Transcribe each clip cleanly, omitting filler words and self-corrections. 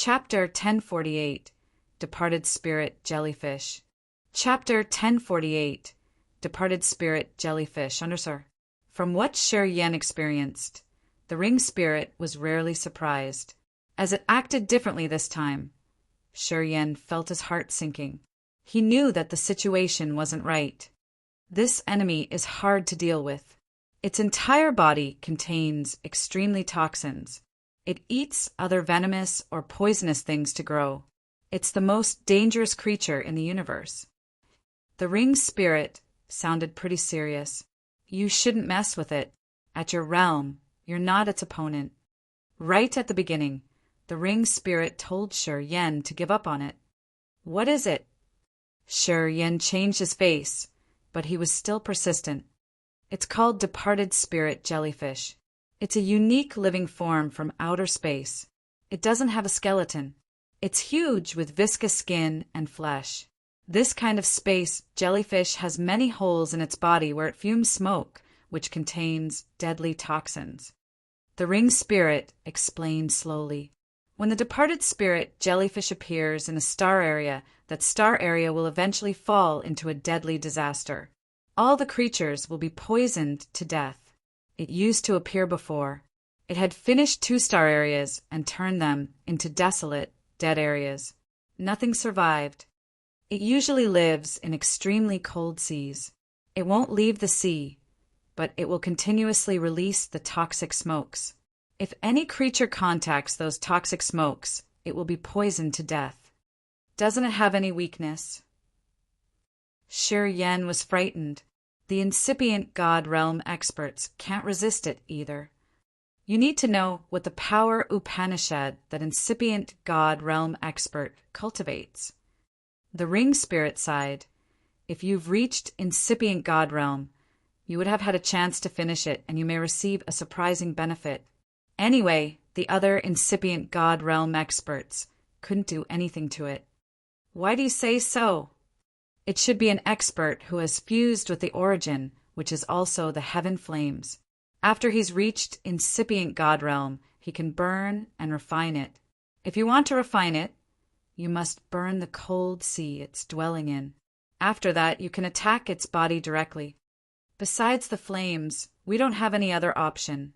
Chapter 1048 Departed Spirit Jellyfish. Chapter 1048 Departed Spirit Jellyfish. Sir. From what Sher Yen experienced, the ring spirit was rarely surprised. As it acted differently this time, Sher Yen felt his heart sinking. He knew that the situation wasn't right. This enemy is hard to deal with. Its entire body contains extremely toxins. It eats other venomous or poisonous things to grow. It's the most dangerous creature in the universe. The ring spirit sounded pretty serious. You shouldn't mess with it. At your realm, you're not its opponent. Right at the beginning, the ring spirit told Sher Yen to give up on it. What is it? Sher Yen changed his face, but he was still persistent. It's called Departed Spirit Jellyfish. It's a unique living form from outer space. It doesn't have a skeleton. It's huge with viscous skin and flesh. This kind of space jellyfish has many holes in its body where it fumes smoke, which contains deadly toxins. The ring spirit explained slowly. When the departed spirit jellyfish appears in a star area, that star area will eventually fall into a deadly disaster. All the creatures will be poisoned to death. It used to appear before. It had finished 2 star areas and turned them into desolate, dead areas. Nothing survived. It usually lives in extremely cold seas. It won't leave the sea, but it will continuously release the toxic smokes. If any creature contacts those toxic smokes, it will be poisoned to death. Doesn't it have any weakness? Sher Yen was frightened. The incipient God realm experts can't resist it either. You need to know what the power Upanishad that incipient God realm expert cultivates. The ring spirit sighed. If you've reached incipient God realm, you would have had a chance to finish it and you may receive a surprising benefit. Anyway, the other incipient God realm experts couldn't do anything to it. Why do you say so? It should be an expert who has fused with the origin, which is also the heaven flames. After he's reached incipient God realm, he can burn and refine it. If you want to refine it, you must burn the cold sea it's dwelling in. After that, you can attack its body directly. Besides the flames, we don't have any other option.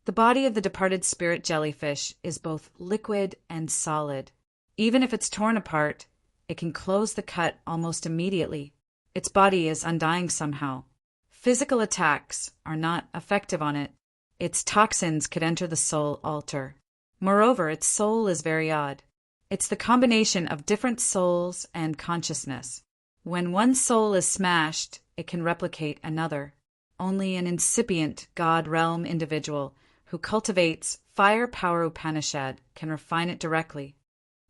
The body of the departed spirit jellyfish is both liquid and solid. Even if it's torn apart, it can close the cut almost immediately. Its body is undying somehow. Physical attacks are not effective on it. Its toxins could enter the soul altar. Moreover, its soul is very odd. It's the combination of different souls and consciousness. When one soul is smashed, it can replicate another. Only an incipient God realm individual who cultivates fire power Upanishad can refine it directly.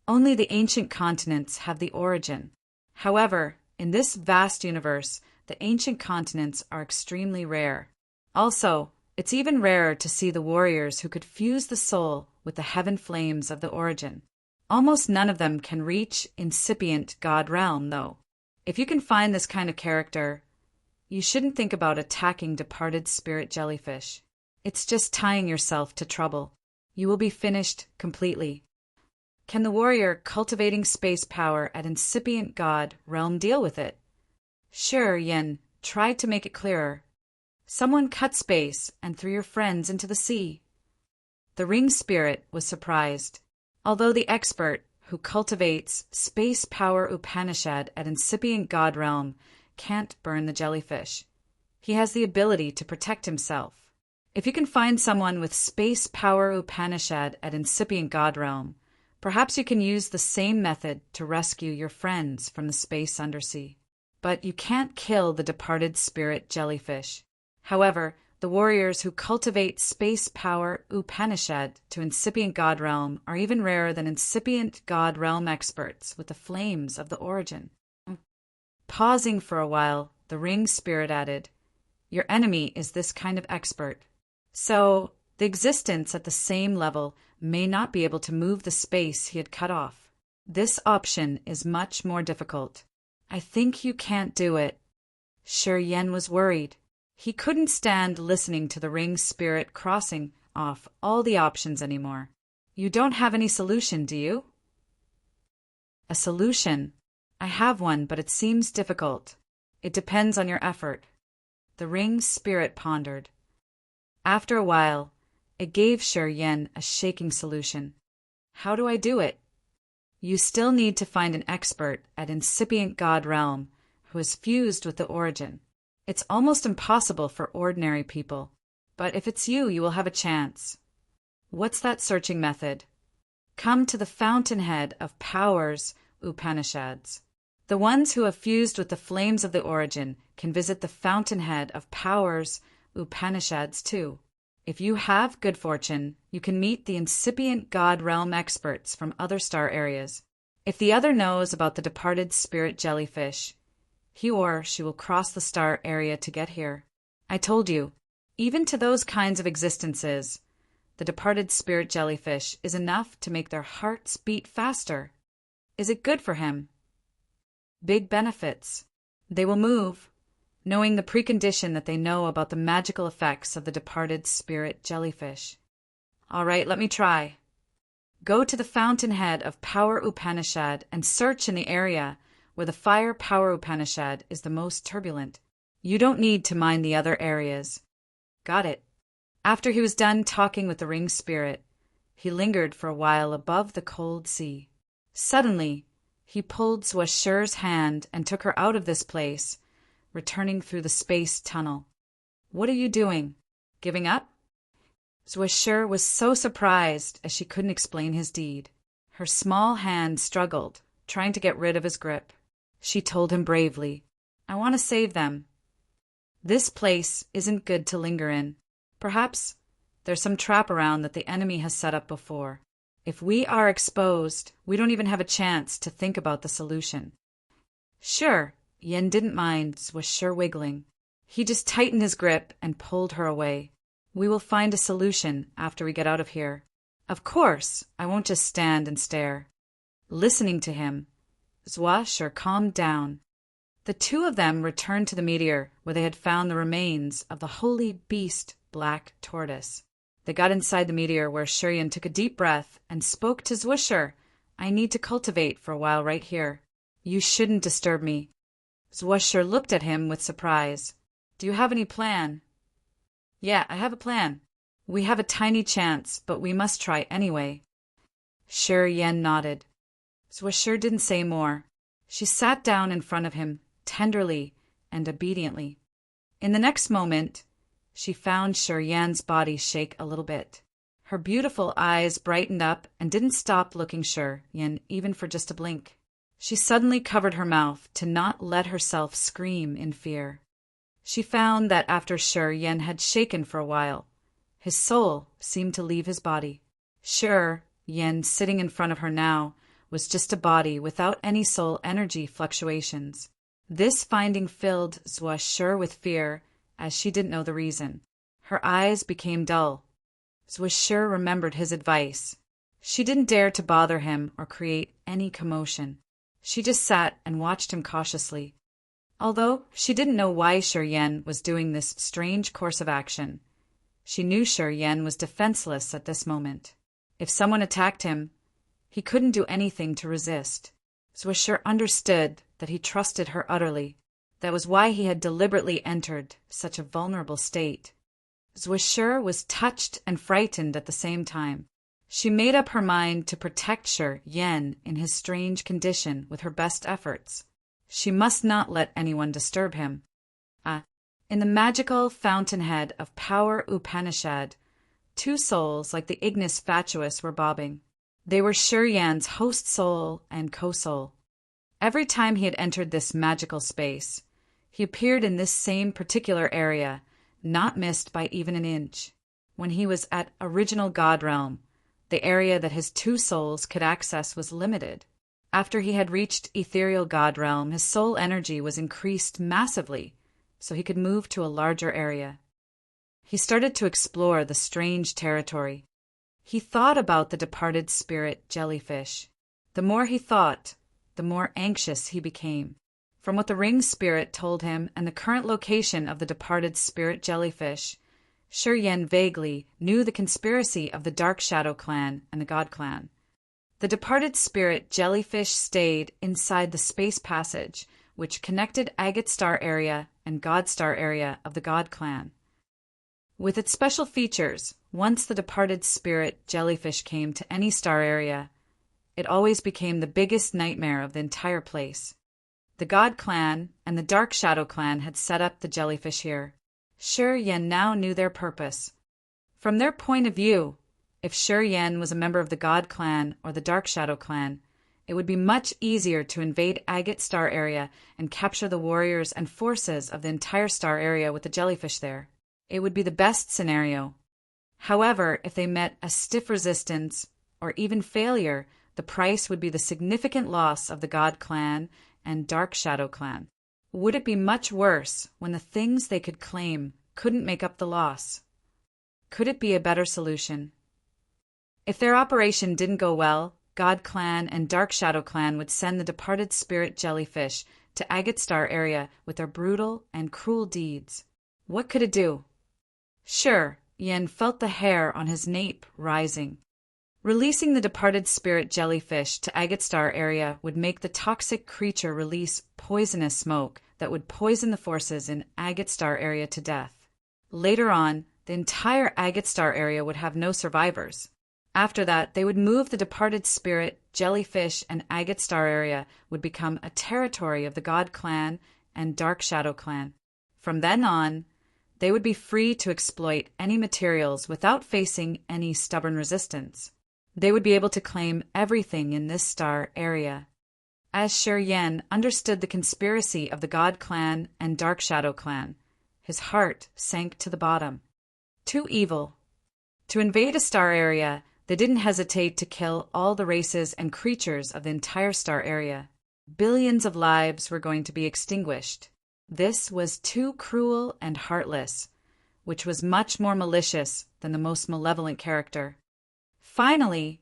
Only the ancient continents have the origin. However, in this vast universe, the ancient continents are extremely rare. Also, it's even rarer to see the warriors who could fuse the soul with the heaven flames of the origin. Almost none of them can reach incipient God realm, though. If you can find this kind of character, you shouldn't think about attacking departed spirit jellyfish. It's just tying yourself to trouble. You will be finished completely. Can the warrior cultivating space power at incipient God realm deal with it? Sher Yen tried to make it clearer. Someone cut space and threw your friends into the sea. The ring spirit was surprised. Although the expert who cultivates space power Upanishad at incipient God realm can't burn the jellyfish, he has the ability to protect himself. If you can find someone with space power Upanishad at incipient God realm, perhaps you can use the same method to rescue your friends from the space undersea. But you can't kill the departed spirit jellyfish. However, the warriors who cultivate space power Upanishad to incipient God realm are even rarer than incipient God realm experts with the flames of the origin. Pausing for a while, the ring spirit added, "Your enemy is this kind of expert. So, the existence at the same level may not be able to move the space he had cut off. This option is much more difficult. I think you can't do it." Sher Yen was worried. He couldn't stand listening to the ring spirit crossing off all the options anymore. You don't have any solution, do you? A solution? I have one, but it seems difficult. It depends on your effort. The ring's spirit pondered. After a while, it gave Shi Yan a shaking solution. How do I do it? You still need to find an expert at incipient God realm who is fused with the origin. It's almost impossible for ordinary people, but if it's you, you will have a chance. What's that searching method? Come to the fountainhead of powers Upanishads. The ones who have fused with the flames of the origin can visit the fountainhead of powers Upanishads too. If you have good fortune, you can meet the incipient God realm experts from other star areas. If the other knows about the departed spirit jellyfish, he or she will cross the star area to get here. I told you, even to those kinds of existences, the departed spirit jellyfish is enough to make their hearts beat faster. Is it good for him? Big benefits. They will move, knowing the precondition that they know about the magical effects of the departed spirit jellyfish. All right, let me try. Go to the fountainhead of Power Upanishad and search in the area where the Fire Power Upanishad is the most turbulent. You don't need to mind the other areas. Got it. After he was done talking with the ring spirit, he lingered for a while above the cold sea. Suddenly, he pulled Zwashur's hand and took her out of this place, returning through the space tunnel. What are you doing? Giving up? Zwashur was so surprised as she couldn't explain his deed. Her small hand struggled, trying to get rid of his grip. She told him bravely, I want to save them. This place isn't good to linger in. Perhaps there's some trap around that the enemy has set up before. If we are exposed, we don't even have a chance to think about the solution. Sure, Yen didn't mind Zwashur wiggling. He just tightened his grip and pulled her away. We will find a solution after we get out of here. Of course, I won't just stand and stare. Listening to him, Zwashur calmed down. The two of them returned to the meteor where they had found the remains of the holy beast black tortoise. They got inside the meteor where Shuryan took a deep breath and spoke to Zwashur. I need to cultivate for a while right here. You shouldn't disturb me. Zwashur looked at him with surprise. Do you have any plan? Yeah, I have a plan. We have a tiny chance, but we must try anyway. Shuryan nodded. Zwashur didn't say more. She sat down in front of him, tenderly and obediently. In the next moment, she found Shuryan's body shake a little bit. Her beautiful eyes brightened up and didn't stop looking Shuryan even for just a blink. She suddenly covered her mouth to not let herself scream in fear. She found that after Shuryan had shaken for a while, his soul seemed to leave his body. Shuryan, sitting in front of her now, was just a body without any soul energy fluctuations. This finding filled Zwashur with fear, as she didn't know the reason. Her eyes became dull. Zwashur remembered his advice. She didn't dare to bother him or create any commotion. She just sat and watched him cautiously. Although she didn't know why Shuryan was doing this strange course of action, she knew Shuryan was defenseless at this moment. If someone attacked him, he couldn't do anything to resist. Zwashur understood that he trusted her utterly. That was why he had deliberately entered such a vulnerable state. Zwashur was touched and frightened at the same time. She made up her mind to protect Shuryan in his strange condition with her best efforts. She must not let anyone disturb him. In the magical fountainhead of Power Upanishad, two souls like the ignis fatuus were bobbing. They were Shuryan's host soul and co-soul. Every time he had entered this magical space, he appeared in this same particular area, not missed by even an inch. When he was at original God realm, the area that his two souls could access was limited. After he had reached ethereal God realm, his soul energy was increased massively, so he could move to a larger area. He started to explore the strange territory. He thought about the departed spirit jellyfish. The more he thought, the more anxious he became. From what the ring spirit told him and the current location of the departed spirit jellyfish, Yen vaguely knew the conspiracy of the Dark Shadow Clan and the God Clan. The departed spirit jellyfish stayed inside the space passage, which connected Agate Star area and God Star area of the God Clan. With its special features, once the departed spirit jellyfish came to any star area, it always became the biggest nightmare of the entire place. The God Clan and the Dark Shadow Clan had set up the jellyfish here. Yen now knew their purpose. From their point of view, if Yen was a member of the God Clan or the Dark Shadow Clan, it would be much easier to invade Agate Star area and capture the warriors and forces of the entire star area with the jellyfish there. It would be the best scenario. However, if they met a stiff resistance or even failure, the price would be the significant loss of the God Clan and Dark Shadow Clan. Would it be much worse when the things they could claim couldn't make up the loss? Could it be a better solution? If their operation didn't go well, God Clan and Dark Shadow Clan would send the departed spirit jellyfish to Agate Star area with their brutal and cruel deeds. What could it do? Yen felt the hair on his nape rising. Releasing the departed spirit jellyfish to Agate Star area would make the toxic creature release poisonous smoke that would poison the forces in Agate Star area to death. Later on, the entire Agate Star area would have no survivors. After that, they would move the departed spirit, jellyfish, and Agate Star area would become a territory of the God Clan and Dark Shadow Clan. From then on, they would be free to exploit any materials without facing any stubborn resistance. They would be able to claim everything in this star area. As Yen understood the conspiracy of the God Clan and Dark Shadow Clan, his heart sank to the bottom. Too evil. To invade a star area, they didn't hesitate to kill all the races and creatures of the entire star area. Billions of lives were going to be extinguished. This was too cruel and heartless, which was much more malicious than the most malevolent character. Finally,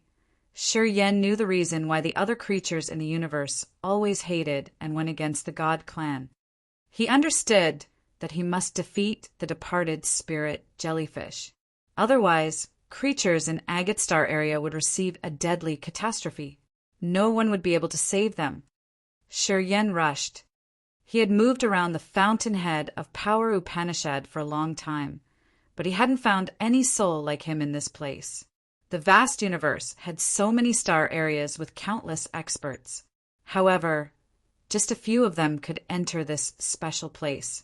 Yen knew the reason why the other creatures in the universe always hated and went against the God Clan. He understood that he must defeat the departed spirit jellyfish. Otherwise, creatures in Agate Star area would receive a deadly catastrophe. No one would be able to save them. Yen rushed. He had moved around the fountainhead of Power Upanishad for a long time, but he hadn't found any soul like him in this place. The vast universe had so many star areas with countless experts. However, just a few of them could enter this special place.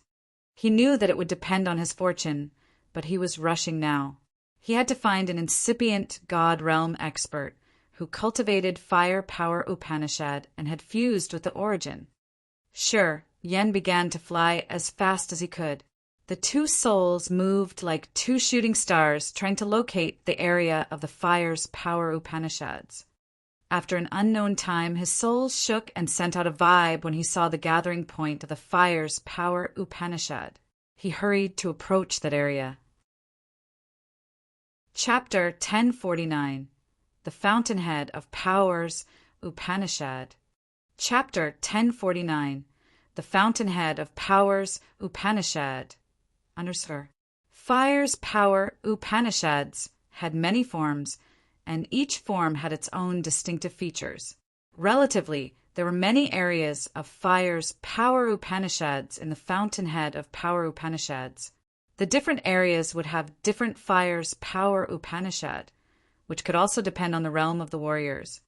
He knew that it would depend on his fortune, but he was rushing now. He had to find an incipient God realm expert who cultivated fire power Upanishad and had fused with the origin. Yen began to fly as fast as he could. The two souls moved like two shooting stars trying to locate the area of the fire's power Upanishads. After an unknown time, his soul shook and sent out a vibe when he saw the gathering point of the fire's power Upanishad. He hurried to approach that area. Chapter 1049. The Fountainhead of Power's Upanishad. Chapter 1049. The Fountainhead of Power's Upanishad. Fire's power Upanishads had many forms, and each form had its own distinctive features. Relatively, there were many areas of fire's power Upanishads in the fountainhead of power Upanishads. The different areas would have different fire's power Upanishad, which could also depend on the realm of the warriors.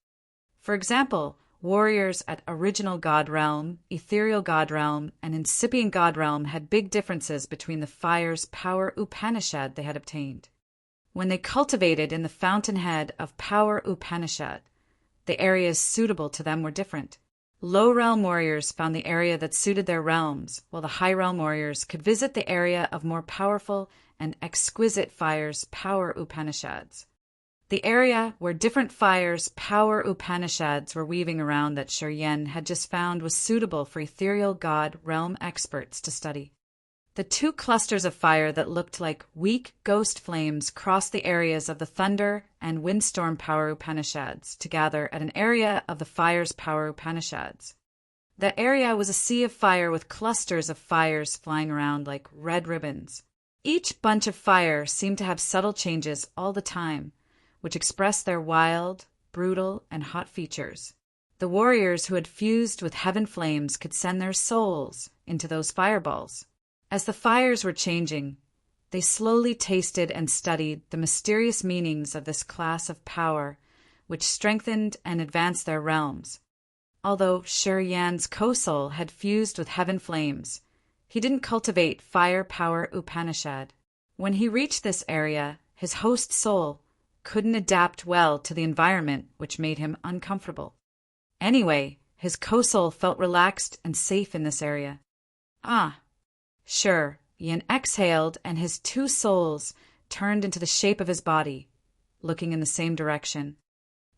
For example, warriors at original God realm, ethereal God realm, and incipient God realm had big differences between the fire's power Upanishad they had obtained. When they cultivated in the fountainhead of power Upanishad, the areas suitable to them were different. Low realm warriors found the area that suited their realms, while the high realm warriors could visit the area of more powerful and exquisite fire's power Upanishads. The area where different fire's power Upanishads were weaving around that Yen had just found was suitable for ethereal God realm experts to study. The two clusters of fire that looked like weak ghost flames crossed the areas of the thunder and windstorm power Upanishads to gather at an area of the fire's power Upanishads. The area was a sea of fire with clusters of fires flying around like red ribbons. Each bunch of fire seemed to have subtle changes all the time, which expressed their wild, brutal, and hot features. The warriors who had fused with heaven flames could send their souls into those fireballs. As the fires were changing, they slowly tasted and studied the mysterious meanings of this class of power, which strengthened and advanced their realms. Although Sher Yan's co-soul had fused with heaven flames, he didn't cultivate fire power Upanishad. When he reached this area, his host soul couldn't adapt well to the environment, which made him uncomfortable. Anyway, his co-soul felt relaxed and safe in this area. Sure, Yin exhaled and his two souls turned into the shape of his body, looking in the same direction.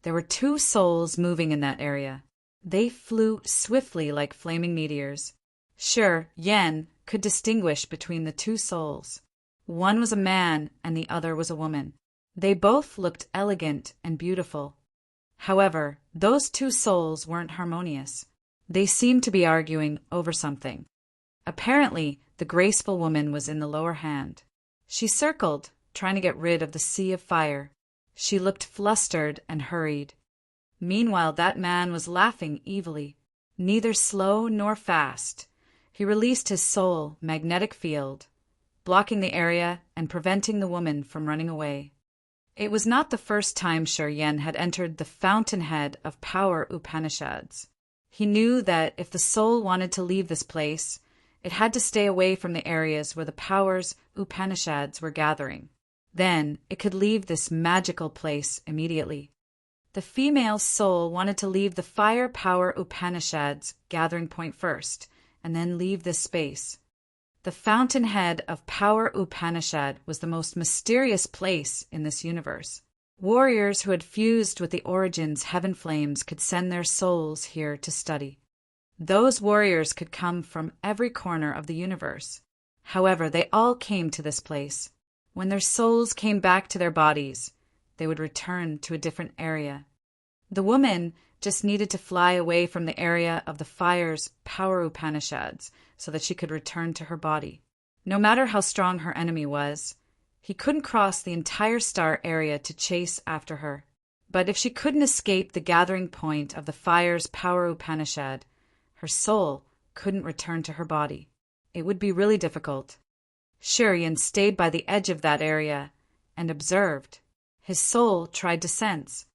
There were two souls moving in that area. They flew swiftly like flaming meteors. Sure, Yen could distinguish between the two souls. One was a man and the other was a woman. They both looked elegant and beautiful. However, those two souls weren't harmonious. They seemed to be arguing over something. Apparently, the graceful woman was in the lower hand. She circled, trying to get rid of the sea of fire. She looked flustered and hurried. Meanwhile, that man was laughing evilly. Neither slow nor fast, he released his soul magnetic field, blocking the area and preventing the woman from running away. It was not the first time Sher Yen had entered the fountainhead of power Upanishads. He knew that if the soul wanted to leave this place, it had to stay away from the areas where the powers Upanishads were gathering. Then it could leave this magical place immediately. The female soul wanted to leave the fire power Upanishads gathering point first, and then leave this space. The fountainhead of power Upanishad was the most mysterious place in this universe. Warriors who had fused with the origins heaven flames could send their souls here to study. Those warriors could come from every corner of the universe. However, they all came to this place. When their souls came back to their bodies, they would return to a different area. The woman just needed to fly away from the area of the fire's power Upanishads so that she could return to her body. No matter how strong her enemy was, he couldn't cross the entire star area to chase after her. But if she couldn't escape the gathering point of the fire's power Upanishad, her soul couldn't return to her body. It would be really difficult. Sher Yen stayed by the edge of that area and observed. His soul tried to sense.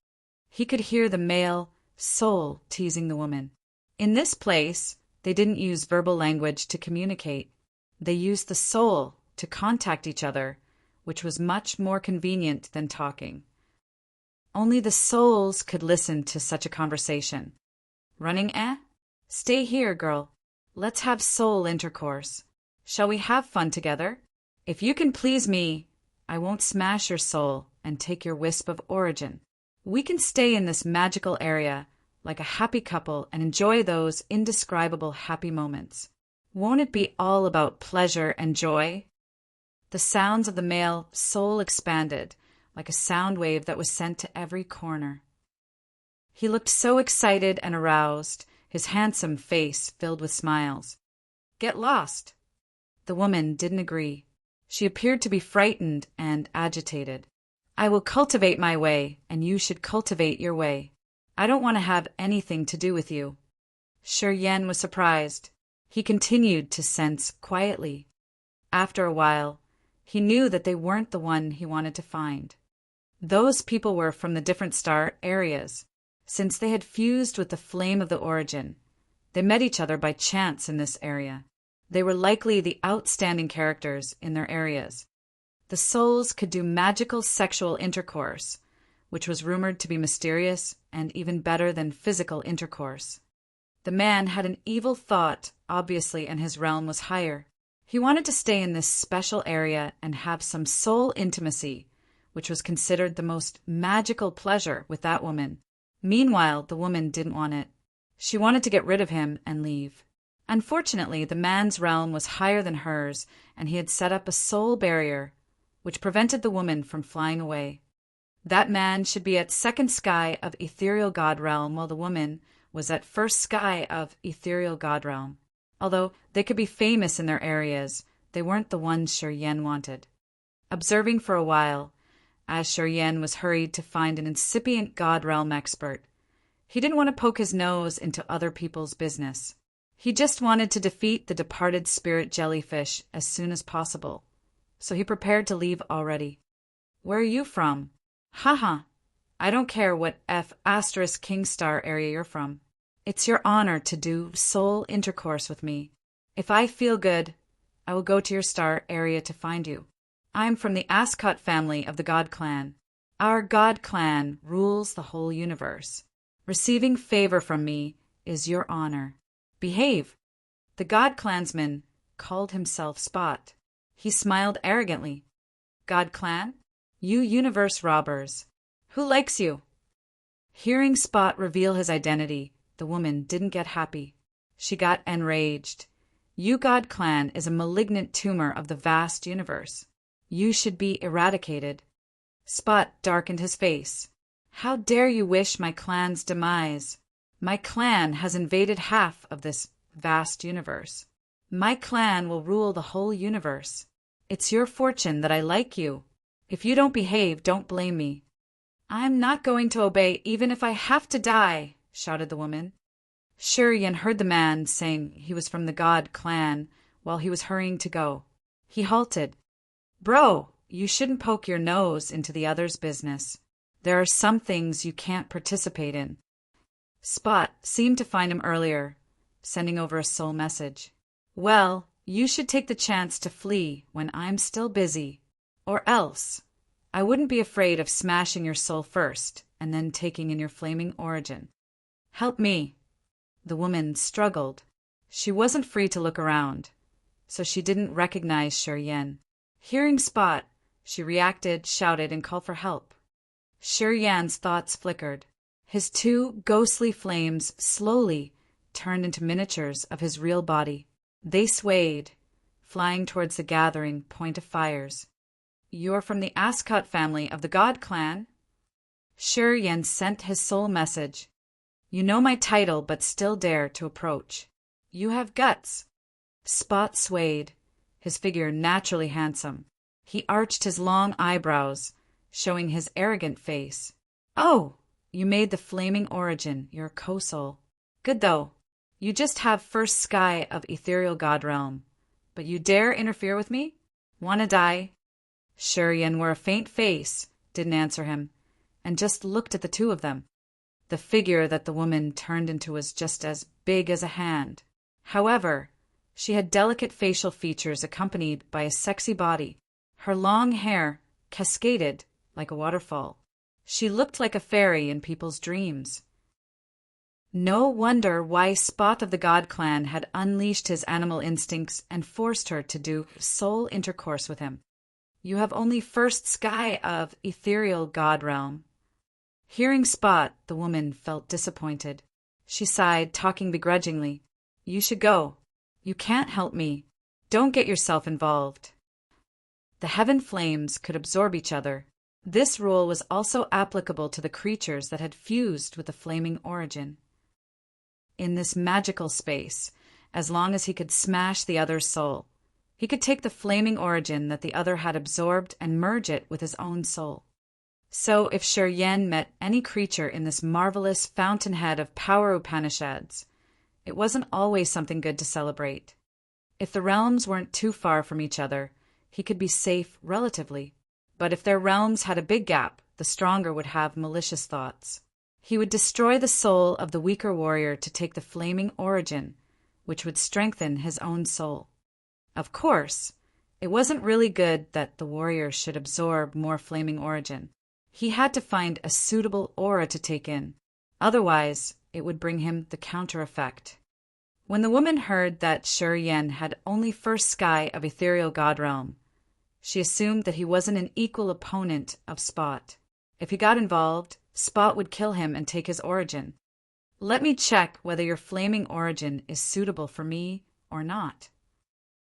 He could hear the male soul teasing the woman. In this place, they didn't use verbal language to communicate. They used the soul to contact each other, which was much more convenient than talking. Only the souls could listen to such a conversation. Running, eh? Stay here, girl. Let's have soul intercourse. Shall we have fun together? If you can please me, I won't smash your soul and take your wisp of origin. We can stay in this magical area like a happy couple and enjoy those indescribable happy moments. Won't it be all about pleasure and joy? The sounds of the male soul expanded like a sound wave that was sent to every corner. He looked so excited and aroused, his handsome face filled with smiles. Get lost. The woman didn't agree. She appeared to be frightened and agitated. I will cultivate my way, and you should cultivate your way. I don't want to have anything to do with you. Sher Yen was surprised. He continued to sense quietly. After a while, he knew that they weren't the one he wanted to find. Those people were from the different star areas. Since they had fused with the flame of the origin, they met each other by chance in this area. They were likely the outstanding characters in their areas. The souls could do magical sexual intercourse, which was rumored to be mysterious and even better than physical intercourse. The man had an evil thought, obviously, and his realm was higher. He wanted to stay in this special area and have some soul intimacy, which was considered the most magical pleasure with that woman. Meanwhile, the woman didn't want it. She wanted to get rid of him and leave. Unfortunately, the man's realm was higher than hers, and he had set up a soul barrier, which prevented the woman from flying away. That man should be at second sky of ethereal god realm, while the woman was at first sky of ethereal god realm. Although they could be famous in their areas, They weren't the ones Yen wanted. Observing for a while, as Yen was hurried to find an incipient God Realm expert, he didn't want to poke his nose into other people's business. He just wanted to defeat the departed spirit jellyfish as soon as possible. So he prepared to leave already. Where are you from? Haha. I don't care what F***Kingstar area you're from. It's your honor to do soul intercourse with me. If I feel good, I will go to your star area to find you. I'm from the Ascot family of the God Clan. Our God Clan rules the whole universe. Receiving favor from me is your honor. Behave. The God Clansman called himself Spot. He smiled arrogantly. God Clan? You universe robbers. Who likes you? Hearing Spot reveal his identity, the woman didn't get happy. She got enraged. You God Clan is a malignant tumor of the vast universe. You should be eradicated. Spot darkened his face. How dare you wish my clan's demise? My clan has invaded half of this vast universe. My clan will rule the whole universe. It's your fortune that I like you. If you don't behave, don't blame me. I'm not going to obey even if I have to die, shouted the woman. Yen heard the man saying he was from the God Clan while he was hurrying to go. He halted. Bro, you shouldn't poke your nose into the other's business. There are some things you can't participate in. Spot seemed to find him earlier, sending over a soul message. Well, you should take the chance to flee when I'm still busy. Or else, I wouldn't be afraid of smashing your soul first and then taking in your flaming origin. Help me. The woman struggled. She wasn't free to look around, so she didn't recognize Yen. Hearing Spot, she reacted, shouted, and called for help. Yen's thoughts flickered. His two ghostly flames slowly turned into miniatures of his real body. They swayed, flying towards the gathering point of fires. You're from the Ascot family of the God Clan? Yen sent his soul message. You know my title, but still dare to approach. You have guts. Spot swayed, his figure naturally handsome. He arched his long eyebrows, showing his arrogant face. Oh, you made the flaming origin your co-soul. Good though. You just have first sky of ethereal God realm. But you dare interfere with me? Wanna die? Yen wore a faint face, didn't answer him, and just looked at the two of them. The figure that the woman turned into was just as big as a hand. However, she had delicate facial features accompanied by a sexy body. Her long hair cascaded like a waterfall. She looked like a fairy in people's dreams. No wonder why Spot of the God Clan had unleashed his animal instincts and forced her to do soul intercourse with him. You have only first sky of ethereal God realm. Hearing Spot, the woman felt disappointed. She sighed, talking begrudgingly. You should go. You can't help me. Don't get yourself involved. The heaven flames could absorb each other. This rule was also applicable to the creatures that had fused with the flaming origin. In this magical space, as long as he could smash the other's soul, he could take the flaming origin that the other had absorbed and merge it with his own soul. So if Yen met any creature in this marvelous fountainhead of power Upanishads, it wasn't always something good to celebrate. If the realms weren't too far from each other, he could be safe relatively. But if their realms had a big gap, the stronger would have malicious thoughts. He would destroy the soul of the weaker warrior to take the flaming origin, which would strengthen his own soul. Of course, it wasn't really good that the warrior should absorb more flaming origin. He had to find a suitable aura to take in. Otherwise, it would bring him the counter effect. When the woman heard that Yen had only first sky of ethereal God realm, she assumed that he wasn't an equal opponent of Spot. If he got involved, Spot would kill him and take his origin. Let me check whether your flaming origin is suitable for me or not.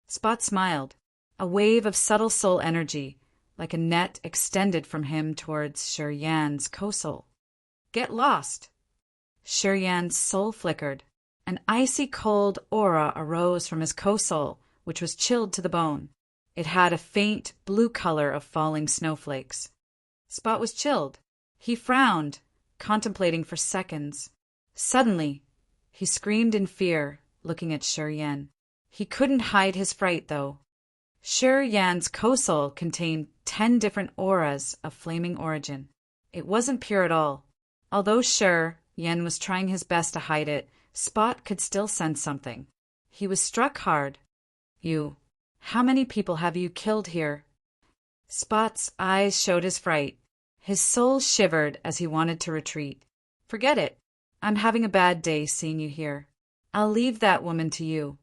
Spot smiled. A wave of subtle soul energy, like a net, extended from him towards Yen's co-soul. Get lost. Yen's soul flickered. An icy cold aura arose from his co-soul, which was chilled to the bone. It had a faint blue color of falling snowflakes. Spot was chilled. He frowned, contemplating for seconds. Suddenly, he screamed in fear, looking at Shi Yan. He couldn't hide his fright, though. Shi Yan's Kosol contained 10 different auras of flaming origin. It wasn't pure at all. Although Shi Yan was trying his best to hide it, Spot could still sense something. He was struck hard. How many people have you killed here? Spot's eyes showed his fright. His soul shivered as he wanted to retreat. Forget it. I'm having a bad day seeing you here. I'll leave that woman to you.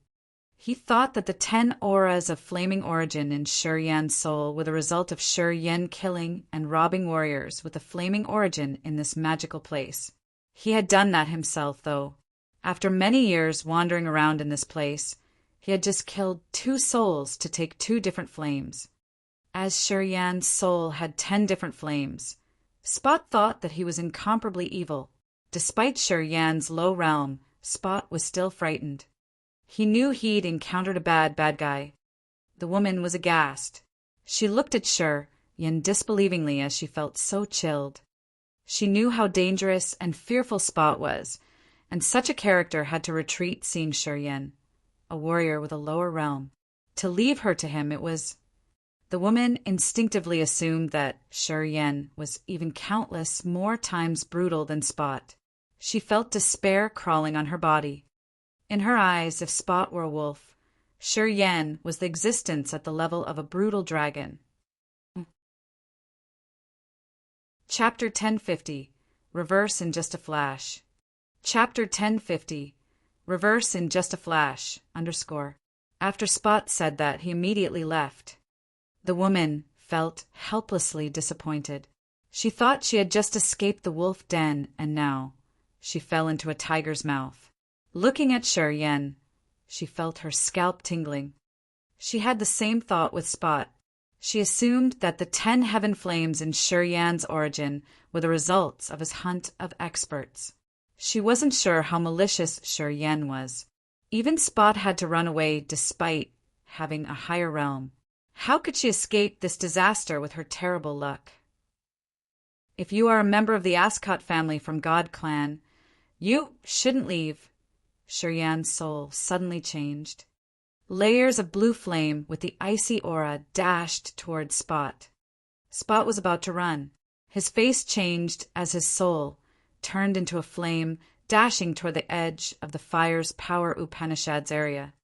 He thought that the 10 auras of flaming origin in Shi Yan's soul were the result of Shi Yan killing and robbing warriors with a flaming origin in this magical place. He had done that himself, though. After many years wandering around in this place, he had just killed 2 souls to take 2 different flames. As Shi Yan's soul had 10 different flames, Spot thought that he was incomparably evil. Despite Shi Yan's low realm, Spot was still frightened. He knew he'd encountered a bad guy. The woman was aghast. She looked at Shi Yan disbelievingly as she felt so chilled. She knew how dangerous and fearful Spot was, and such a character had to retreat seeing Shi Yan, a warrior with a lower realm. To leave her to him, it was... The woman instinctively assumed that Shi Yan was even countless more times brutal than Spot. She felt despair crawling on her body. In her eyes, if Spot were a wolf, Shi Yan was the existence at the level of a brutal dragon. Chapter 1050. Reverse in Just a Flash. Chapter 1050. Reverse in Just a Flash, _. After Spot said that, he immediately left. The woman felt helplessly disappointed. She thought she had just escaped the wolf den, and now she fell into a tiger's mouth. Looking at Shi Yan, she felt her scalp tingling. She had the same thought with Spot. She assumed that the 10 heaven flames in Shi Yan's origin were the results of his hunt of experts. She wasn't sure how malicious Shi Yan was. Even Spot had to run away despite having a higher realm. How could she escape this disaster with her terrible luck? If you are a member of the Ascot family from God Clan, you shouldn't leave. Shi Yan's soul suddenly changed. Layers of blue flame with the icy aura dashed toward Spot. Spot was about to run. His face changed as his soul turned into a flame, dashing toward the edge of the fire's power Upanishads area.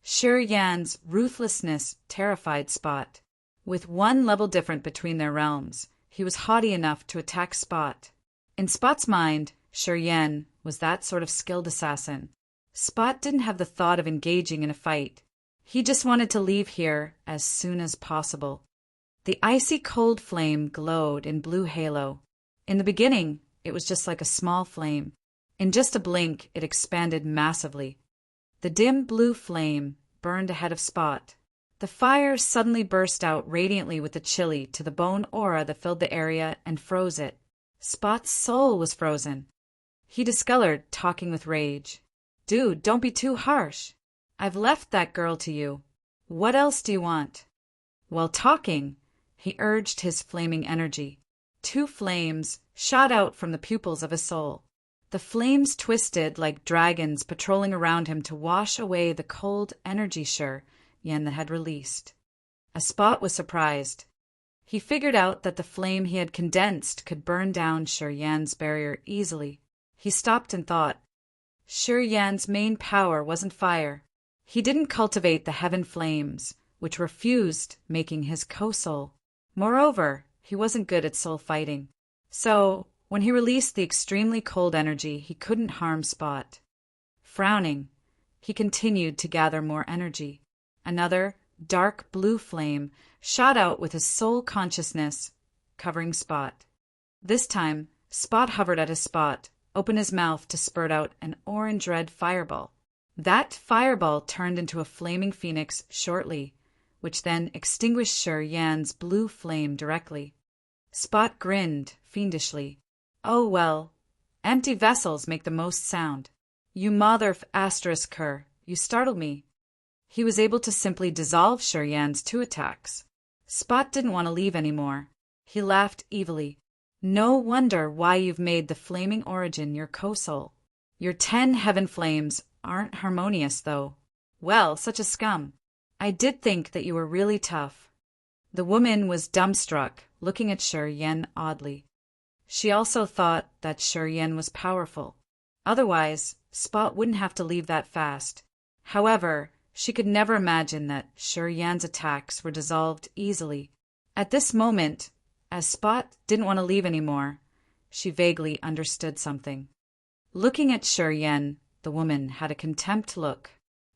Shi Yan's ruthlessness terrified Spot. With 1 level different between their realms, he was haughty enough to attack Spot. In Spot's mind, Shi Yan was that sort of skilled assassin. Spot didn't have the thought of engaging in a fight. He just wanted to leave here as soon as possible. The icy cold flame glowed in blue halo. In the beginning, it was just like a small flame. In just a blink, it expanded massively. The dim blue flame burned ahead of Spot. The fire suddenly burst out radiantly with the chilly to the bone aura that filled the area and froze it. Spot's soul was frozen. He discolored, talking with rage. Dude, don't be too harsh. I've left that girl to you. What else do you want? While talking, he urged his flaming energy. 2 flames shot out from the pupils of his soul. The flames twisted like dragons patrolling around him to wash away the cold energy Shi Yan had released. A Spot was surprised. He figured out that the flame he had condensed could burn down Shi Yan's barrier easily. He stopped and thought. Shi Yan's main power wasn't fire. He didn't cultivate the heaven flames, which were fused, making his co-soul. Moreover, he wasn't good at soul fighting. So, when he released the extremely cold energy, he couldn't harm Spot. Frowning, he continued to gather more energy. Another, dark blue flame shot out with his soul consciousness, covering Spot. This time, Spot hovered at his spot, opened his mouth to spurt out an orange-red fireball. That fireball turned into a flaming phoenix shortly, which then extinguished Shi Yan's blue flame directly. Spot grinned fiendishly. Oh well, empty vessels make the most sound. You mother ***, you startled me. He was able to simply dissolve Yan's 2 attacks. Spot didn't want to leave anymore. He laughed evilly. No wonder why you've made the flaming origin your co-soul. Your 10 heaven flames aren't harmonious, though. Well, such a scum. I did think that you were really tough. The woman was dumbstruck, looking at Yan oddly. She also thought that Yan was powerful. Otherwise, Spot wouldn't have to leave that fast. However, she could never imagine that Yan's attacks were dissolved easily. At this moment, as Spot didn't want to leave anymore, she vaguely understood something. Looking at Yan, the woman had a contempt look.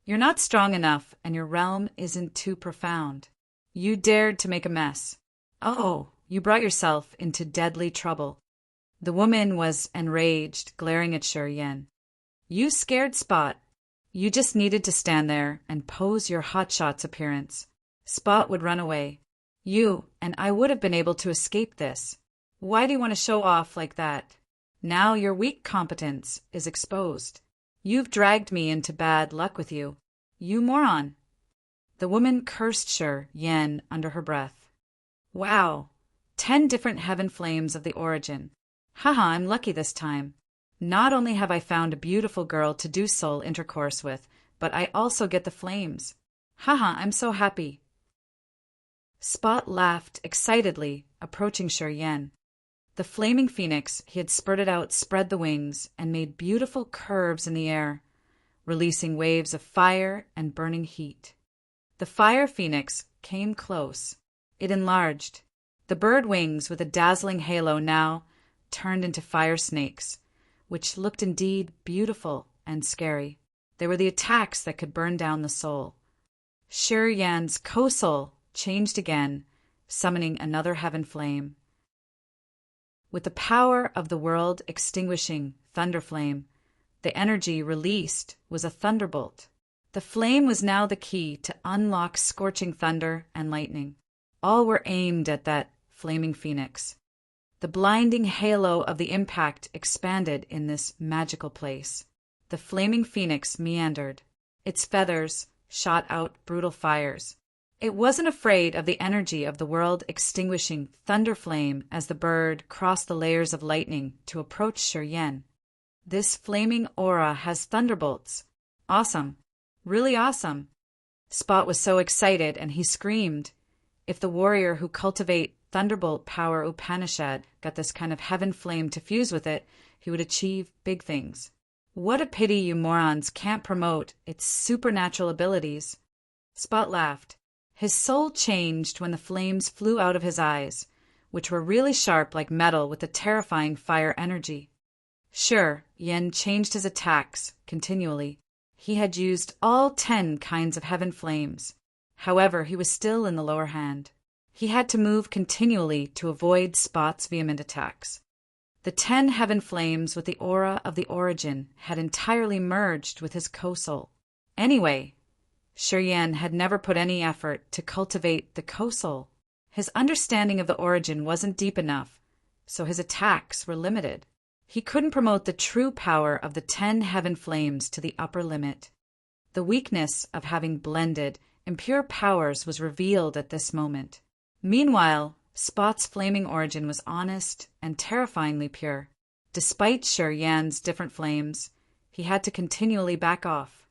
You're not strong enough, and your realm isn't too profound. You dared to make a mess. Oh, you brought yourself into deadly trouble. The woman was enraged, glaring at Yan. You scared Spot. You just needed to stand there and pose your hotshot's appearance. Spot would run away. You and I would have been able to escape this. Why do you want to show off like that? Now your weak competence is exposed. You've dragged me into bad luck with you. You moron. The woman cursed Yan under her breath. Wow, 10 different heaven flames of the origin. Haha, I'm lucky this time. Not only have I found a beautiful girl to do soul intercourse with, but I also get the flames. Haha, I'm so happy. Spot laughed excitedly, approaching Yan. The flaming phoenix he had spurted out spread the wings and made beautiful curves in the air, releasing waves of fire and burning heat. The fire phoenix came close. It enlarged. The bird wings with a dazzling halo now turned into fire snakes, which looked indeed beautiful and scary. They were the attacks that could burn down the soul. Yan's co-soul changed again, summoning another heaven flame. With the power of the world-extinguishing thunder flame, the energy released was a thunderbolt. The flame was now the key to unlock scorching thunder and lightning. All were aimed at that flaming phoenix. The blinding halo of the impact expanded in this magical place. The flaming phoenix meandered. Its feathers shot out brutal fires. It wasn't afraid of the energy of the world-extinguishing thunder flame as the bird crossed the layers of lightning to approach Yan. This flaming aura has thunderbolts. Awesome. Really awesome. Spot was so excited and he screamed. If the warrior who cultivate Thunderbolt power Upanishad got this kind of heaven flame to fuse with it, he would achieve big things. What a pity you morons can't promote its supernatural abilities. Spot laughed. His soul changed when the flames flew out of his eyes, which were really sharp like metal with a terrifying fire energy. Yan changed his attacks continually. He had used all 10 kinds of heaven flames. However, he was still in the lower hand. He had to move continually to avoid Spot's vehement attacks. The 10 heaven flames with the aura of the origin had entirely merged with his co-soul. Anyway, Yan had never put any effort to cultivate the co-soul. His understanding of the origin wasn't deep enough, so his attacks were limited. He couldn't promote the true power of the 10 heaven flames to the upper limit. The weakness of having blended impure powers was revealed at this moment. Meanwhile, Spot's flaming origin was honest and terrifyingly pure. Despite Yan's different flames, he had to continually back off.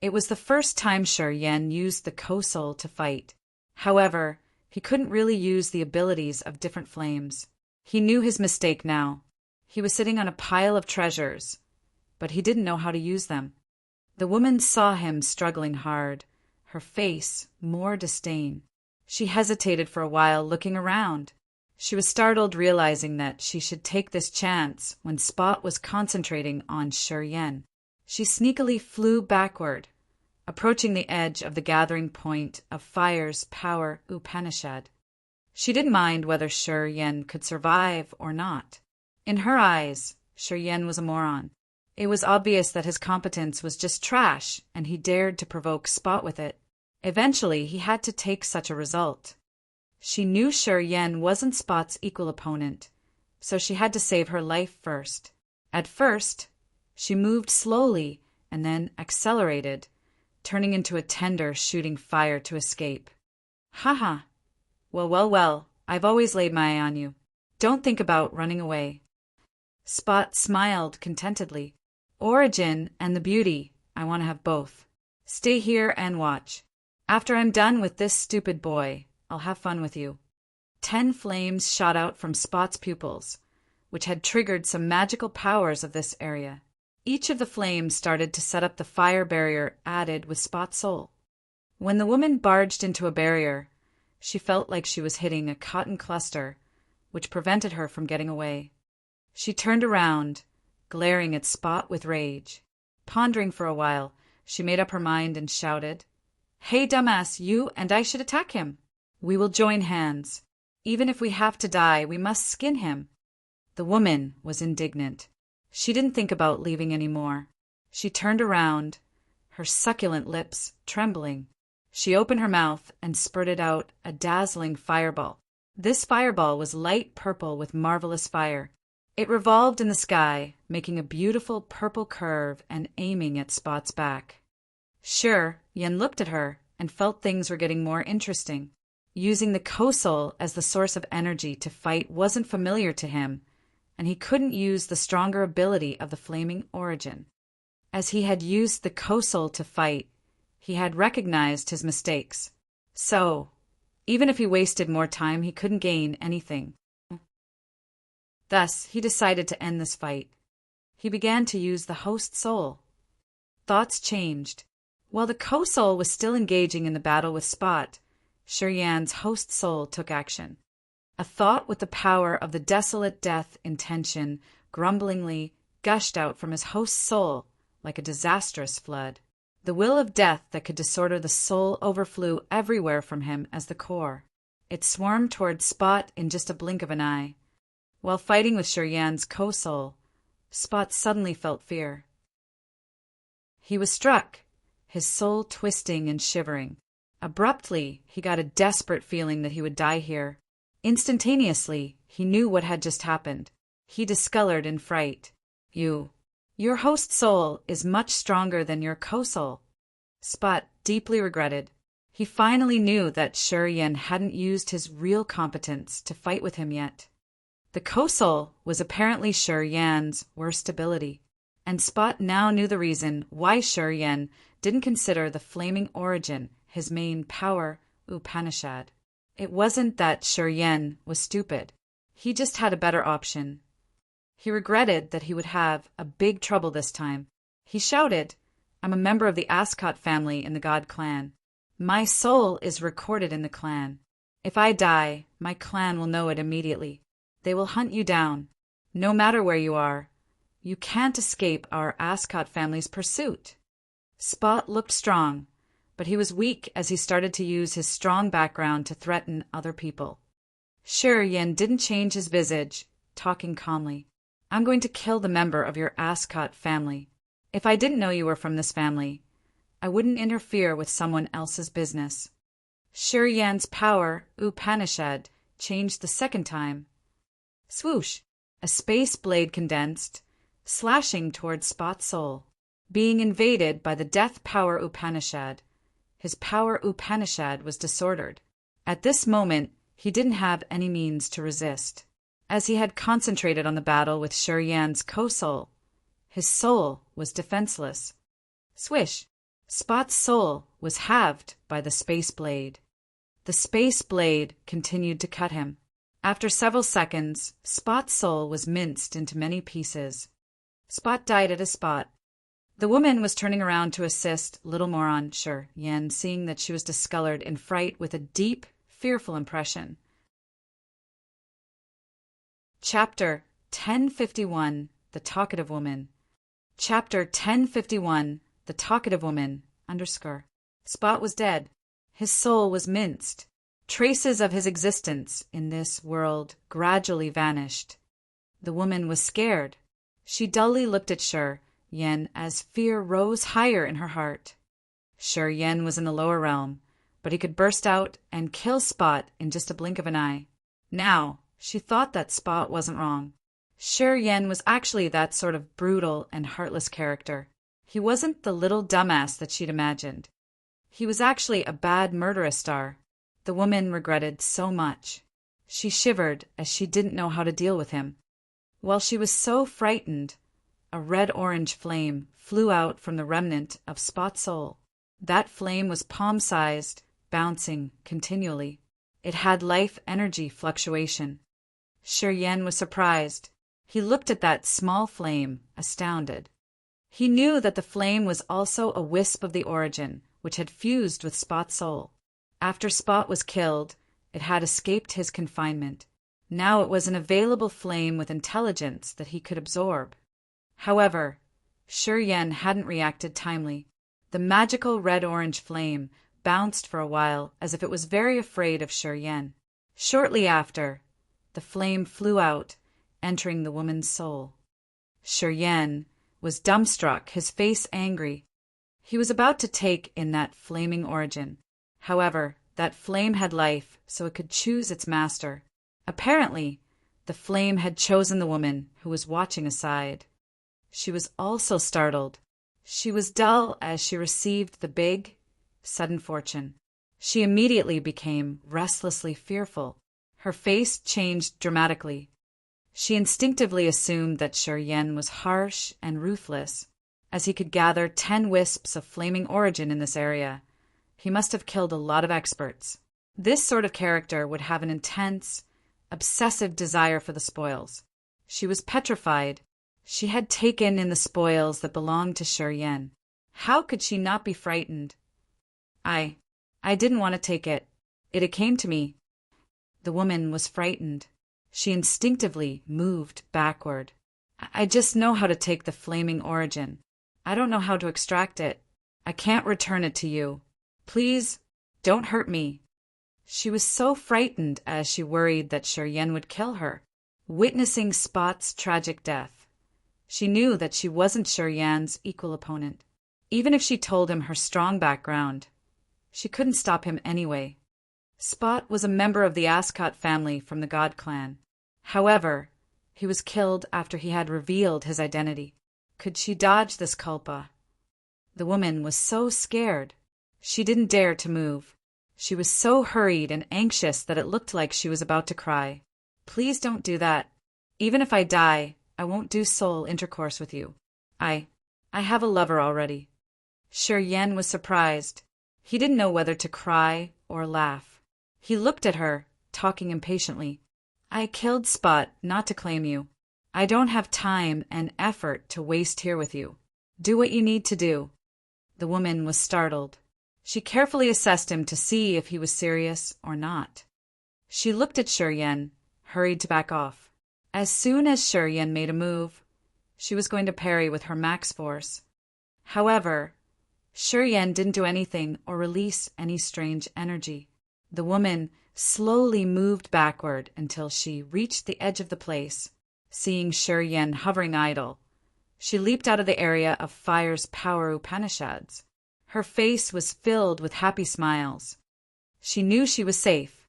It was the first time Yan used the co-soul to fight. However, he couldn't really use the abilities of different flames. He knew his mistake now. He was sitting on a pile of treasures, but he didn't know how to use them. The woman saw him struggling hard, her face more disdain. She hesitated for a while, looking around. She was startled, realizing that she should take this chance when Spot was concentrating on Yan. She sneakily flew backward, approaching the edge of the gathering point of fire's power Upanishad. She didn't mind whether Yan could survive or not. In her eyes, Yan was a moron. It was obvious that his competence was just trash, and he dared to provoke Spot with it. Eventually, he had to take such a result. She knew Yan wasn't Spot's equal opponent, so she had to save her life first. At first, she moved slowly and then accelerated, turning into a tender shooting fire to escape. "Ha ha! Well, I've always laid my eye on you. Don't think about running away." Spot smiled contentedly. "Origin and the beauty, I want to have both. Stay here and watch. After I'm done with this stupid boy, I'll have fun with you." 10 flames shot out from Spot's pupils, which had triggered some magical powers of this area. Each of the flames started to set up the fire barrier added with Spot's soul. When the woman barged into a barrier, she felt like she was hitting a cotton cluster, which prevented her from getting away. She turned around, glaring at Spot with rage. Pondering for a while, she made up her mind and shouted, "Hey, dumbass, you and I should attack him. We will join hands. Even if we have to die, we must skin him." The woman was indignant. She didn't think about leaving any more. She turned around, her succulent lips trembling. She opened her mouth and spurted out a dazzling fireball. This fireball was light purple with marvelous fire. It revolved in the sky, making a beautiful purple curve and aiming at Spot's back. Sure, Yen looked at her and felt things were getting more interesting. Using the Kosol as the source of energy to fight wasn't familiar to him, and he couldn't use the stronger ability of the flaming origin. As he had used the Kosol to fight, he had recognized his mistakes. So, even if he wasted more time, he couldn't gain anything. Thus, he decided to end this fight. He began to use the host soul. Thoughts changed. While the Kosol was still engaging in the battle with Spot, Shiryan's host soul took action. A thought with the power of the desolate death intention grumblingly gushed out from his host's soul like a disastrous flood. The will of death that could disorder the soul overflew everywhere from him as the core. It swarmed toward Spot in just a blink of an eye. While fighting with Shiryan's Kosol, Spot suddenly felt fear. He was struck, his soul twisting and shivering. Abruptly, he got a desperate feeling that he would die here. Instantaneously, he knew what had just happened. He discolored in fright. Your host soul is much stronger than your Kosol." Spot deeply regretted. He finally knew that Shiryan hadn't used his real competence to fight with him yet. The Kosol was apparently Shiryan's worst ability, and Spot now knew the reason why Shiryan didn't consider the flaming origin his main power Upanishad. It wasn't that Shiryan was stupid. He just had a better option. He regretted that he would have a big trouble this time. He shouted, "I'm a member of the Ascot family in the God clan. My soul is recorded in the clan. If I die, my clan will know it immediately. They will hunt you down. No matter where you are, you can't escape our Ascot family's pursuit." Spot looked strong, but he was weak as he started to use his strong background to threaten other people. Shiryan didn't change his visage, talking calmly. "I'm going to kill the member of your Ascot family. If I didn't know you were from this family, I wouldn't interfere with someone else's business." Shiryan's power, Upanishad, changed the second time. Swoosh! A space blade condensed, slashing toward Spot's soul. Being invaded by the death power Upanishad, his power Upanishad was disordered. At this moment, he didn't have any means to resist. As he had concentrated on the battle with Shiryan's Kosol, his soul was defenseless. Swish! Spot's soul was halved by the space blade. The space blade continued to cut him. After several seconds, Spot's soul was minced into many pieces. Spot died at his spot. The woman was turning around to assist little moron Shiryan, seeing that she was discolored in fright with a deep, fearful impression. Chapter 1051, The Talkative Woman. Chapter 1051, The Talkative Woman, _ Spot was dead. His soul was minced. Traces of his existence in this world gradually vanished. The woman was scared. She dully looked at Shiryan as fear rose higher in her heart. Shiryan was in the lower realm, but he could burst out and kill Spot in just a blink of an eye. Now, she thought that Spot wasn't wrong. Shiryan was actually that sort of brutal and heartless character. He wasn't the little dumbass that she'd imagined. He was actually a bad murderous star. The woman regretted so much. She shivered as she didn't know how to deal with him. While she was so frightened, a red-orange flame flew out from the remnant of Spot's soul. That flame was palm-sized, bouncing continually. It had life energy fluctuation. Yen was surprised. He looked at that small flame, astounded. He knew that the flame was also a wisp of the origin, which had fused with Spot's soul. After Spot was killed, it had escaped his confinement. Now it was an available flame with intelligence that he could absorb. However, Yen hadn't reacted timely. The magical red-orange flame bounced for a while as if it was very afraid of Yen. Shortly after, the flame flew out, entering the woman's soul. Yen was dumbstruck, his face angry. He was about to take in that flaming origin. However, that flame had life, so it could choose its master. Apparently, the flame had chosen the woman who was watching aside. She was also startled. She was dull as she received the big, sudden fortune. She immediately became restlessly fearful. Her face changed dramatically. She instinctively assumed that Yen was harsh and ruthless. As he could gather 10 wisps of flaming origin in this area, he must have killed a lot of experts. This sort of character would have an intense, obsessive desire for the spoils. She was petrified. She had taken in the spoils that belonged to Yen. How could she not be frightened? I didn't want to take it. It came to me. The woman was frightened. She instinctively moved backward. I just know how to take the flaming origin. I don't know how to extract it. I can't return it to you. Please, don't hurt me. She was so frightened as she worried that Yen would kill her. Witnessing Spot's tragic death, she knew that she wasn't Yen's equal opponent. Even if she told him her strong background, she couldn't stop him anyway. Spot was a member of the Ascot family from the God clan. However, he was killed after he had revealed his identity. Could she dodge this culpa? The woman was so scared. She didn't dare to move. She was so hurried and anxious that it looked like she was about to cry. Please don't do that. Even if I die, I won't do soul intercourse with you. I have a lover already. Yen was surprised. He didn't know whether to cry or laugh. He looked at her, talking impatiently. I killed Spot not to claim you. I don't have time and effort to waste here with you. Do what you need to do. The woman was startled. She carefully assessed him to see if he was serious or not. She looked at Yen, hurried to back off. As soon as Yen made a move, she was going to parry with her max force. However, Yen didn't do anything or release any strange energy. The woman slowly moved backward until she reached the edge of the place. Seeing Yen hovering idle, she leaped out of the area of Fire's power Upanishads. Her face was filled with happy smiles. She knew she was safe.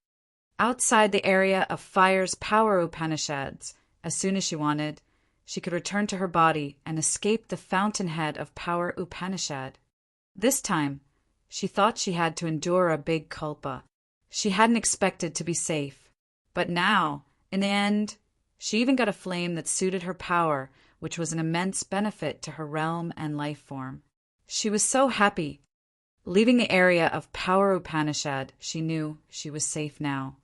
Outside the area of Fire's power Upanishads, as soon as she wanted, she could return to her body and escape the fountainhead of power Upanishad. This time, she thought she had to endure a big culpa. She hadn't expected to be safe. But now, in the end, she even got a flame that suited her power, which was an immense benefit to her realm and life form. She was so happy. Leaving the area of power Upanishad, she knew she was safe now.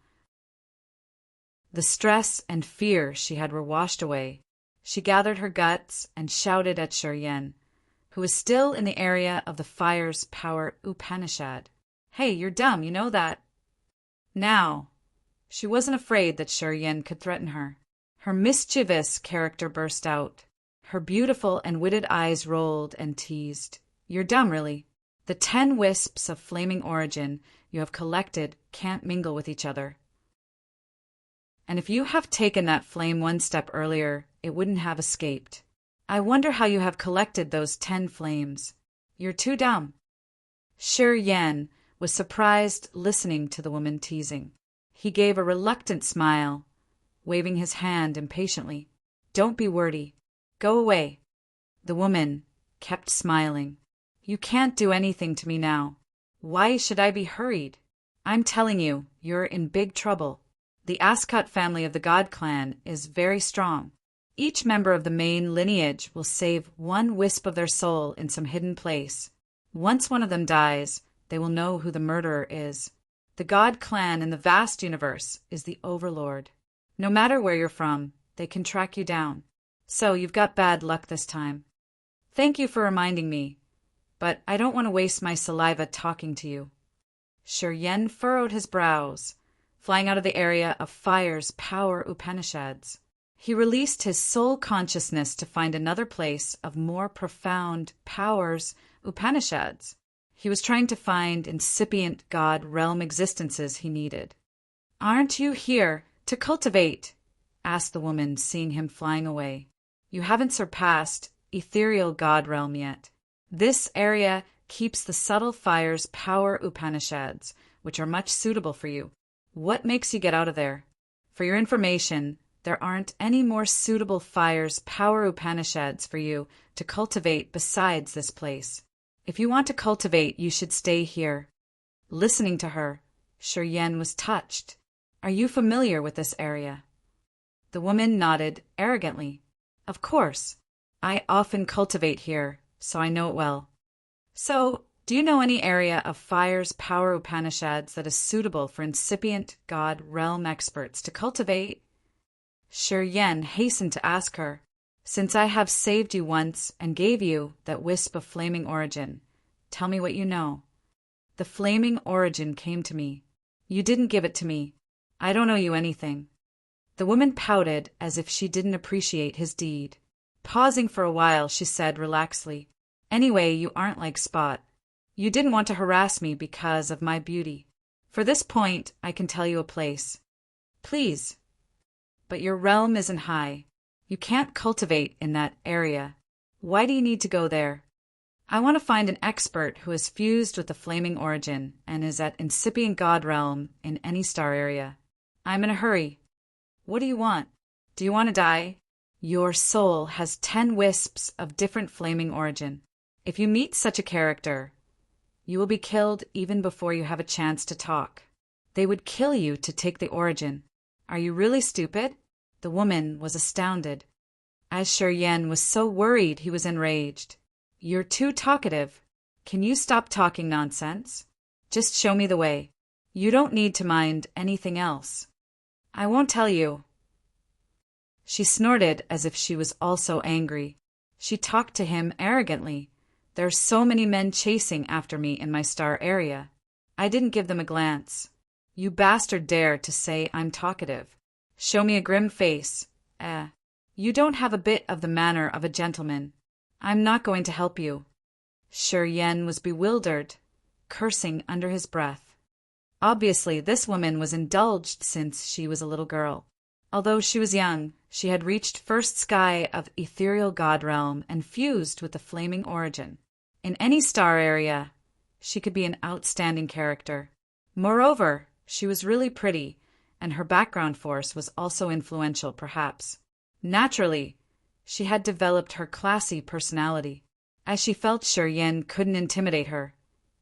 The stress and fear she had were washed away. She gathered her guts and shouted at Yen, who was still in the area of the Fire's power Upanishad. Hey, you're dumb, you know that. Now, she wasn't afraid that Yen could threaten her. Her mischievous character burst out. Her beautiful and witted eyes rolled and teased. You're dumb, really. The 10 wisps of flaming origin you have collected can't mingle with each other. And if you have taken that flame one step earlier, it wouldn't have escaped. I wonder how you have collected those 10 flames. You're too dumb. Yen was surprised listening to the woman teasing. He gave a reluctant smile, waving his hand impatiently. Don't be wordy. Go away. The woman kept smiling. You can't do anything to me now. Why should I be hurried? I'm telling you, you're in big trouble. The Ascot family of the God Clan is very strong. Each member of the main lineage will save one wisp of their soul in some hidden place. Once one of them dies, they will know who the murderer is. The God Clan in the vast universe is the overlord. No matter where you're from, they can track you down. So you've got bad luck this time. Thank you for reminding me, but I don't want to waste my saliva talking to you. Sir Yen furrowed his brows, flying out of the area of Fire's Power Upanishads. He released his soul consciousness to find another place of more profound powers Upanishads. He was trying to find incipient God realm existences he needed. Aren't you here to cultivate? Asked the woman, seeing him flying away. You haven't surpassed ethereal God realm yet. This area keeps the subtle Fire's Power Upanishads, which are much suitable for you. What makes you get out of there? For your information, there aren't any more suitable Fire's Power Upanishads for you to cultivate besides this place. If you want to cultivate, you should stay here. Listening to her, Sir Yen was touched. Are you familiar with this area? The woman nodded arrogantly. Of course. I often cultivate here, so I know it well. So, do you know any area of Fire's Power Upanishads that is suitable for incipient God realm experts to cultivate? Sir Yen hastened to ask her, since I have saved you once and gave you that wisp of flaming origin, tell me what you know. The flaming origin came to me. You didn't give it to me. I don't owe you anything. The woman pouted as if she didn't appreciate his deed. Pausing for a while, she said relaxedly, Anyway, you aren't like Spot. You didn't want to harass me because of my beauty. For this point, I can tell you a place. Please. But your realm isn't high. You can't cultivate in that area. Why do you need to go there? I want to find an expert who is fused with the flaming origin and is at incipient God realm in any star area. I'm in a hurry. What do you want? Do you want to die? Your soul has 10 wisps of different flaming origin. If you meet such a character, you will be killed even before you have a chance to talk. They would kill you to take the origin. Are you really stupid? The woman was astounded. As Sir Yen was so worried, he was enraged. You're too talkative. Can you stop talking nonsense? Just show me the way. You don't need to mind anything else. I won't tell you. She snorted as if she was also angry. She talked to him arrogantly. There are so many men chasing after me in my star area. I didn't give them a glance. You bastard dared to say I'm talkative. Show me a grim face. You don't have a bit of the manner of a gentleman. I'm not going to help you. Sir Yen was bewildered, cursing under his breath. Obviously, this woman was indulged since she was a little girl. Although she was young, she had reached first sky of ethereal God realm and fused with the flaming origin. In any star area, she could be an outstanding character. Moreover, she was really pretty, and her background force was also influential, perhaps. Naturally, she had developed her classy personality. As she felt Sir Yen couldn't intimidate her,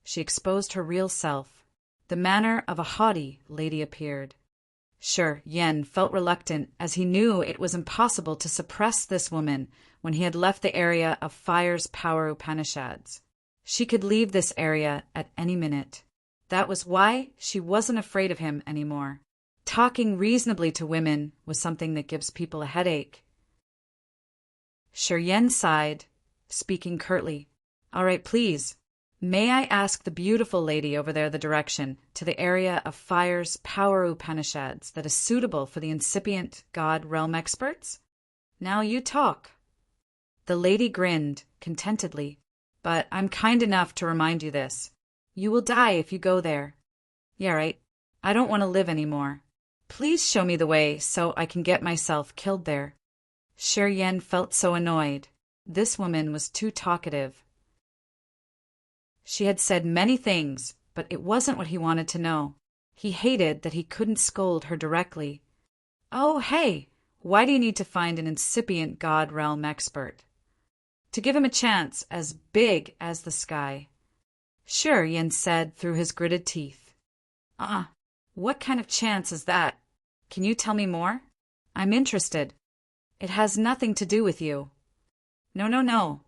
she exposed her real self. The manner of a haughty lady appeared. Sir Yen felt reluctant, as he knew it was impossible to suppress this woman when he had left the area of Fire's Power Upanishads. She could leave this area at any minute. That was why she wasn't afraid of him anymore. Talking reasonably to women was something that gives people a headache. Sir Yen sighed, speaking curtly. All right, please. May I ask the beautiful lady over there the direction to the area of Fire's Power Upanishads that is suitable for the incipient God realm experts? Now you talk. The lady grinned contentedly. But I'm kind enough to remind you this. You will die if you go there. Yeah, right. I don't want to live anymore. Please show me the way so I can get myself killed there. Sir Yen felt so annoyed. This woman was too talkative. She had said many things, but it wasn't what he wanted to know. He hated that he couldn't scold her directly. Oh, hey, why do you need to find an incipient God realm expert? To give him a chance as big as the sky. Sure, Yin said through his gritted teeth. What kind of chance is that? Can you tell me more? I'm interested. It has nothing to do with you. No.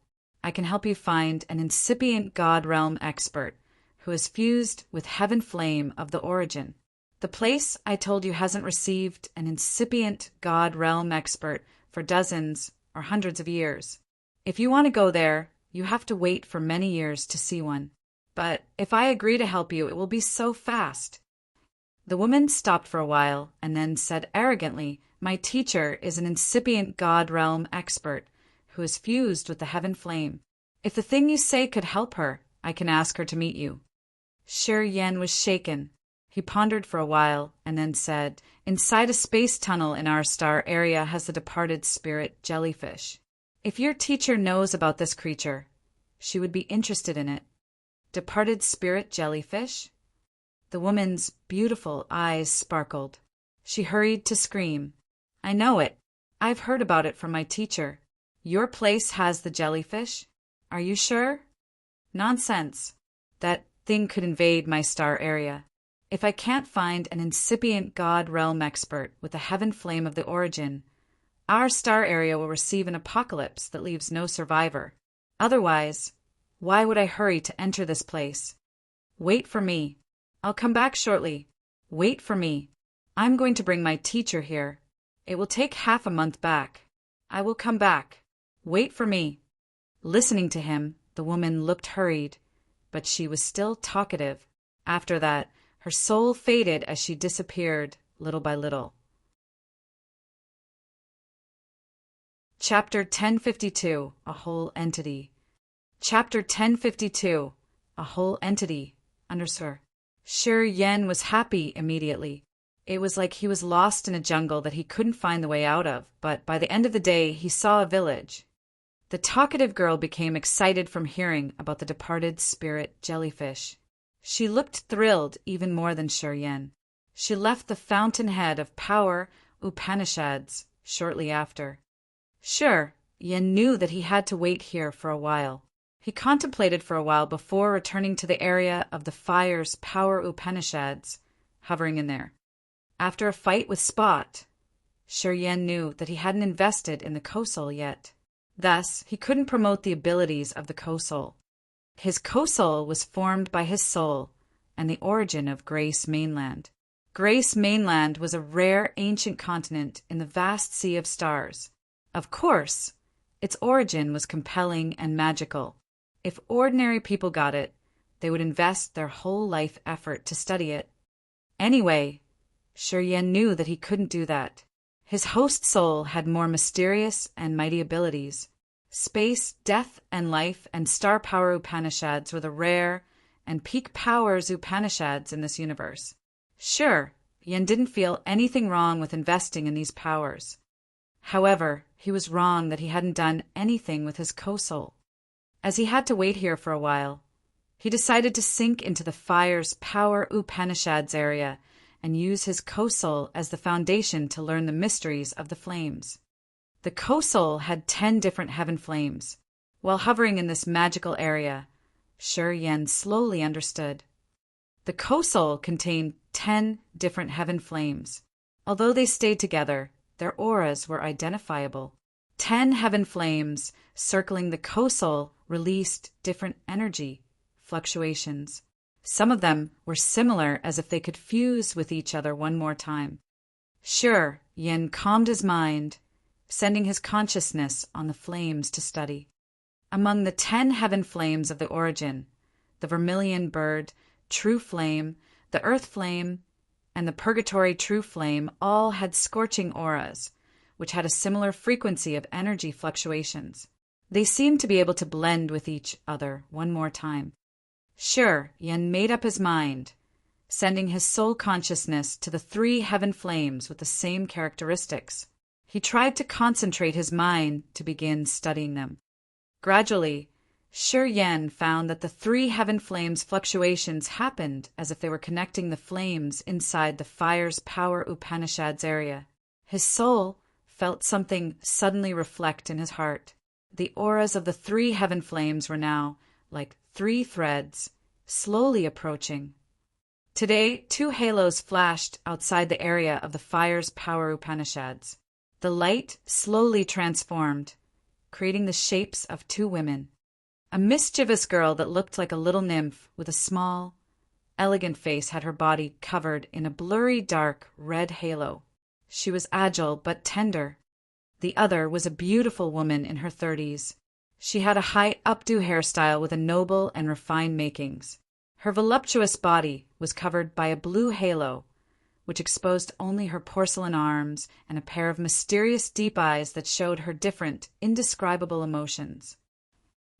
I can help you find an incipient God realm expert who is fused with heaven flame of the origin. The place I told you hasn't received an incipient God realm expert for dozens or hundreds of years. If you want to go there, you have to wait for many years to see one. But if I agree to help you, it will be so fast. The woman stopped for a while and then said arrogantly, My teacher is an incipient God realm expert who is fused with the heaven flame. If the thing you say could help her, I can ask her to meet you. Shi Yan was shaken. He pondered for a while and then said, Inside a space tunnel in our star area has the departed spirit jellyfish. If your teacher knows about this creature, she would be interested in it. Departed spirit jellyfish? The woman's beautiful eyes sparkled. She hurried to scream. I know it. I've heard about it from my teacher. Your place has the jellyfish? Are you sure? Nonsense. That thing could invade my star area. If I can't find an incipient God realm expert with the heaven flame of the origin, our star area will receive an apocalypse that leaves no survivor. Otherwise, why would I hurry to enter this place? Wait for me. I'll come back shortly. Wait for me. I'm going to bring my teacher here. It will take half a month back. I will come back. Wait for me. Listening to him, the woman looked hurried, but she was still talkative. After that, her soul faded as she disappeared, little by little. Chapter 1052, A Whole Entity. Chapter 1052, A Whole Entity. Underscore. Shi Yan was happy immediately. It was like he was lost in a jungle that he couldn't find the way out of, but by the end of the day he saw a village. The talkative girl became excited from hearing about the departed spirit jellyfish. She looked thrilled even more than Shi Yan. She left the fountainhead of power Upanishads shortly after. Sure, Yan knew that he had to wait here for a while. He contemplated for a while before returning to the area of the fire's power Upanishads, hovering in there. After a fight with Spot, Shi Yan knew that he hadn't invested in the Kosal yet. Thus, he couldn't promote the abilities of the Kosal. His Kosal was formed by his soul and the origin of Grace Mainland. Grace Mainland was a rare ancient continent in the vast sea of stars. Of course, its origin was compelling and magical. If ordinary people got it, they would invest their whole life effort to study it. Anyway, Shi Yan knew that he couldn't do that. His host soul had more mysterious and mighty abilities. Space, death, and life, and star power Upanishads were the rare and peak powers Upanishads in this universe. Sure, Yan didn't feel anything wrong with investing in these powers. However, he was wrong that he hadn't done anything with his Kosal. As he had to wait here for a while, he decided to sink into the fire's power Upanishads area and use his Kosal as the foundation to learn the mysteries of the flames. The Kosal had 10 different heaven flames. While hovering in this magical area, Shi Yan slowly understood. The Kosal contained 10 different heaven flames. Although they stayed together, their auras were identifiable. 10 heaven flames circling the Kosal released different energy fluctuations. Some of them were similar, as if they could fuse with each other one more time. Sure, Yin calmed his mind, sending his consciousness on the flames to study. Among the 10 heaven flames of the origin, the vermilion bird, true flame, the earth flame, and the purgatory true flame all had scorching auras, which had a similar frequency of energy fluctuations. They seemed to be able to blend with each other one more time. Sure, Yin made up his mind, sending his soul consciousness to the 3 heaven flames with the same characteristics. He tried to concentrate his mind to begin studying them. Gradually, Shi Yan found that the 3 heaven flames' fluctuations happened as if they were connecting the flames inside the fire's power Upanishads area. His soul felt something suddenly reflect in his heart. The auras of the 3 heaven flames were now like 3 threads, slowly approaching. Today, 2 halos flashed outside the area of the fire's power Upanishads. The light slowly transformed, creating the shapes of 2 women. A mischievous girl that looked like a little nymph with a small, elegant face had her body covered in a blurry dark red halo. She was agile but tender. The other was a beautiful woman in her 30s. She had a high updo hairstyle with a noble and refined makings. Her voluptuous body was covered by a blue halo, which exposed only her porcelain arms and a pair of mysterious deep eyes that showed her different, indescribable emotions.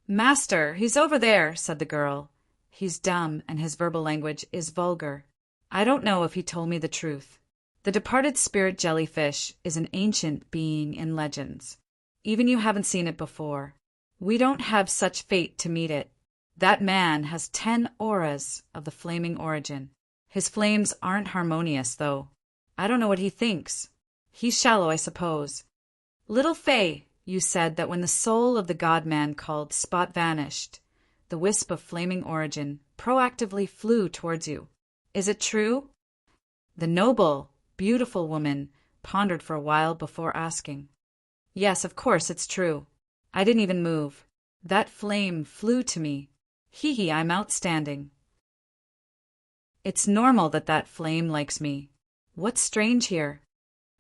"Master, he's over there," said the girl. "He's dumb, and his verbal language is vulgar. I don't know if he told me the truth." The departed spirit jellyfish is an ancient being in legends. Even you haven't seen it before. We don't have such fate to meet it. That man has 10 auras of the flaming origin. His flames aren't harmonious, though. I don't know what he thinks. He's shallow, I suppose. Little Faye, you said that when the soul of the god-man called Spot vanished, the wisp of flaming origin proactively flew towards you. Is it true? The noble, beautiful woman pondered for a while before asking. Yes, of course it's true. I didn't even move. That flame flew to me. Hee, I'm outstanding. It's normal that flame likes me. What's strange here?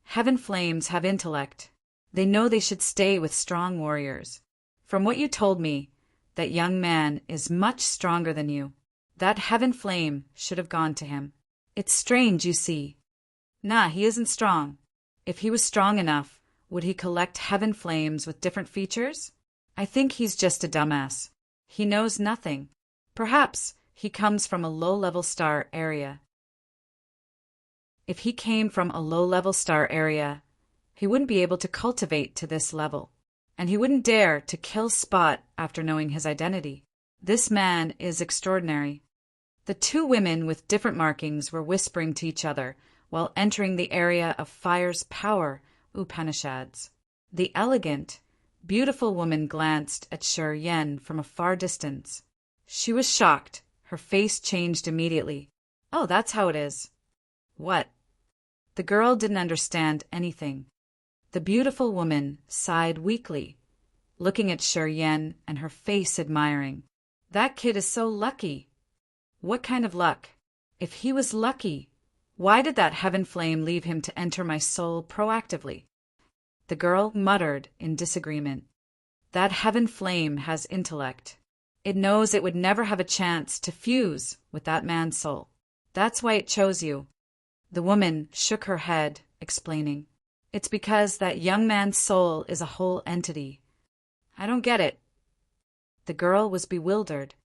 Heaven flames have intellect. They know they should stay with strong warriors. From what you told me, that young man is much stronger than you. That heaven flame should have gone to him. It's strange, you see. Nah, he isn't strong. If he was strong enough, would he collect heaven flames with different features? I think he's just a dumbass. He knows nothing. Perhaps he comes from a low-level star area. If he came from a low-level star area, he wouldn't be able to cultivate to this level, and he wouldn't dare to kill Spot after knowing his identity. This man is extraordinary. The 2 women with different markings were whispering to each other while entering the area of fire's power Upanishads. The elegant, beautiful woman glanced at Sher Yen from a far distance. She was shocked. Her face changed immediately. Oh, that's how it is. What? The girl didn't understand anything. The beautiful woman sighed weakly, looking at Sher Yen and her face admiring. That kid is so lucky. What kind of luck? If he was lucky, why did that heaven flame leave him to enter my soul proactively? The girl muttered in disagreement. That heaven flame has intellect. It knows it would never have a chance to fuse with that man's soul. That's why it chose you. The woman shook her head, explaining. It's because that young man's soul is a whole entity. I don't get it. The girl was bewildered.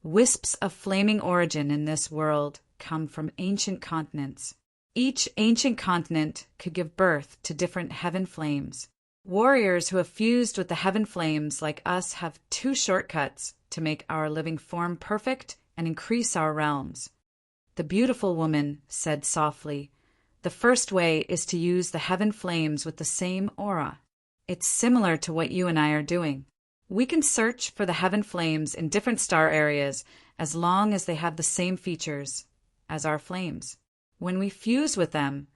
Wisps of flaming origin in this world come from ancient continents. Each ancient continent could give birth to different heaven flames. Warriors who have fused with the heaven flames like us have 2 shortcuts to make our living form perfect and increase our realms. The beautiful woman said softly, the first way is to use the heaven flames with the same aura. It's similar to what you and I are doing. We can search for the heaven flames in different star areas as long as they have the same features as our flames. When we fuse with them,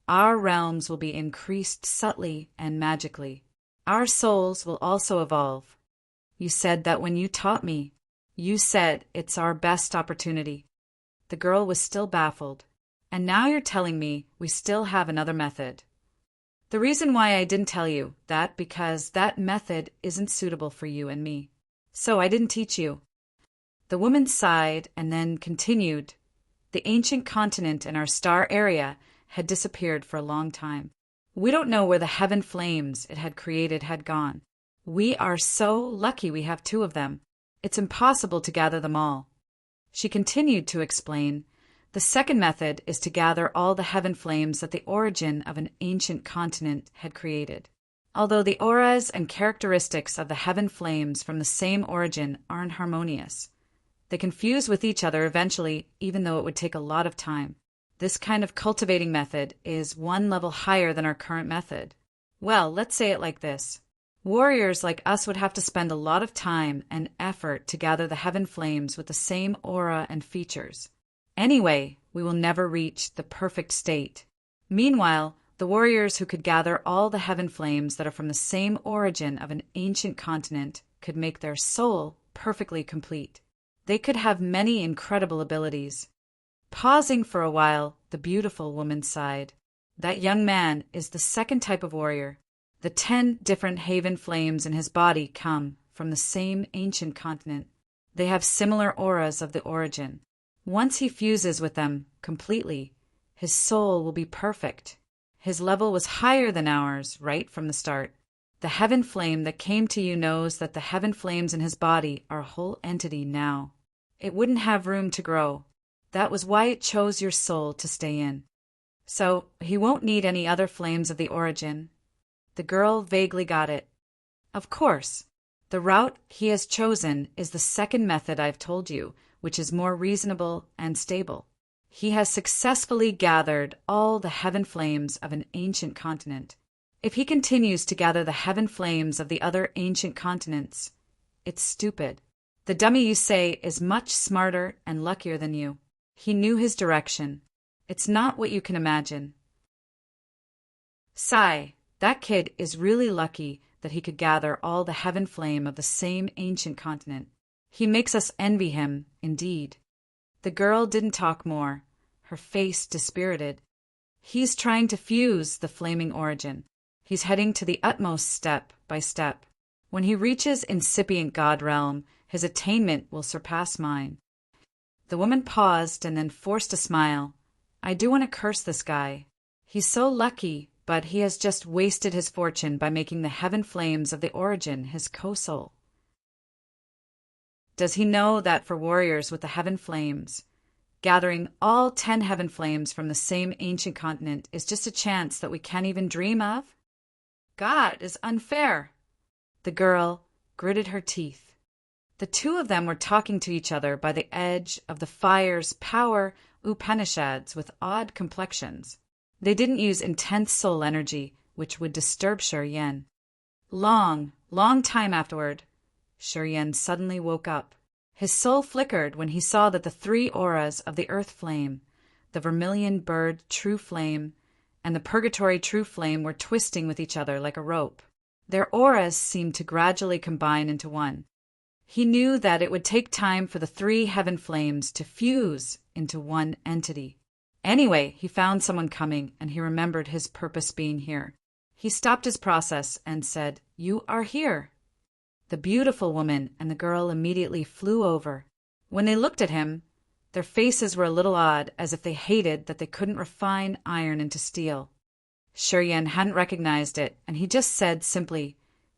our realms will be increased subtly and magically. Our souls will also evolve. You said that when you taught me. You said it's our best opportunity. The girl was still baffled. And now you're telling me we still have another method. The reason why I didn't tell you that because that method isn't suitable for you and me. So I didn't teach you. The woman sighed and then continued. The ancient continent in our star area had disappeared for a long time. We don't know where the heaven flames it had created had gone. We are so lucky we have 2 of them. It's impossible to gather them all. She continued to explain. The second method is to gather all the heaven flames that the origin of an ancient continent had created. Although the auras and characteristics of the heaven flames from the same origin aren't harmonious, they can fuse with each other eventually, even though it would take a lot of time. This kind of cultivating method is 1 level higher than our current method. Well, let's say it like this. Warriors like us would have to spend a lot of time and effort to gather the heaven flames with the same aura and features. Anyway, we will never reach the perfect state. Meanwhile, the warriors who could gather all the heaven flames that are from the same origin of an ancient continent could make their soul perfectly complete. They could have many incredible abilities. Pausing for a while, the beautiful woman sighed. That young man is the second type of warrior. The 10 different heaven flames in his body come from the same ancient continent. They have similar auras of the origin. Once he fuses with them completely, his soul will be perfect. His level was higher than ours right from the start. The heaven flame that came to you knows that the heaven flames in his body are a whole entity now. It wouldn't have room to grow. That was why it chose your soul to stay in. So he won't need any other flames of the origin. The girl vaguely got it. Of course. The route he has chosen is the second method I've told you, which is more reasonable and stable. He has successfully gathered all the heaven flames of an ancient continent. If he continues to gather the heaven flames of the other ancient continents, it's stupid. The dummy you say is much smarter and luckier than you. He knew his direction. It's not what you can imagine. Sigh. That kid is really lucky that he could gather all the heaven flame of the same ancient continent. He makes us envy him, indeed. The girl didn't talk more, her face dispirited. He's trying to fuse the flaming origin. He's heading to the utmost step by step. When he reaches incipient God realm, his attainment will surpass mine. The woman paused and then forced a smile. I do want to curse this guy. He's so lucky, but he has just wasted his fortune by making the heaven flames of the origin his co-soul. Does he know that for warriors with the heaven flames, gathering all 10 heaven flames from the same ancient continent is just a chance that we can't even dream of? God is unfair. The girl gritted her teeth. The two of them were talking to each other by the edge of the fire's power Upanishads with odd complexions. They didn't use intense soul energy, which would disturb Shuryen. Long time afterward, Shuryen suddenly woke up. His soul flickered when he saw that the 3 auras of the earth flame, the vermilion bird true flame, and the purgatory true flame were twisting with each other like a rope. Their auras seemed to gradually combine into one. He knew that it would take time for the 3 heaven flames to fuse into one entity. Anyway, he found someone coming, and he remembered his purpose being here. He stopped his process and said, "You are here." The beautiful woman and the girl immediately flew over. When they looked at him, their faces were a little odd, as if they hated that they couldn't refine iron into steel. Shuryen hadn't recognized it, and he just said simply,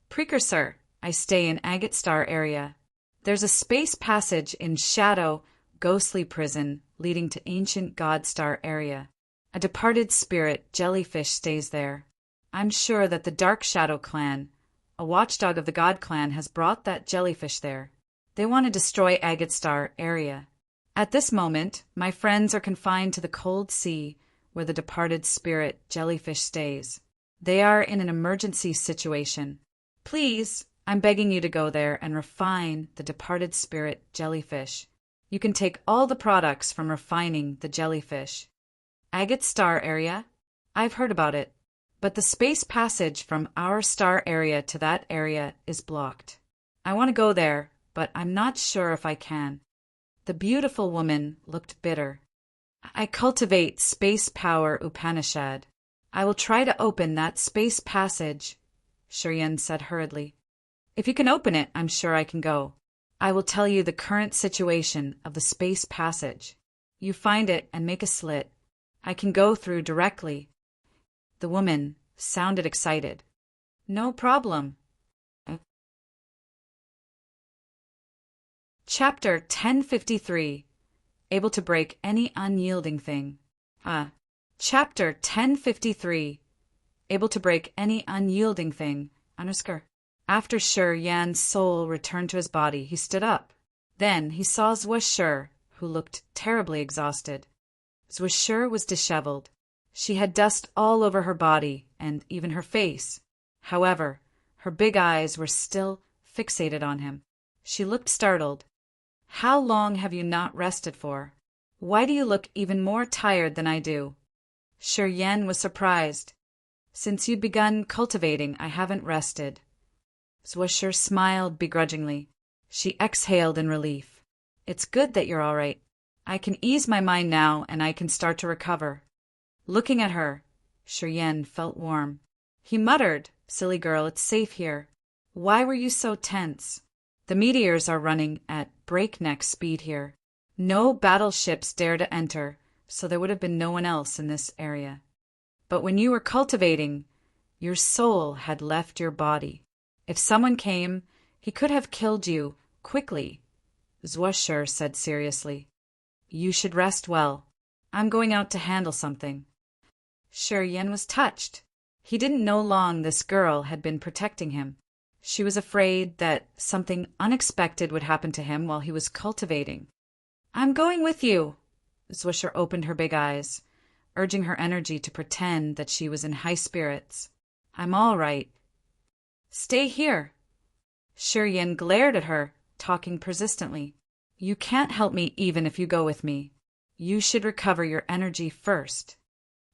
"Precursor, I stay in Agate Star area. There's a space passage in Shadow, ghostly prison, leading to ancient God Star area. A departed spirit jellyfish stays there. I'm sure that the Dark Shadow clan, a watchdog of the God clan, has brought that jellyfish there. They want to destroy Agate Star area. At this moment, my friends are confined to the cold sea where the departed spirit jellyfish stays. They are in an emergency situation. Please, I'm begging you to go there and refine the departed spirit jellyfish. You can take all the products from refining the jellyfish. Agate Star area? I've heard about it. But the space passage from our star area to that area is blocked. I want to go there, but I'm not sure if I can." The beautiful woman looked bitter. "I cultivate space power Upanishad. I will try to open that space passage," Shuryen said hurriedly. "If you can open it, I'm sure I can go. I will tell you the current situation of the space passage. You find it and make a slit. I can go through directly." The woman sounded excited. "No problem." Chapter 1053. Able to break any unyielding thing. Chapter 1053. Able to break any unyielding thing. After Shuryen's soul returned to his body, he stood up. Then he saw Zwashur, who looked terribly exhausted. Zwashur was disheveled. She had dust all over her body and even her face. However, Her big eyes were still fixated on him. She looked startled. How long have you not rested for? Why do you look even more tired than I do? Shi Yan was surprised. Since you'd begun cultivating, I haven't rested. Zhuo smiled begrudgingly. She exhaled in relief. It's good that you're all right. I can ease my mind now, and I can start to recover. Looking at her, Shi Yan felt warm. He muttered, Silly girl, it's safe here. Why were you so tense? The meteors are running at breakneck speed here. No battleships dare to enter, so there would have been no one else in this area. But when you were cultivating, your soul had left your body. If someone came, he could have killed you quickly, Zhuo said seriously. You should rest well. I'm going out to handle something. Shi Yan was touched. He didn't know long this girl had been protecting him. She was afraid that something unexpected would happen to him while he was cultivating. I'm going with you. Zhuo opened her big eyes, urging her energy to pretend that she was in high spirits. I'm all right. Stay here. Shi Yan glared at her, talking persistently. You can't help me even if you go with me. You should recover your energy first.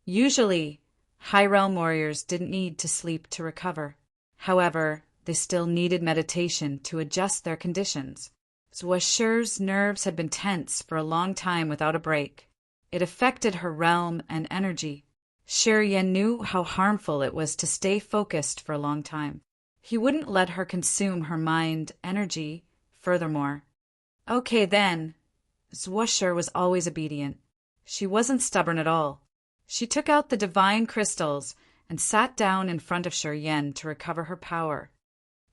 Usually, high realm warriors didn't need to sleep to recover. However, they still needed meditation to adjust their conditions. Zhuo's nerves had been tense for a long time without a break. It affected her realm and energy. Shi Yan knew how harmful it was to stay focused for a long time. He wouldn't let her consume her mind energy furthermore. Okay then. Zhuo was always obedient. She wasn't stubborn at all. She took out the divine crystals and sat down in front of Shi Yan to recover her power.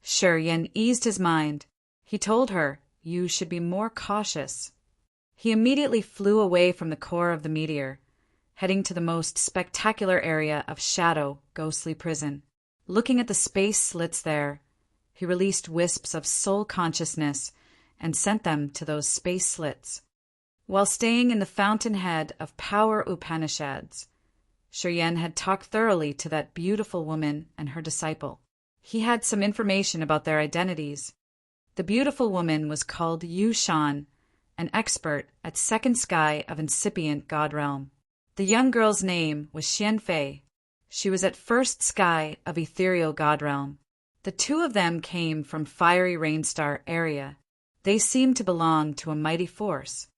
Shi Yan eased his mind. He told her, you should be more cautious. He immediately flew away from the core of the meteor, heading to the most spectacular area of Shadow Ghostly Prison. Looking at the space slits there, he released wisps of soul consciousness and sent them to those space slits. While staying in the fountainhead of power Upanishads, Shi Yan had talked thoroughly to that beautiful woman and her disciple. He had some information about their identities. The beautiful woman was called Yu Shan, an expert at second sky of incipient god realm. The young girl's name was Xian Fei. She was at first sky of ethereal god realm. The two of them came from fiery rainstar area. They seemed to belong to a mighty force.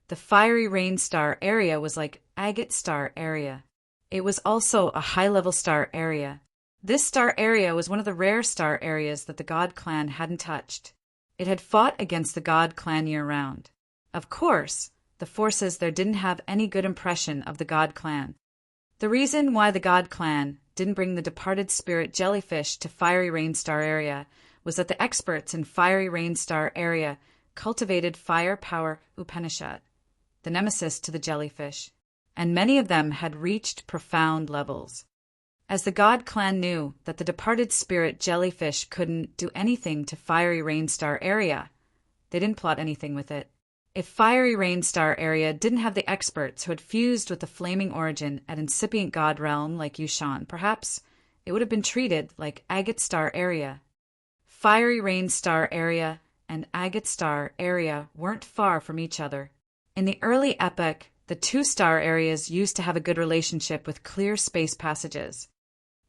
The fiery rainstar area was like agate star area. It was also a high-level star area. This star area was one of the rare star areas that the God Clan hadn't touched. It had fought against the God Clan year-round. Of course, the forces there didn't have any good impression of the God Clan. The reason why the God Clan didn't bring the departed spirit jellyfish to Fiery Rainstar area was that the experts in Fiery Rainstar area cultivated fire power Upanishad, the nemesis to the jellyfish, and many of them had reached profound levels. As the God Clan knew that the departed spirit jellyfish couldn't do anything to Fiery Rainstar area, they didn't plot anything with it. If Fiery Rainstar area didn't have the experts who had fused with the flaming origin at incipient god realm like Yushan, perhaps it would have been treated like Agate Star area. Fiery Rainstar area and Agate Star area weren't far from each other. In the early epoch, the two star areas used to have a good relationship with clear space passages.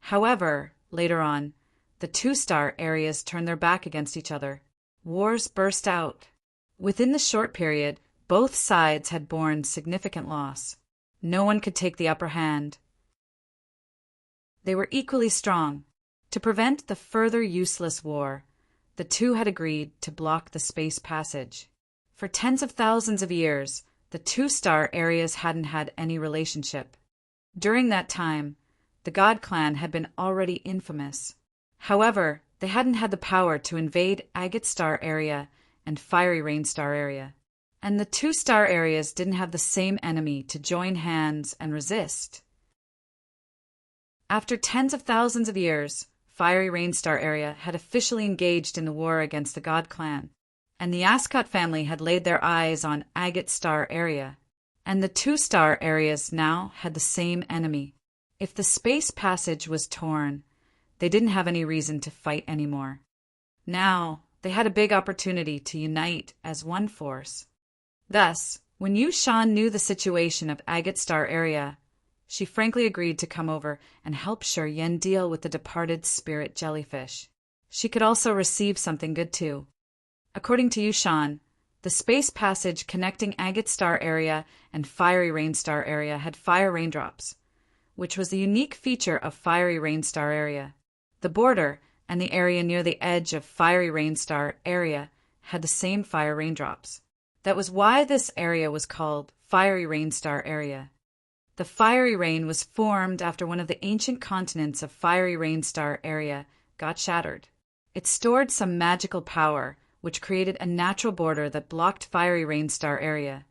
However, later on, the two star areas turned their back against each other. Wars burst out. Within the short period, both sides had borne significant loss. No one could take the upper hand. They were equally strong. To prevent the further useless war, the two had agreed to block the space passage. For tens of thousands of years, the two star areas hadn't had any relationship. During that time, the God Clan had been already infamous. However, they hadn't had the power to invade Agate Star area and Fiery Rainstar area. And the two star areas didn't have the same enemy to join hands and resist. After tens of thousands of years, Fiery Rainstar area had officially engaged in the war against the God Clan, and the Ascot family had laid their eyes on Agate Star area, and the two star areas now had the same enemy. If the space passage was torn, they didn't have any reason to fight anymore. Now, they had a big opportunity to unite as one force. Thus, when Yu Shan knew the situation of Agate Star area, she frankly agreed to come over and help Shi Yan deal with the departed spirit jellyfish. She could also receive something good too. According to Yu Shan, the space passage connecting Agate Star area and Fiery Rain Star area had fire raindrops, which was a unique feature of Fiery Rain Star area. The border and the area near the edge of Fiery Rain Star area had the same fire raindrops. That was why this area was called Fiery Rain Star area. The fiery rain was formed after one of the ancient continents of Fiery Rain Star area got shattered. It stored some magical power, which created a natural border that blocked Fiery Rain Star area.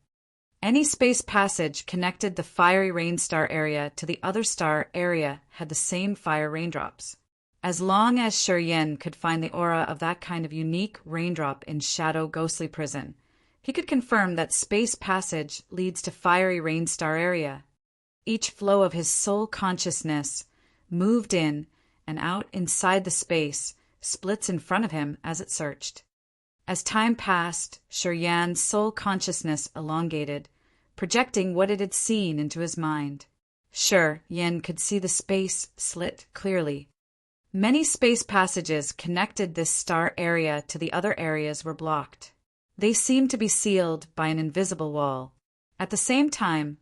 Any space passage connected the Fiery Rain Star area to the other star area had the same fire raindrops. As long as Shi Yan could find the aura of that kind of unique raindrop in Shadow Ghostly Prison, he could confirm that space passage leads to Fiery Rain Star area. Each flow of his soul consciousness moved in and out inside the space, splits in front of him as it searched. As time passed, Shi Yan's soul consciousness elongated, projecting what it had seen into his mind. Shi Yan could see the space slit clearly. Many space passages connected this star area to the other areas were blocked. They seemed to be sealed by an invisible wall. At the same time,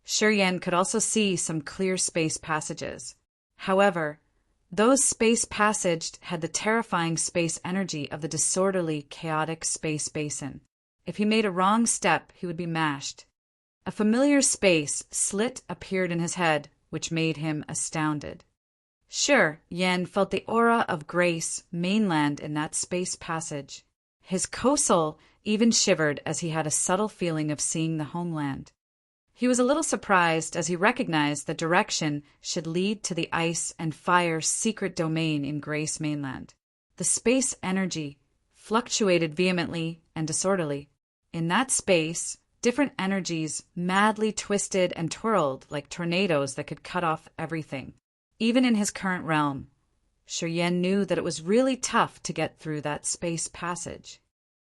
Shi Yan could also see some clear space passages. However, those space passages had the terrifying space energy of the disorderly, chaotic space basin. If he made a wrong step, he would be mashed. A familiar space slit appeared in his head, which made him astounded. Shi Yan felt the aura of grace mainland in that space passage. His co-soul even shivered as he had a subtle feeling of seeing the homeland. He was a little surprised as he recognized the direction should lead to the ice and fire's secret domain in Grace Mainland. The space energy fluctuated vehemently and disorderly. In that space, different energies madly twisted and twirled like tornadoes that could cut off everything. Even in his current realm, Shi Yan knew that it was really tough to get through that space passage.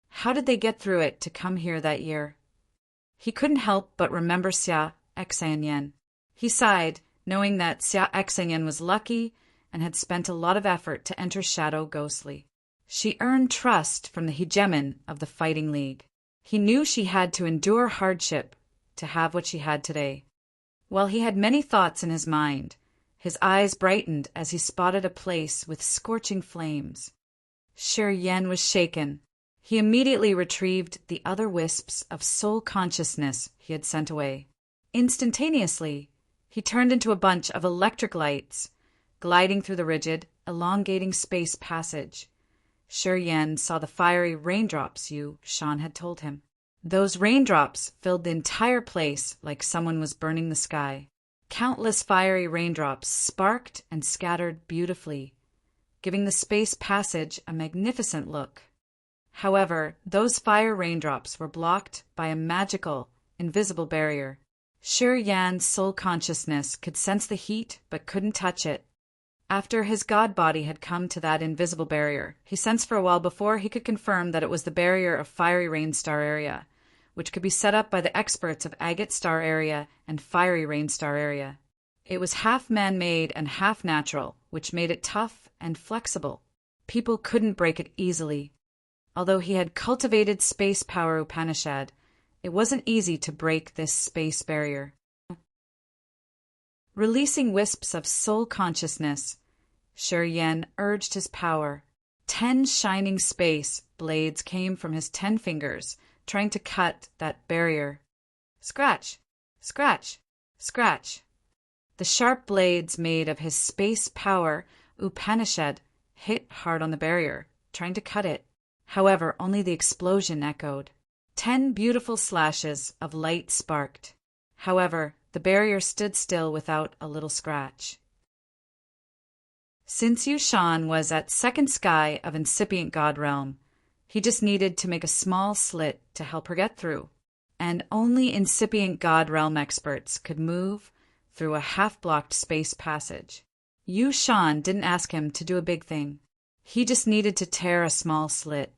How did they get through it to come here that year? He couldn't help but remember Xia Xingyan. He sighed, knowing that Xia Xingyan was lucky and had spent a lot of effort to enter Shadow Ghostly. She earned trust from the hegemon of the Fighting League. He knew she had to endure hardship to have what she had today. While he had many thoughts in his mind, his eyes brightened as he spotted a place with scorching flames. Shi Yan was shaken. He immediately retrieved the other wisps of soul consciousness he had sent away. Instantaneously, he turned into a bunch of electric lights, gliding through the rigid, elongating space passage. Shi Yan saw the fiery raindrops Yu Shan had told him. Those raindrops filled the entire place like someone was burning the sky. Countless fiery raindrops sparked and scattered beautifully, giving the space passage a magnificent look. However, those fire raindrops were blocked by a magical, invisible barrier. Shi Yan's soul consciousness could sense the heat but couldn't touch it. After his god body had come to that invisible barrier, he sensed for a while before he could confirm that it was the barrier of Fiery Rain Star area, which could be set up by the experts of Agate Star area and Fiery Rain Star area. It was half man-made and half natural, which made it tough and flexible. People couldn't break it easily. Although he had cultivated space power Upanishad, it wasn't easy to break this space barrier. Releasing wisps of soul consciousness, Shi Yan urged his power. 10 shining space blades came from his 10 fingers, trying to cut that barrier. Scratch, scratch, scratch. The sharp blades made of his space power Upanishad hit hard on the barrier, trying to cut it. However, only the explosion echoed. 10 beautiful slashes of light sparked. However, the barrier stood still without a little scratch. Since Yu Shan was at second sky of incipient god realm, he just needed to make a small slit to help her get through, and only incipient god realm experts could move through a half-blocked space passage. Yu Shan didn't ask him to do a big thing. He just needed to tear a small slit.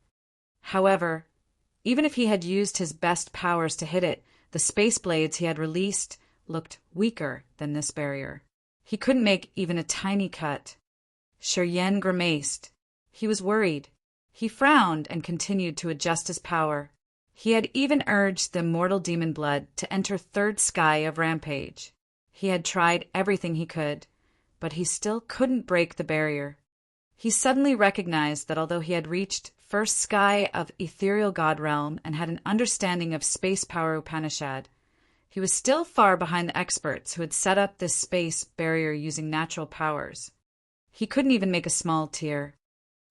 However, even if he had used his best powers to hit it, the space blades he had released looked weaker than this barrier. He couldn't make even a tiny cut. Shiryen grimaced. He was worried. He frowned and continued to adjust his power. He had even urged the immortal demon blood to enter third sky of rampage. He had tried everything he could, but he still couldn't break the barrier. He suddenly recognized that although he had reached first sky of ethereal god realm and had an understanding of space power Upanishad, he was still far behind the experts who had set up this space barrier using natural powers. He couldn't even make a small tear.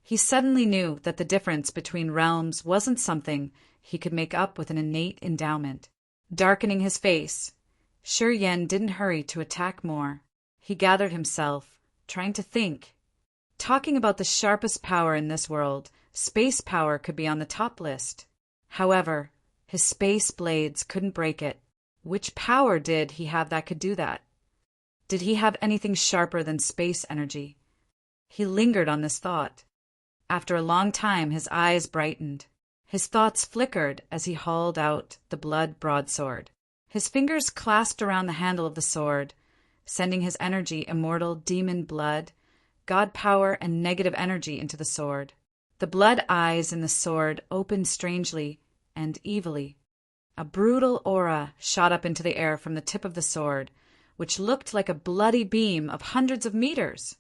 He suddenly knew that the difference between realms wasn't something he could make up with an innate endowment. Darkening his face, Shiryen didn't hurry to attack more. He gathered himself, trying to think. Talking about the sharpest power in this world, space power could be on the top list. However, his space blades couldn't break it. Which power did he have that could do that? Did he have anything sharper than space energy? He lingered on this thought. After a long time, his eyes brightened. His thoughts flickered as he hauled out the blood broadsword. His fingers clasped around the handle of the sword, sending his energy, immortal demon blood, god power, and negative energy into the sword. The blood eyes in the sword opened strangely and evilly. A brutal aura shot up into the air from the tip of the sword, which looked like a bloody beam of hundreds of meters.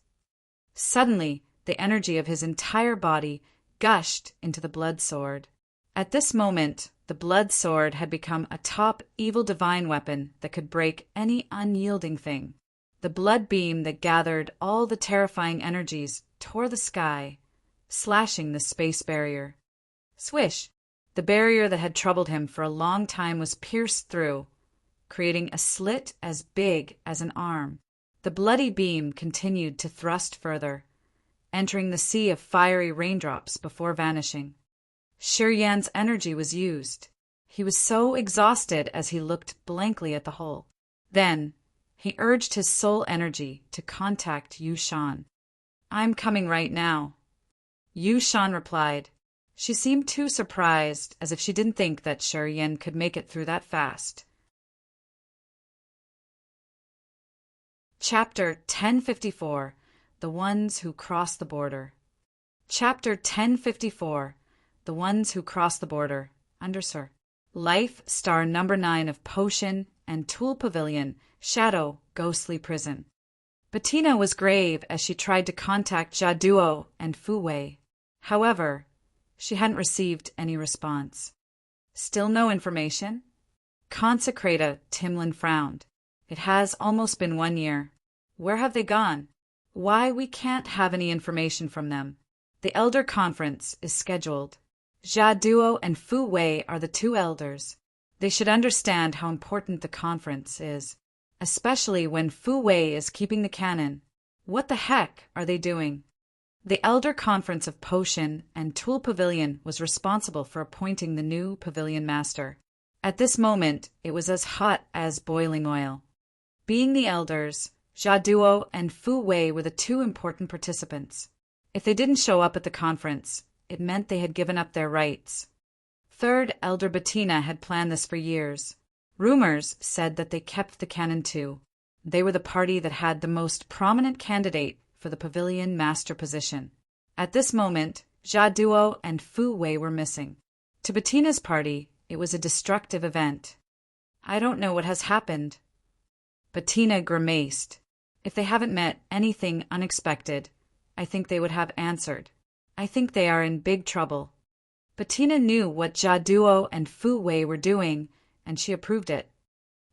Suddenly, the energy of his entire body gushed into the blood sword. At this moment, the blood sword had become a top evil divine weapon that could break any unyielding thing. The blood beam that gathered all the terrifying energies tore the sky, slashing the space barrier. Swish! The barrier that had troubled him for a long time was pierced through, creating a slit as big as an arm. The bloody beam continued to thrust further, entering the sea of fiery raindrops before vanishing. Shiryen's energy was used. He was so exhausted as he looked blankly at the hole. Then, he urged his soul energy to contact Yu Shan. "I'm coming right now." Yu Shan replied. She seemed too surprised, as if she didn't think that Shiryen could make it through that fast. Chapter 1054. The Ones Who Cross the Border. Chapter 1054. The Ones Who Cross the Border. Undersir. Life, star number 9 of Potion and Tool Pavilion, Shadow, Ghostly Prison. Bettina was grave as she tried to contact Jia Duo and Fu Wei. However, she hadn't received any response. Still no information? Consecrata Timlin frowned. It has almost been 1 year. Where have they gone? Why we can't have any information from them? The Elder Conference is scheduled. Jia Duo and Fu Wei are the 2 elders. They should understand how important the conference is, especially when Fu Wei is keeping the canon. What the heck are they doing? The Elder Conference of Potion and Tool Pavilion was responsible for appointing the new pavilion master. At this moment, it was as hot as boiling oil. Being the elders, Jia Duo and Fu Wei were the 2 important participants. If they didn't show up at the conference, it meant they had given up their rights. Third Elder Bettina had planned this for years. Rumors said that they kept the canon too. They were the party that had the most prominent candidate for the pavilion master position. At this moment, Jia Duo and Fu Wei were missing. To Bettina's party, it was a destructive event. I don't know what has happened. Bettina grimaced. If they haven't met anything unexpected, I think they would have answered. I think they are in big trouble. Bettina knew what Jia Duo and Fu Wei were doing, and she approved it.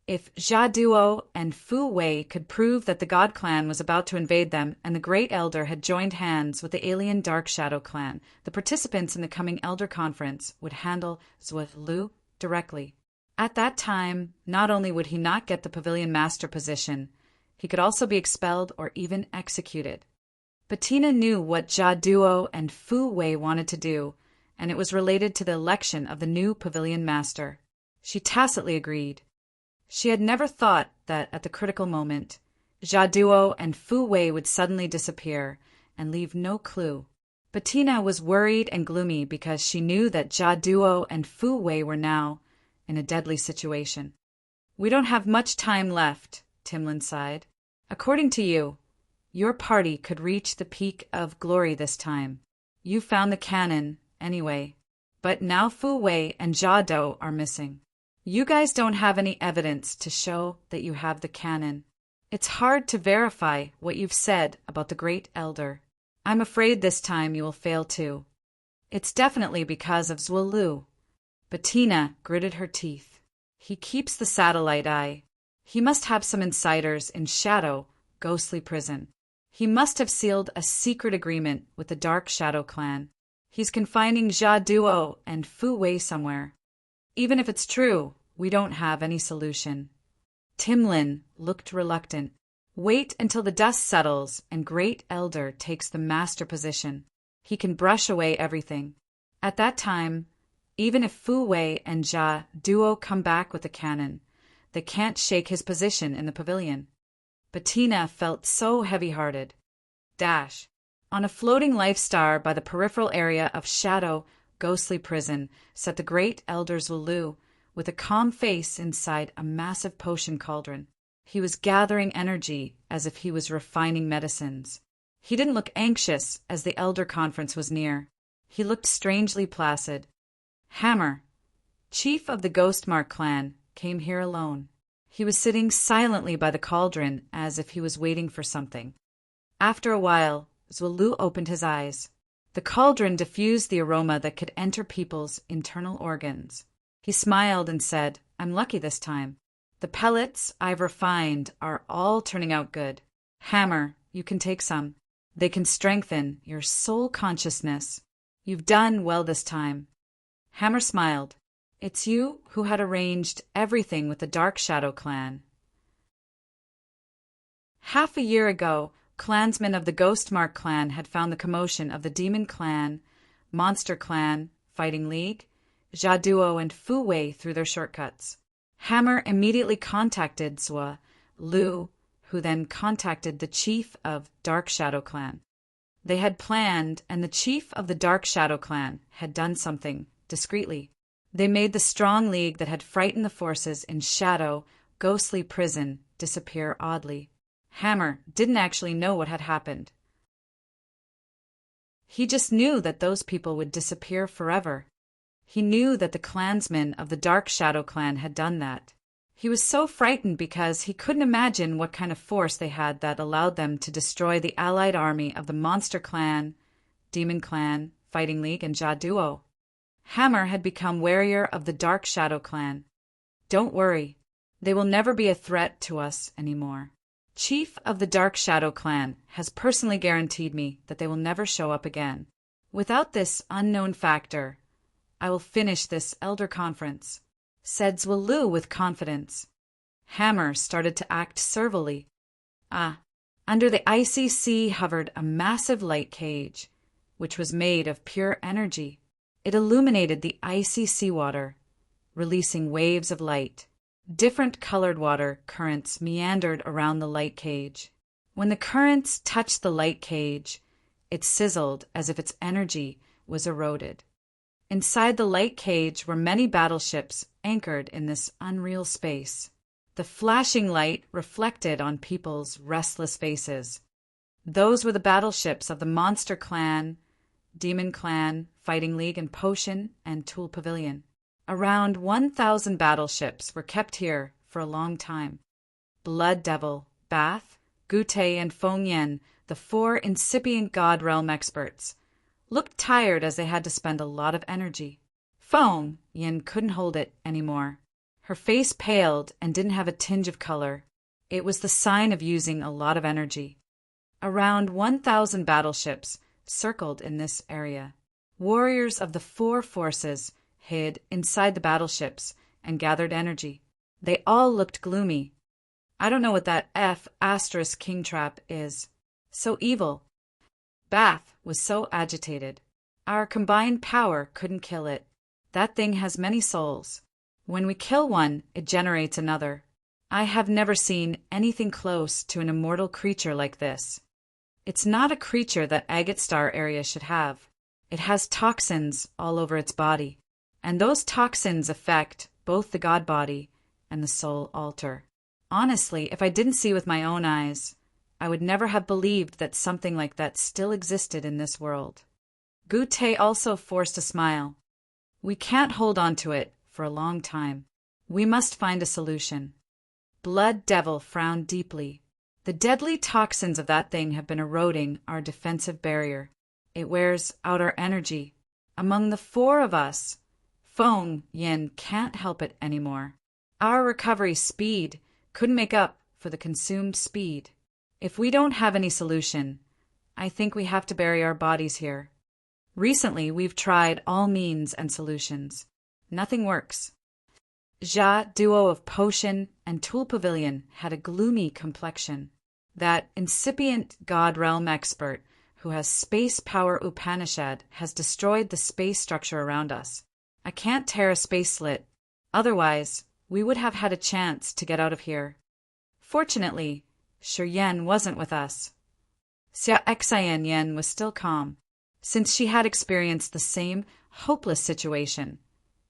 If Jia Duo and Fu Wei could prove that the God Clan was about to invade them and the Great Elder had joined hands with the alien Dark Shadow Clan, the participants in the coming Elder Conference would handle Zhuo Lu directly. At that time, not only would he not get the pavilion master position, he could also be expelled or even executed. Bettina knew what Jia Duo and Fu Wei wanted to do, and it was related to the election of the new pavilion master. She tacitly agreed. She had never thought that at the critical moment, Jiaduo and Fu Wei would suddenly disappear and leave no clue. Bettina was worried and gloomy because she knew that Jiaduo and Fu Wei were now in a deadly situation. "We don't have much time left," Timlin sighed. "According to you, your party could reach the peak of glory this time. You found the cannon, anyway. But now Fu Wei and Jiaduo are missing. You guys don't have any evidence to show that you have the cannon. It's hard to verify what you've said about the Great Elder. I'm afraid this time you will fail too. It's definitely because of Zhuolu." Bettina gritted her teeth. "He keeps the satellite eye. He must have some insiders in Shadow, ghostly prison. He must have sealed a secret agreement with the Dark Shadow clan. He's confining Jiaduo and Fu Wei somewhere. Even if it's true, we don't have any solution." Timlin looked reluctant. "Wait until the dust settles and Great Elder takes the master position. He can brush away everything. At that time, even if Fu Wei and Jiaduo come back with the cannon, they can't shake his position in the pavilion." Bettina felt so heavy-hearted. On a floating life star by the peripheral area of Shadow, ghostly prison, sat the Great Elder Zhuolu, with a calm face inside a massive potion cauldron. He was gathering energy as if he was refining medicines. He didn't look anxious as the Elder Conference was near. He looked strangely placid. Hammer, chief of the Ghostmark clan, came here alone. He was sitting silently by the cauldron as if he was waiting for something. After a while, Zhuolu opened his eyes. The cauldron diffused the aroma that could enter people's internal organs. He smiled and said, "I'm lucky this time. The pellets I've refined are all turning out good. Hammer, you can take some. They can strengthen your soul consciousness. You've done well this time." Hammer smiled. "It's you who had arranged everything with the Dark Shadow clan." Half a year ago, clansmen of the Ghostmark clan had found the commotion of the Demon clan, Monster clan, Fighting League, Jiaduo and Fu Wei through their shortcuts. Hammer immediately contacted Zhuolu, who then contacted the chief of Dark Shadow clan. They had planned, and the chief of the Dark Shadow clan had done something discreetly. They made the strong league that had frightened the forces in Shadow, ghostly prison, disappear oddly. Hammer didn't actually know what had happened. He just knew that those people would disappear forever. He knew that the clansmen of the Dark Shadow clan had done that. He was so frightened because he couldn't imagine what kind of force they had that allowed them to destroy the allied army of the Monster clan, Demon clan, Fighting League, and Jiaduo. Hammer had become warrior of the Dark Shadow clan. "Don't worry, they will never be a threat to us anymore. Chief of the Dark Shadow clan has personally guaranteed me that they will never show up again. Without this unknown factor, I will finish this Elder Conference," said Zhuolu with confidence. Hammer started to act servilely. Under the icy sea hovered a massive light cage, which was made of pure energy. It illuminated the icy seawater, releasing waves of light. Different colored water currents meandered around the light cage. When the currents touched the light cage, it sizzled as if its energy was eroded. Inside the light cage were many battleships anchored in this unreal space. The flashing light reflected on people's restless faces. Those were the battleships of the Monster clan, Demon clan, Fighting League, and Potion and Tool Pavilion. Around 1,000 battleships were kept here for a long time. Blood Devil, Bath, Gute, and Feng Yen, the 4 incipient God Realm experts, looked tired as they had to spend a lot of energy. Feng Yen couldn't hold it anymore. Her face paled and didn't have a tinge of color. It was the sign of using a lot of energy. Around 1,000 battleships circled in this area. Warriors of the 4 forces hid inside the battleships and gathered energy. They all looked gloomy. "I don't know what that F** king trap is. So evil." Bath was so agitated. "Our combined power couldn't kill it. That thing has many souls. When we kill one, it generates another. I have never seen anything close to an immortal creature like this. It's not a creature that agate star area should have. It has toxins all over its body, and those toxins affect both the god body and the soul altar. Honestly, if I didn't see with my own eyes, I would never have believed that something like that still existed in this world. Gute also forced a smile. We can't hold on to it for a long time. We must find a solution. Blood Devil frowned deeply. The deadly toxins of that thing have been eroding our defensive barrier. It wears out our energy. Among the four of us, Feng Yin can't help it anymore. Our recovery speed couldn't make up for the consumed speed. If we don't have any solution, I think we have to bury our bodies here. Recently, we've tried all means and solutions. Nothing works. Jia, duo of Potion and Tool Pavilion, had a gloomy complexion. That incipient God Realm expert who has space power Upanishad has destroyed the space structure around us. I can't tear a space slit. Otherwise, we would have had a chance to get out of here. Fortunately, Shi Yan wasn't with us. Xia Xian Yan was still calm, since she had experienced the same hopeless situation.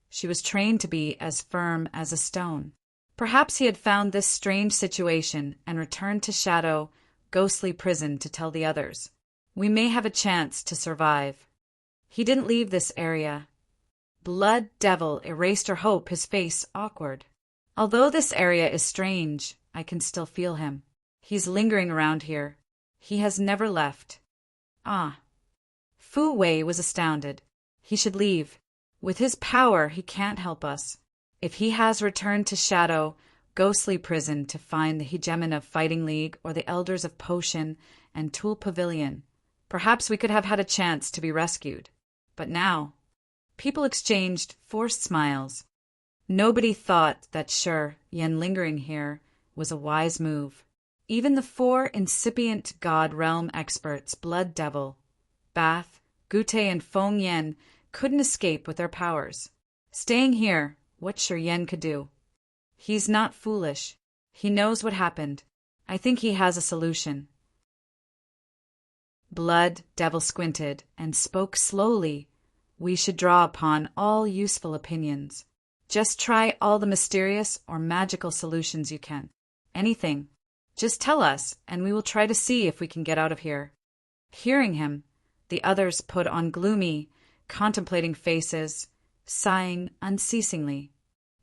She was trained to be as firm as a stone. Perhaps he had found this strange situation and returned to Shadow, ghostly prison to tell the others. We may have a chance to survive. He didn't leave this area. Blood Devil erased her hope, his face awkward. Although this area is strange, I can still feel him. He's lingering around here. He has never left. Ah. Fu Wei was astounded. He should leave. With his power, he can't help us. If he has returned to Shadow, ghostly prison to find the hegemon of Fighting League or the elders of Potion and Tool Pavilion, perhaps we could have had a chance to be rescued. But now, people exchanged forced smiles. Nobody thought that Shi Yan lingering here was a wise move. Even the four incipient God Realm experts, Blood Devil, Bath, Gute, and Feng Yan, couldn't escape with their powers. Staying here, what Shi Yan could do. He's not foolish. He knows what happened. I think he has a solution. Blood Devil squinted and spoke slowly. We should draw upon all useful opinions. Just try all the mysterious or magical solutions you can. Anything. Just tell us, and we will try to see if we can get out of here. Hearing him, the others put on gloomy, contemplating faces, sighing unceasingly.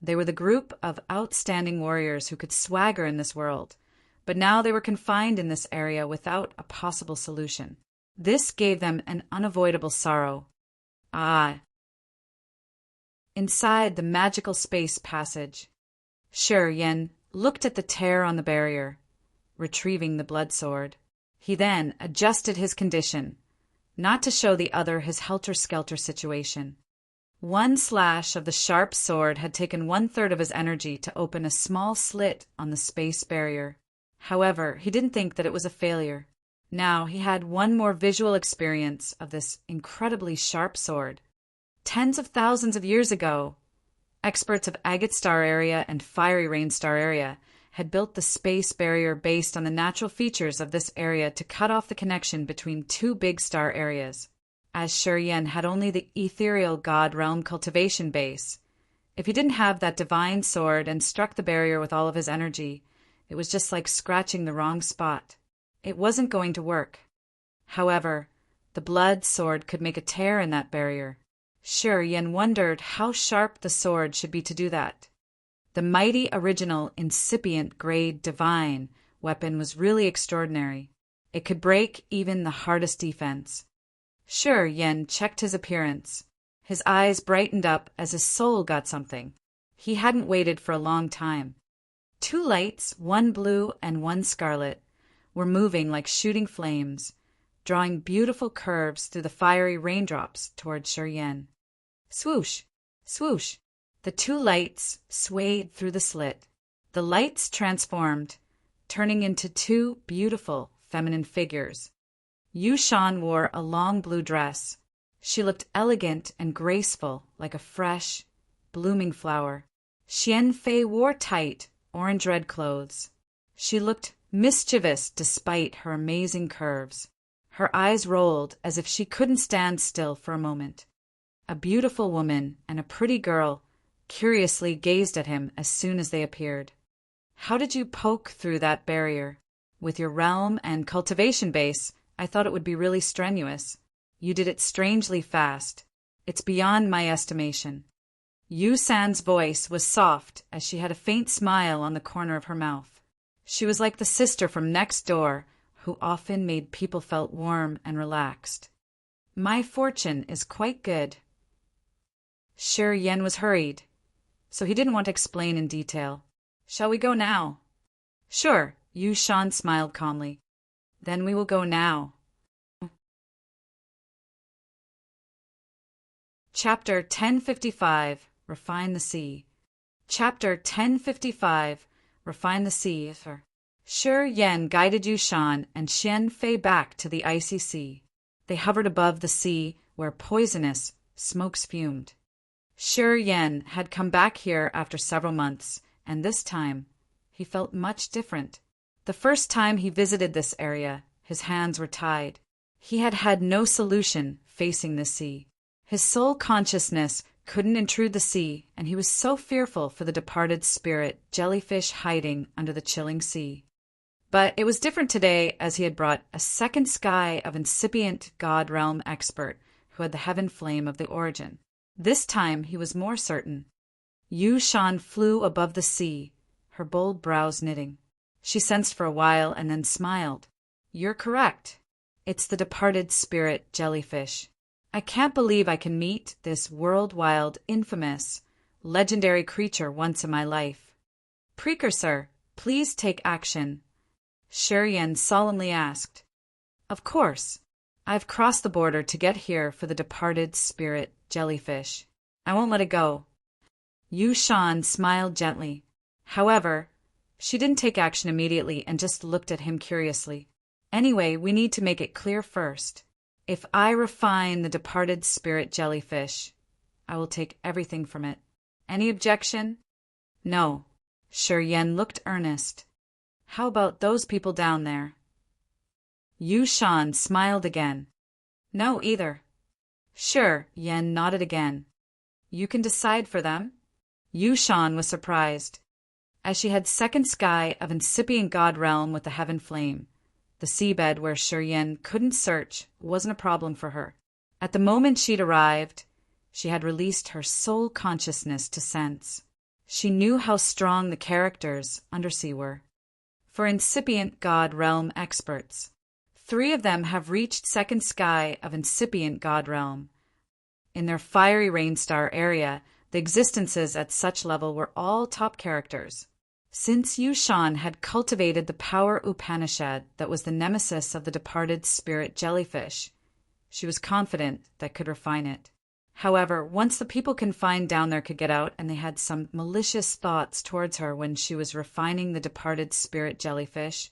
They were the group of outstanding warriors who could swagger in this world, but now they were confined in this area without a possible solution. This gave them an unavoidable sorrow. Ah. Inside the magical space passage, Shi Yan looked at the tear on the barrier, retrieving the blood sword. He then adjusted his condition, not to show the other his helter-skelter situation. One slash of the sharp sword had taken 1/3 of his energy to open a small slit on the space barrier. However, he didn't think that it was a failure. Now he had one more visual experience of this incredibly sharp sword. Tens of thousands of years ago, experts of Agate Star Area and Fiery Rain Star Area had built the space barrier based on the natural features of this area to cut off the connection between two big star areas. As Shi Yan had only the ethereal God Realm cultivation base, if he didn't have that divine sword and struck the barrier with all of his energy, it was just like scratching the wrong spot. It wasn't going to work. However, the blood sword could make a tear in that barrier. Shi Yan wondered how sharp the sword should be to do that. The mighty original incipient grade divine weapon was really extraordinary. It could break even the hardest defense. Shi Yan checked his appearance. His eyes brightened up as his soul got something. He hadn't waited for a long time. Two lights, one blue and one scarlet, were moving like shooting flames, drawing beautiful curves through the fiery raindrops toward Shi Yan. Swoosh! Swoosh! The two lights swayed through the slit. The lights transformed, turning into two beautiful feminine figures. Yu Shan wore a long blue dress. She looked elegant and graceful like a fresh, blooming flower. Xian Fei wore tight, orange-red clothes. She looked mischievous despite her amazing curves. Her eyes rolled as if she couldn't stand still for a moment. A beautiful woman and a pretty girl curiously gazed at him as soon as they appeared. "How did you poke through that barrier? With your realm and cultivation base, I thought it would be really strenuous. You did it strangely fast. It's beyond my estimation." Yu San's voice was soft as she had a faint smile on the corner of her mouth. She was like the sister from next door who often made people feel warm and relaxed. "My fortune is quite good." Sure Yen was hurried, so he didn't want to explain in detail. "Shall we go now?" "Sure," Yu Shan smiled calmly. "Then we will go now." Chapter 1055 Refine the Sea. Chapter 1055 Refine the Sea. Sure Yen guided Yu Shan and Xian Fei back to the icy sea. They hovered above the sea where poisonous smokes fumed. Sure Yen had come back here after several months, and this time he felt much different. The first time he visited this area, his hands were tied. He had had no solution facing the sea. His soul consciousness couldn't intrude the sea, and he was so fearful for the departed spirit jellyfish hiding under the chilling sea. But it was different today, as he had brought a second sky of incipient god realm expert who had the heaven flame of the origin. This time he was more certain. Yu Shan flew above the sea, her bold brows knitting. She sensed for a while and then smiled. "You're correct. It's the departed spirit jellyfish. I can't believe I can meet this world-wild, infamous, legendary creature once in my life. Precursor, please take action," Sure Yen solemnly asked. "Of course. I've crossed the border to get here for the departed spirit jellyfish. I won't let it go." Yu Shan smiled gently. However, she didn't take action immediately and just looked at him curiously. "Anyway, we need to make it clear first. If I refine the departed spirit jellyfish, I will take everything from it. Any objection?" "No." Sure Yen looked earnest. "How about those people down there?" Yu Shan smiled again. "No, either." Sure Yen nodded again. "You can decide for them?" Yu Shan was surprised. As she had second sky of incipient god realm with the heaven flame, the seabed where Sure Yen couldn't search wasn't a problem for her. At the moment she'd arrived, she had released her soul consciousness to sense. She knew how strong the characters undersea were. For incipient god realm experts, 3 of them have reached second sky of incipient god realm. In their fiery rain star area, the existences at such level were all top characters. Since Yu Shan had cultivated the power Upanishad that was the nemesis of the departed spirit jellyfish, she was confident that could refine it. However, once the people confined down there could get out, and they had some malicious thoughts towards her when she was refining the departed spirit jellyfish,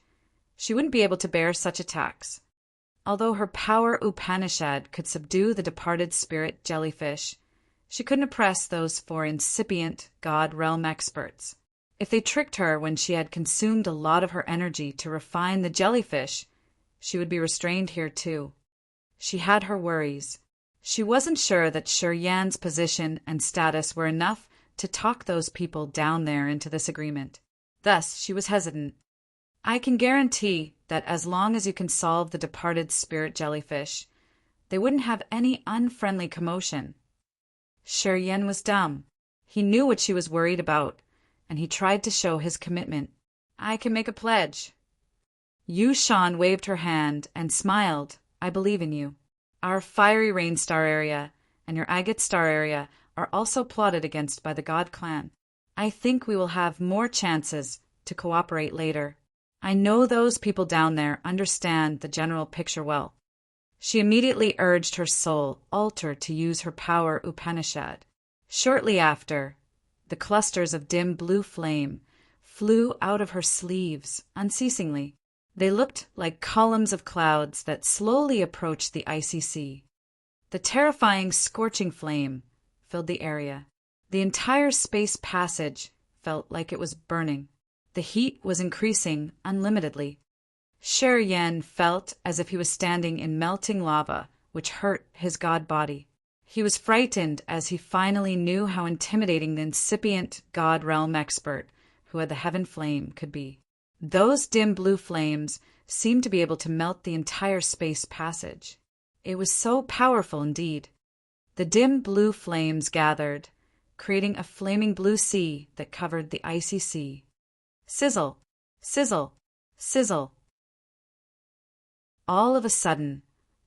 she wouldn't be able to bear such attacks. Although her power Upanishad could subdue the departed spirit jellyfish, she couldn't oppress those 4 incipient god realm experts. If they tricked her when she had consumed a lot of her energy to refine the jellyfish, she would be restrained here too. She had her worries. She wasn't sure that Sure Yan's position and status were enough to talk those people down there into this agreement. Thus, she was hesitant. "I can guarantee that as long as you can solve the departed spirit jellyfish, they wouldn't have any unfriendly commotion." Sure Yen was dumb. He knew what she was worried about, and he tried to show his commitment. "I can make a pledge." Yu Shan waved her hand and smiled. "I believe in you. Our fiery rain star area and your agate star area are also plotted against by the god clan. I think we will have more chances to cooperate later. I know those people down there understand the general picture well." She immediately urged her soul altar to use her power Upanishad. Shortly after, the clusters of dim blue flame flew out of her sleeves unceasingly. They looked like columns of clouds that slowly approached the icy sea. The terrifying, scorching flame filled the area. The entire space passage felt like it was burning. The heat was increasing unlimitedly. Sher Yen felt as if he was standing in melting lava, which hurt his god body. He was frightened as he finally knew how intimidating the incipient god realm expert who had the heaven flame could be. Those dim blue flames seemed to be able to melt the entire space passage. It was so powerful indeed. The dim blue flames gathered, creating a flaming blue sea that covered the icy sea. Sizzle, sizzle, sizzle. All of a sudden,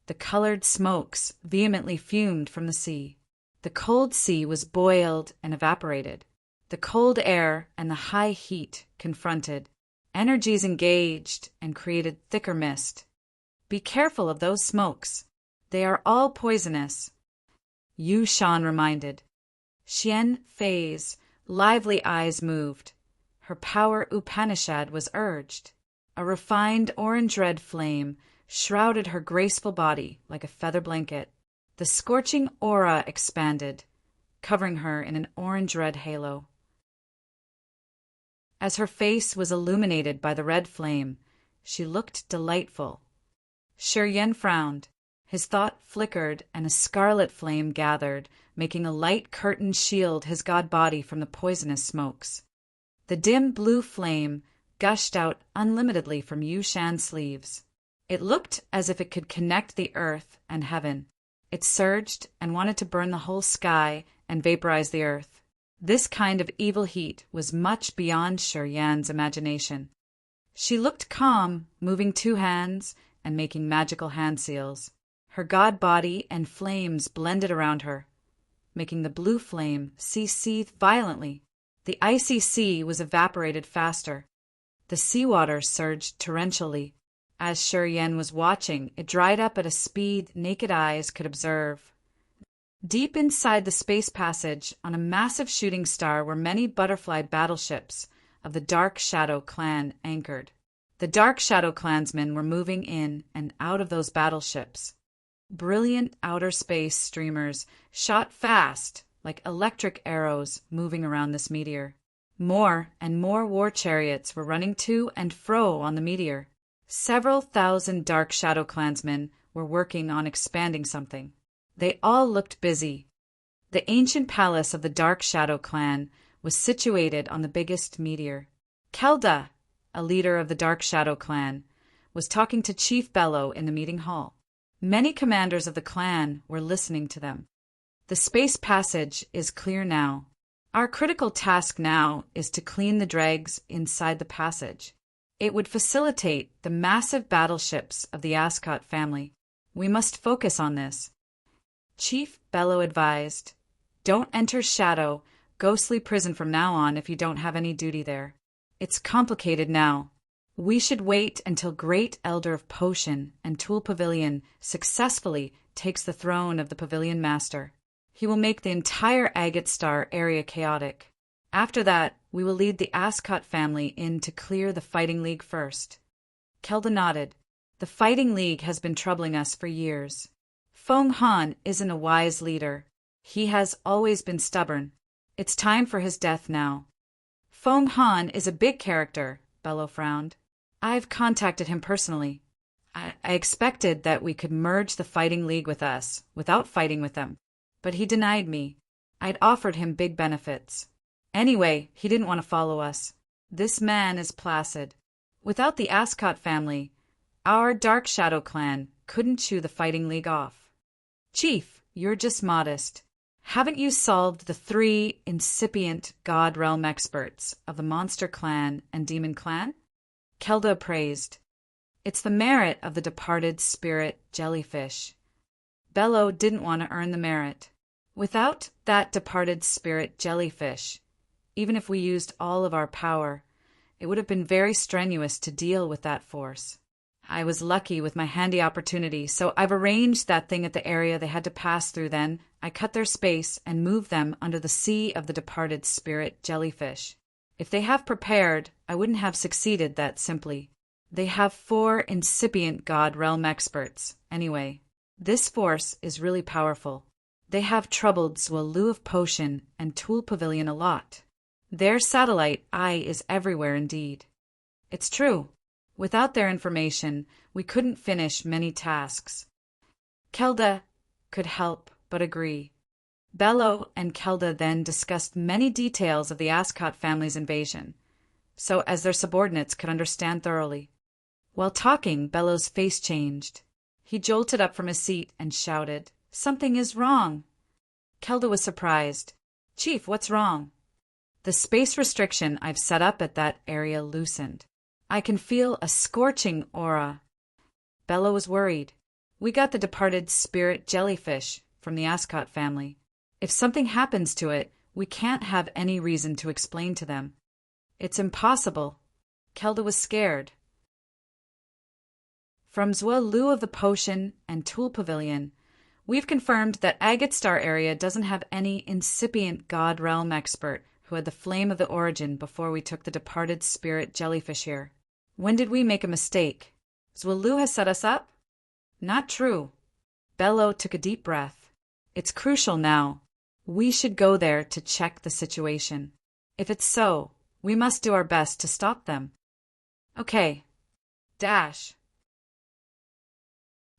the colored smokes vehemently fumed from the sea. The cold sea was boiled and evaporated. The cold air and the high heat confronted. Energies engaged and created thicker mist. Be careful of those smokes. They are all poisonous, Yu Shan reminded. Xian Fei's lively eyes moved. Her power Upanishad was urged. A refined orange-red flame shrouded her graceful body like a feather blanket. The scorching aura expanded, covering her in an orange-red halo. As her face was illuminated by the red flame, she looked delightful. Sher Yen frowned. His thought flickered and a scarlet flame gathered, making a light curtain shield his god body from the poisonous smokes. The dim blue flame gushed out unlimitedly from Yu Shan's sleeves. It looked as if it could connect the earth and heaven. It surged and wanted to burn the whole sky and vaporize the earth. This kind of evil heat was much beyond Sher Yan's imagination. She looked calm, moving 2 hands and making magical hand seals. Her god body and flames blended around her, making the blue flame seethe violently. The icy sea was evaporated faster. The seawater surged torrentially. As Sher Yen was watching, it dried up at a speed naked eyes could observe. Deep inside the space passage, on a massive shooting star, were many butterfly battleships of the Dark Shadow clan anchored. The Dark Shadow clansmen were moving in and out of those battleships. Brilliant outer space streamers shot fast, like electric arrows moving around this meteor. More and more war chariots were running to and fro on the meteor. Several thousand Dark Shadow clansmen were working on expanding something. They all looked busy. The ancient palace of the Dark Shadow clan was situated on the biggest meteor. Kelda, a leader of the Dark Shadow clan, was talking to Chief Bello in the meeting hall. Many commanders of the clan were listening to them. The space passage is clear now. Our critical task now is to clean the dregs inside the passage. It would facilitate the massive battleships of the Ascot family. We must focus on this. Chief Bello advised, "Don't enter Shadow, ghostly prison from now on if you don't have any duty there. It's complicated now. We should wait until Great Elder of Potion and Tool Pavilion successfully takes the throne of the Pavilion Master. He will make the entire Agate Star area chaotic. After that, we will lead the Ascot family in to clear the Fighting League first." Kelda nodded. "The Fighting League has been troubling us for years. Feng Han isn't a wise leader. He has always been stubborn. It's time for his death now." "Feng Han is a big character," Bello frowned. "I've contacted him personally. I expected that we could merge the Fighting League with us, without fighting with them. But he denied me. I'd offered him big benefits. Anyway, he didn't want to follow us. This man is placid. Without the Ascot family, our Dark Shadow clan couldn't chew the Fighting League off. Chief, you're just modest. Haven't you solved the 3 incipient God Realm experts of the Monster Clan and Demon Clan?" Kelda praised. "It's the merit of the departed spirit jellyfish." Bello didn't want to earn the merit. Without that departed spirit jellyfish, even if we used all of our power, it would have been very strenuous to deal with that force. I was lucky with my handy opportunity, so I've arranged that thing at the area they had to pass through then. I cut their space and moved them under the sea of the departed spirit jellyfish. If they have prepared, I wouldn't have succeeded that simply. They have 4 incipient God Realm experts, anyway. This force is really powerful. They have troubled Zwolu of Potion and Tool Pavilion a lot. Their satellite eye is everywhere indeed. It's true. Without their information, we couldn't finish many tasks. Kelda could help but agree. Bello and Kelda then discussed many details of the Ascot family's invasion, so as their subordinates could understand thoroughly. While talking, Bello's face changed. He jolted up from his seat and shouted, "Something is wrong!" Kelda was surprised. "Chief, what's wrong?" "The space restriction I've set up at that area loosened. I can feel a scorching aura." Bello was worried. "We got the departed spirit jellyfish from the Ascot family. If something happens to it, we can't have any reason to explain to them. It's impossible." Kelda was scared. From Zhuo of the Potion and Tool Pavilion, we've confirmed that Agate Star area doesn't have any incipient God Realm expert who had the flame of the origin before we took the departed spirit jellyfish here. When did we make a mistake? Zhuo has set us up? Not true. Bello took a deep breath. It's crucial now. We should go there to check the situation. If it's so, we must do our best to stop them. Okay. Dash.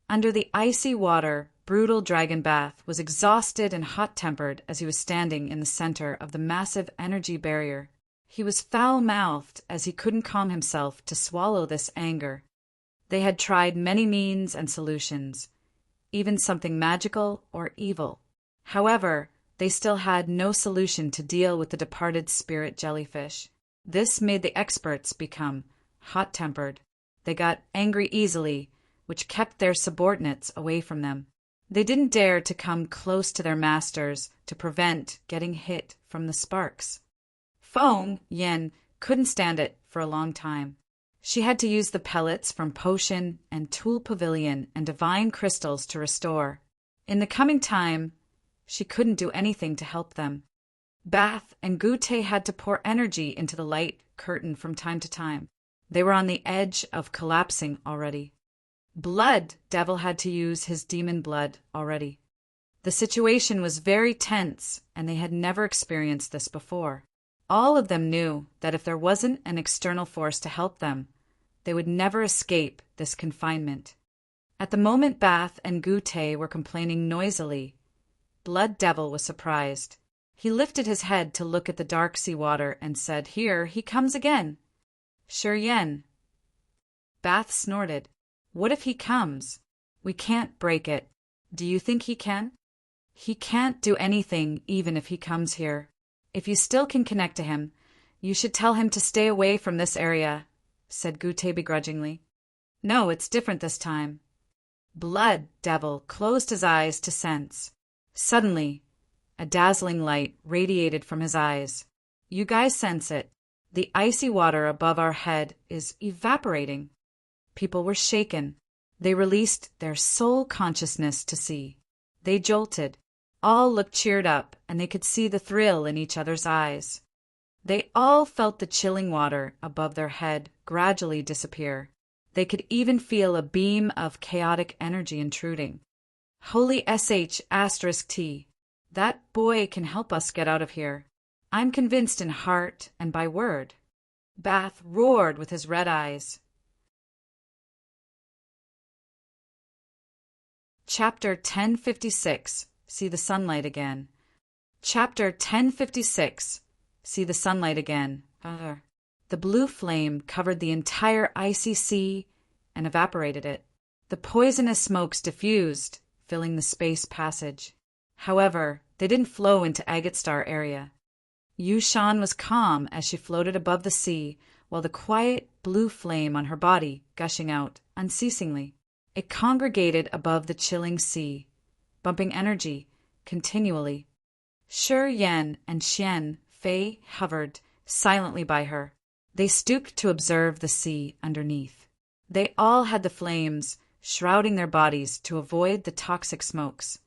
Under the icy water, brutal Dragon Bath was exhausted and hot-tempered as he was standing in the center of the massive energy barrier. He was foul-mouthed as he couldn't calm himself to swallow this anger. They had tried many means and solutions, even something magical or evil. However, they still had no solution to deal with the departed spirit jellyfish. This made the experts become hot-tempered. They got angry easily, which kept their subordinates away from them. They didn't dare to come close to their masters to prevent getting hit from the sparks. Feng Yen couldn't stand it for a long time. She had to use the pellets from Potion and Tool Pavilion and Divine Crystals to restore. In the coming time, she couldn't do anything to help them. Bath and Gute had to pour energy into the light curtain from time to time. They were on the edge of collapsing already. Blood Devil had to use his demon blood already. The situation was very tense, and they had never experienced this before. All of them knew that if there wasn't an external force to help them, they would never escape this confinement. At the moment Bath and Gute were complaining noisily, Blood Devil was surprised. He lifted his head to look at the dark sea water and said, "Here he comes again." "Sure Yen." Bath snorted. "What if he comes? We can't break it. Do you think he can?" "He can't do anything even if he comes here. If you still can connect to him, you should tell him to stay away from this area," said Gute begrudgingly. "No, it's different this time." Blood Devil closed his eyes to sense. Suddenly, a dazzling light radiated from his eyes. "You guys sense it. The icy water above our head is evaporating." People were shaken. They released their soul consciousness to see. They jolted. All looked cheered up, and they could see the thrill in each other's eyes. They all felt the chilling water above their head gradually disappear. They could even feel a beam of chaotic energy intruding. Holy *T. That boy can help us get out of here. I'm convinced in heart and by word. Bath roared with his red eyes. Chapter 1056. See the sunlight again. Chapter 1056. See the sunlight again. The blue flame covered the entire icy sea and evaporated it. The poisonous smokes diffused, filling the space passage. However, they didn't flow into Agate Star area. Yushan was calm as she floated above the sea, while the quiet blue flame on her body gushing out unceasingly. It congregated above the chilling sea, bumping energy continually. Shi Yan and Xian Fei hovered silently by her. They stooped to observe the sea underneath. They all had the flames shrouding their bodies to avoid the toxic smokes.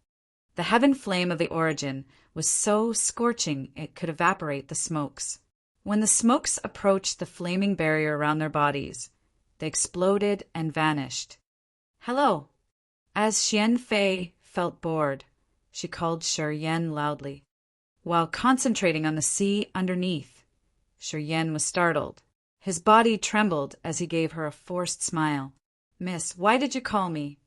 The heaven flame of the origin was so scorching it could evaporate the smokes. When the smokes approached the flaming barrier around their bodies, they exploded and vanished. "Hello." As Xian Fei felt bored, she called Shi Yan loudly. While concentrating on the sea underneath, Yen was startled. His body trembled as he gave her a forced smile. Miss, why did you call me?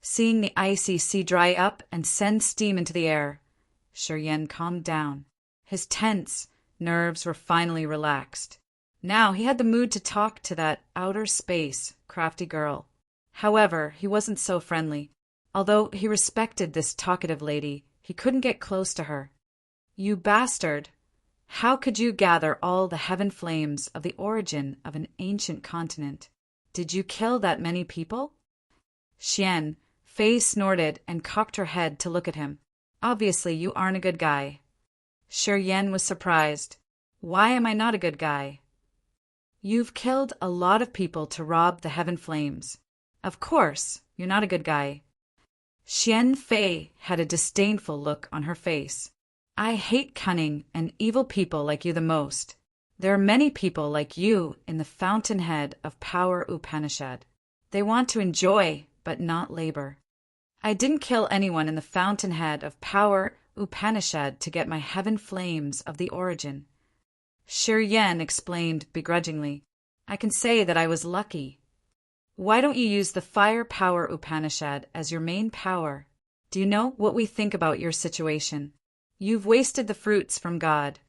Seeing the icy sea dry up and send steam into the air, Yen calmed down. His tense nerves were finally relaxed. Now he had the mood to talk to that outer space, crafty girl. However, he wasn't so friendly. Although he respected this talkative lady, he couldn't get close to her. You bastard! How could you gather all the heaven flames of the origin of an ancient continent? Did you kill that many people? Fei snorted and cocked her head to look at him. Obviously, you aren't a good guy. Yen was surprised. Why am I not a good guy? You've killed a lot of people to rob the heaven flames. Of course, you're not a good guy. Fei had a disdainful look on her face. I hate cunning and evil people like you the most. There are many people like you in the fountainhead of power Upanishad. They want to enjoy, but not labor. I didn't kill anyone in the fountainhead of power Upanishad to get my heaven flames of the origin. Yen explained begrudgingly. I can say that I was lucky. Why don't you use the fire power Upanishad as your main power? Do you know what we think about your situation? You've wasted the fruits from God.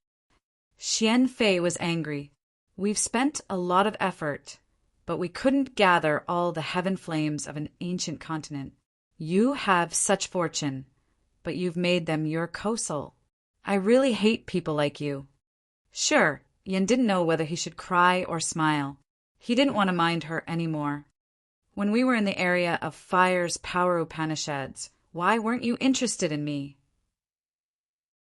Fei was angry. We've spent a lot of effort, but we couldn't gather all the heaven flames of an ancient continent. You have such fortune, but you've made them your co-soul. I really hate people like you. Sure, Yen didn't know whether he should cry or smile. He didn't want to mind her anymore. When we were in the area of fire's power Upanishads, why weren't you interested in me?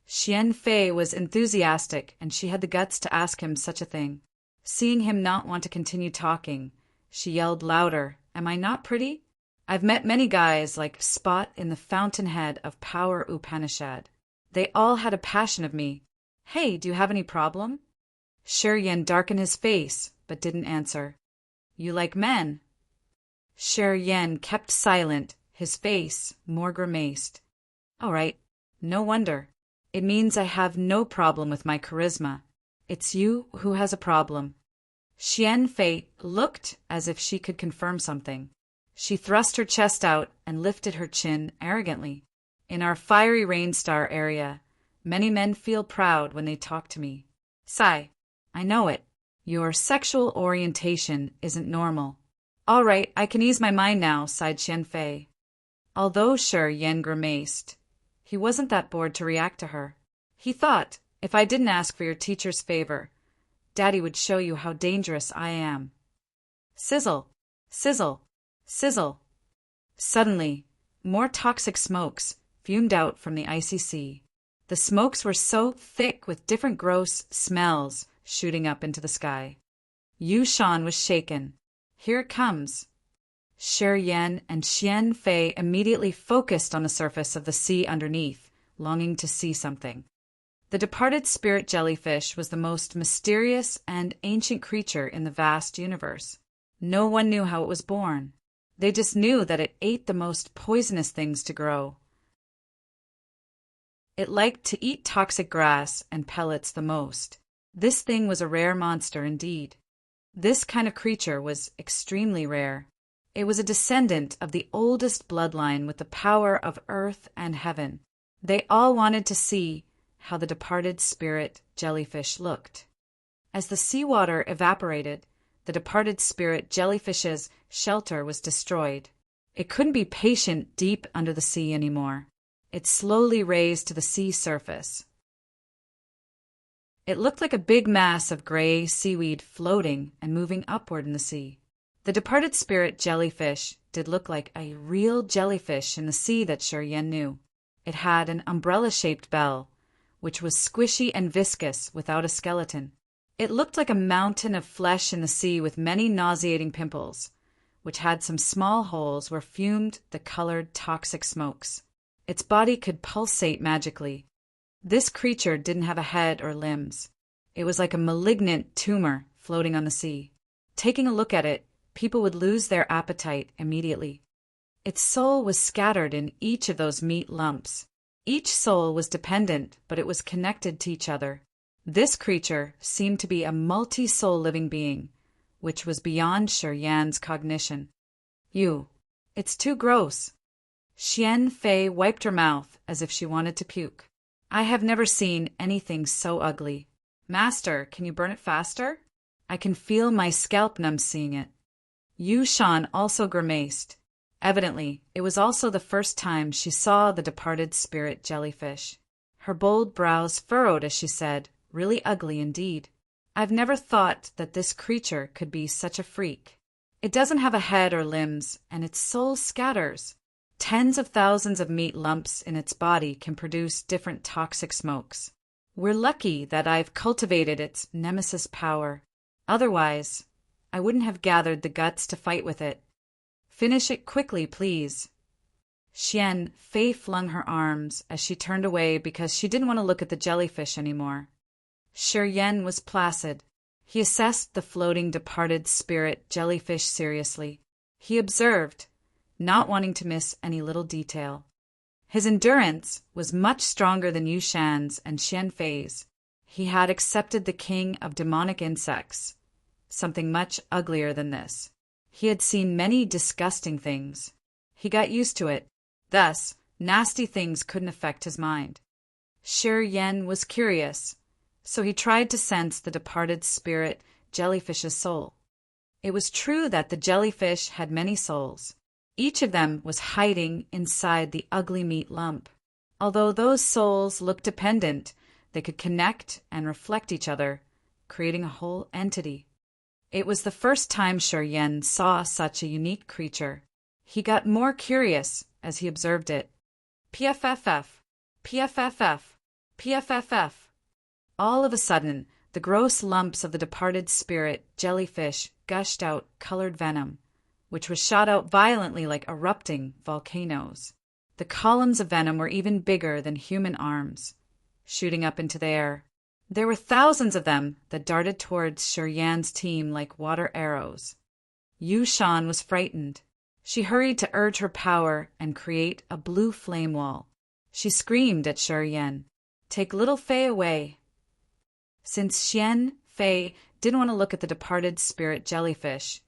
Fei was enthusiastic, and she had the guts to ask him such a thing. Seeing him not want to continue talking, she yelled louder, Am I not pretty? I've met many guys like Spot in the fountainhead of power Upanishad. They all had a passion of me. Hey, do you have any problem? Yen darkened his face, but didn't answer. You like men? Yen kept silent, his face more grimaced. All right, no wonder. It means I have no problem with my charisma. It's you who has a problem. Fei looked as if she could confirm something. She thrust her chest out and lifted her chin arrogantly. In our fiery rainstar area, many men feel proud when they talk to me. Sigh, I know it. Your sexual orientation isn't normal. All right, I can ease my mind now, sighed Fei. Although Yen grimaced, he wasn't that bored to react to her. He thought, if I didn't ask for your teacher's favor, Daddy would show you how dangerous I am. Sizzle, sizzle, sizzle. Suddenly, more toxic smokes fumed out from the icy sea. The smokes were so thick with different gross smells shooting up into the sky. Yushan was shaken. Here it comes. Yen and Fei immediately focused on the surface of the sea underneath, longing to see something. The departed spirit jellyfish was the most mysterious and ancient creature in the vast universe. No one knew how it was born. They just knew that it ate the most poisonous things to grow. It liked to eat toxic grass and pellets the most. This thing was a rare monster indeed. This kind of creature was extremely rare. It was a descendant of the oldest bloodline with the power of earth and heaven. They all wanted to see how the departed spirit jellyfish looked. As the seawater evaporated, the departed spirit jellyfish's shelter was destroyed. It couldn't be patient deep under the sea anymore. It slowly raised to the sea surface. It looked like a big mass of gray seaweed floating and moving upward in the sea. The departed spirit jellyfish did look like a real jellyfish in the sea that Yen knew. It had an umbrella-shaped bell, which was squishy and viscous without a skeleton. It looked like a mountain of flesh in the sea with many nauseating pimples, which had some small holes where fumed the colored toxic smokes. Its body could pulsate magically. This creature didn't have a head or limbs. It was like a malignant tumor floating on the sea. Taking a look at it, people would lose their appetite immediately. Its soul was scattered in each of those meat lumps. Each soul was dependent, but it was connected to each other. This creature seemed to be a multi-soul living being, which was beyond Yan's cognition. It's too gross. Xian Fei wiped her mouth as if she wanted to puke. I have never seen anything so ugly. Master, can you burn it faster? I can feel my scalp numb seeing it. Yu Shan also grimaced. Evidently, it was also the first time she saw the departed spirit jellyfish. Her bold brows furrowed as she said, "Really ugly indeed. I've never thought that this creature could be such a freak. It doesn't have a head or limbs, and its soul scatters. Tens of thousands of meat lumps in its body can produce different toxic smokes. We're lucky that I've cultivated its nemesis power. Otherwise, I wouldn't have gathered the guts to fight with it. Finish it quickly, please." Xian Fei flung her arms as she turned away because she didn't want to look at the jellyfish anymore. Yan was placid. He assessed the floating departed spirit jellyfish seriously. He observed, not wanting to miss any little detail. His endurance was much stronger than Yu Shan's and Xian Fei's. He had accepted the king of demonic insects, something much uglier than this. He had seen many disgusting things. He got used to it. Thus, nasty things couldn't affect his mind. Yan was curious, so he tried to sense the departed spirit jellyfish's soul. It was true that the jellyfish had many souls. Each of them was hiding inside the ugly meat lump. Although those souls looked dependent, they could connect and reflect each other, creating a whole entity. It was the first time Yan saw such a unique creature. He got more curious as he observed it. PFFF, PFFF, PFFF. All of a sudden, the gross lumps of the departed spirit jellyfish gushed out colored venom, which was shot out violently like erupting volcanoes. The columns of venom were even bigger than human arms, shooting up into the air. There were thousands of them that darted towards Yan's team like water arrows. Yu Shan was frightened. She hurried to urge her power and create a blue flame wall. She screamed at Yan, "Take little Fei away." Since Xian Fei didn't want to look at the departed spirit jellyfish,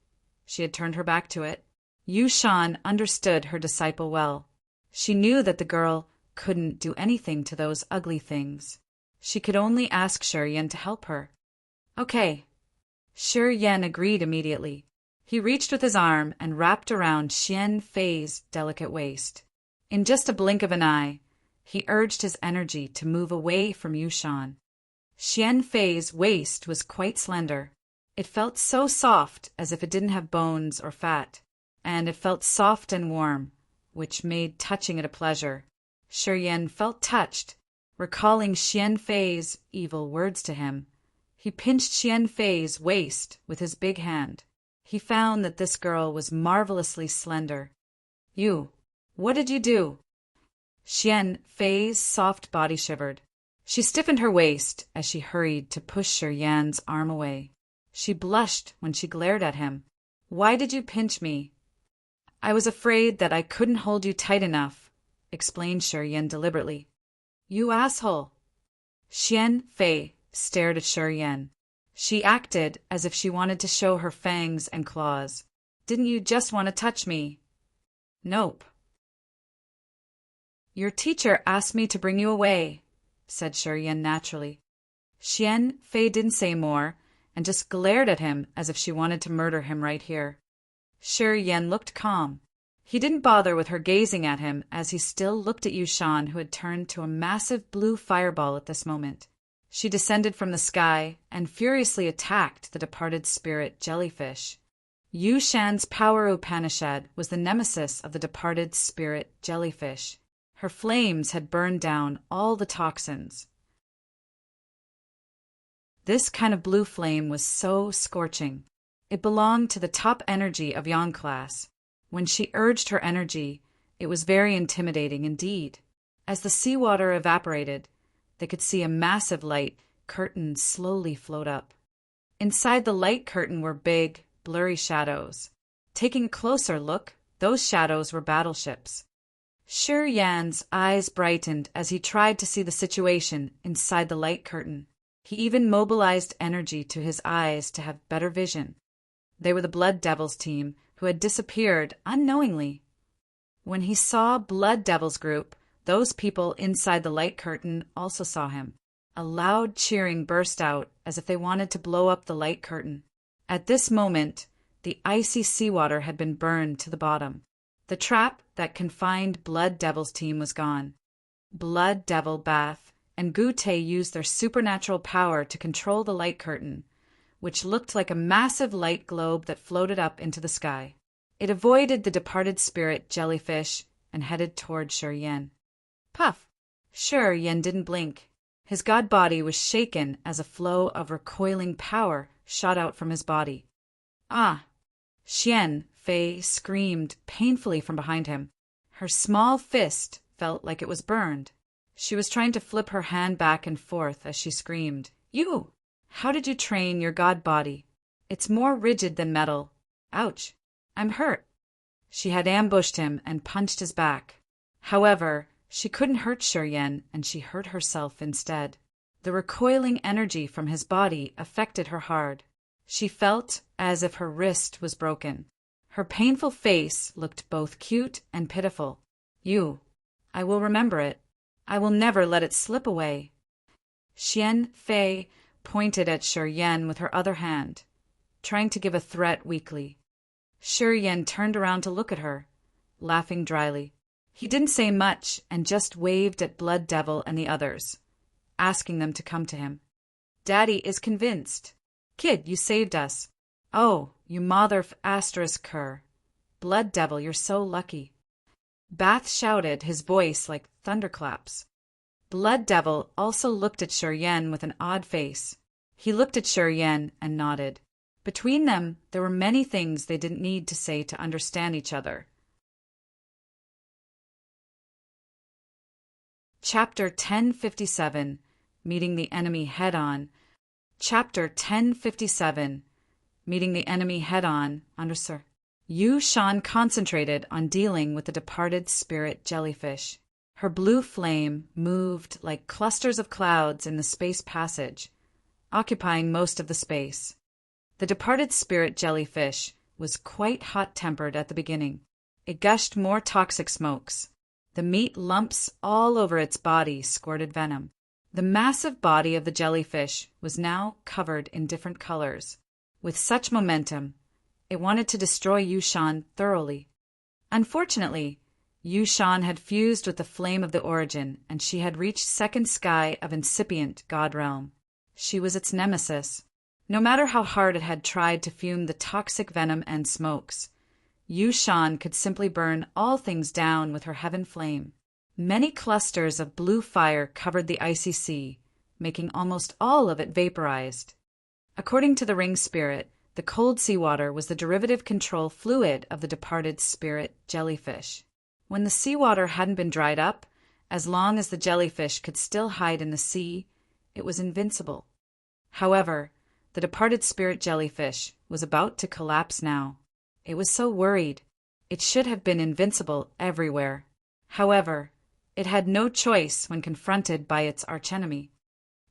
she had turned her back to it. Yu Shan understood her disciple well. She knew that the girl couldn't do anything to those ugly things. She could only ask Yan to help her. Okay. Yan agreed immediately. He reached with his arm and wrapped around Xian Fei's delicate waist. In just a blink of an eye, he urged his energy to move away from Yu Shan. Xian Fei's waist was quite slender. It felt so soft as if it didn't have bones or fat, and it felt soft and warm, which made touching it a pleasure. Yan felt touched, recalling Xian Fei's evil words to him. He pinched Xian Fei's waist with his big hand. He found that this girl was marvelously slender. What did you do?" Xian Fei's soft body shivered. She stiffened her waist as she hurried to push Yan's arm away. She blushed when she glared at him. "Why did you pinch me?" "I was afraid that I couldn't hold you tight enough," explained Yan deliberately. "You asshole." Xian Fei stared at Yan. She acted as if she wanted to show her fangs and claws. "Didn't you just want to touch me?" "Nope." "Your teacher asked me to bring you away," said Yan naturally. Xian Fei didn't say more and just glared at him as if she wanted to murder him right here. Yan looked calm. He didn't bother with her gazing at him as he still looked at Yu Shan, who had turned to a massive blue fireball at this moment. She descended from the sky and furiously attacked the departed spirit jellyfish. Yu Shan's power Upanishad was the nemesis of the departed spirit jellyfish. Her flames had burned down all the toxins. This kind of blue flame was so scorching. It belonged to the top energy of Yang class. When she urged her energy, it was very intimidating indeed. As the seawater evaporated, they could see a massive light curtain slowly float up. Inside the light curtain were big, blurry shadows. Taking a closer look, those shadows were battleships. Yan's eyes brightened as he tried to see the situation inside the light curtain. He even mobilized energy to his eyes to have better vision. They were the Blood Devils team who had disappeared unknowingly. When he saw Blood Devils group, those people inside the light curtain also saw him. A loud cheering burst out as if they wanted to blow up the light curtain. At this moment, the icy seawater had been burned to the bottom. The trap that confined Blood Devil's team was gone. Blood Devil, Bath, and Gute used their supernatural power to control the light curtain, which looked like a massive light globe that floated up into the sky. It avoided the departed spirit jellyfish and headed toward Shi Yan. Puff! Shi Yan didn't blink. His god body was shaken as a flow of recoiling power shot out from his body. Ah! Xian Fei screamed painfully from behind him. Her small fist felt like it was burned. She was trying to flip her hand back and forth as she screamed. You! How did you train your god body? It's more rigid than metal. Ouch! I'm hurt. She had ambushed him and punched his back. However, she couldn't hurt Shi Yan, and she hurt herself instead. The recoiling energy from his body affected her hard. She felt as if her wrist was broken. Her painful face looked both cute and pitiful. You. I will remember it. I will never let it slip away. Xian Fei pointed at Shi Yan with her other hand, trying to give a threat weakly. Shi Yan turned around to look at her, laughing dryly. He didn't say much and just waved at Blood Devil and the others, asking them to come to him. Daddy is convinced. Kid, you saved us. Oh, you mother f*** cur. Blood Devil, you're so lucky. Bath shouted, his voice like thunderclaps. Blood Devil also looked at Shi Yan with an odd face. He looked at Shi Yan and nodded. Between them, there were many things they didn't need to say to understand each other. Chapter 1057, Meeting the Enemy Head-On. Chapter 1057, Meeting the Enemy Head-On, Undersir. Yu Shan concentrated on dealing with the departed spirit jellyfish. Her blue flame moved like clusters of clouds in the space passage, occupying most of the space. The departed spirit jellyfish was quite hot-tempered at the beginning. It gushed more toxic smokes. The meat lumps all over its body squirted venom. The massive body of the jellyfish was now covered in different colors. With such momentum, it wanted to destroy Yu Shan thoroughly. Unfortunately, Yu Shan had fused with the flame of the origin, and she had reached second sky of incipient god realm. She was its nemesis. No matter how hard it had tried to fume the toxic venom and smokes, Yu Shan could simply burn all things down with her heaven flame. Many clusters of blue fire covered the icy sea, making almost all of it vaporized. According to the ring spirit, the cold seawater was the derivative control fluid of the departed spirit jellyfish. When the seawater hadn't been dried up, as long as the jellyfish could still hide in the sea, it was invincible. However, the departed spirit jellyfish was about to collapse now. It was so worried. It should have been invincible everywhere. However, it had no choice when confronted by its archenemy.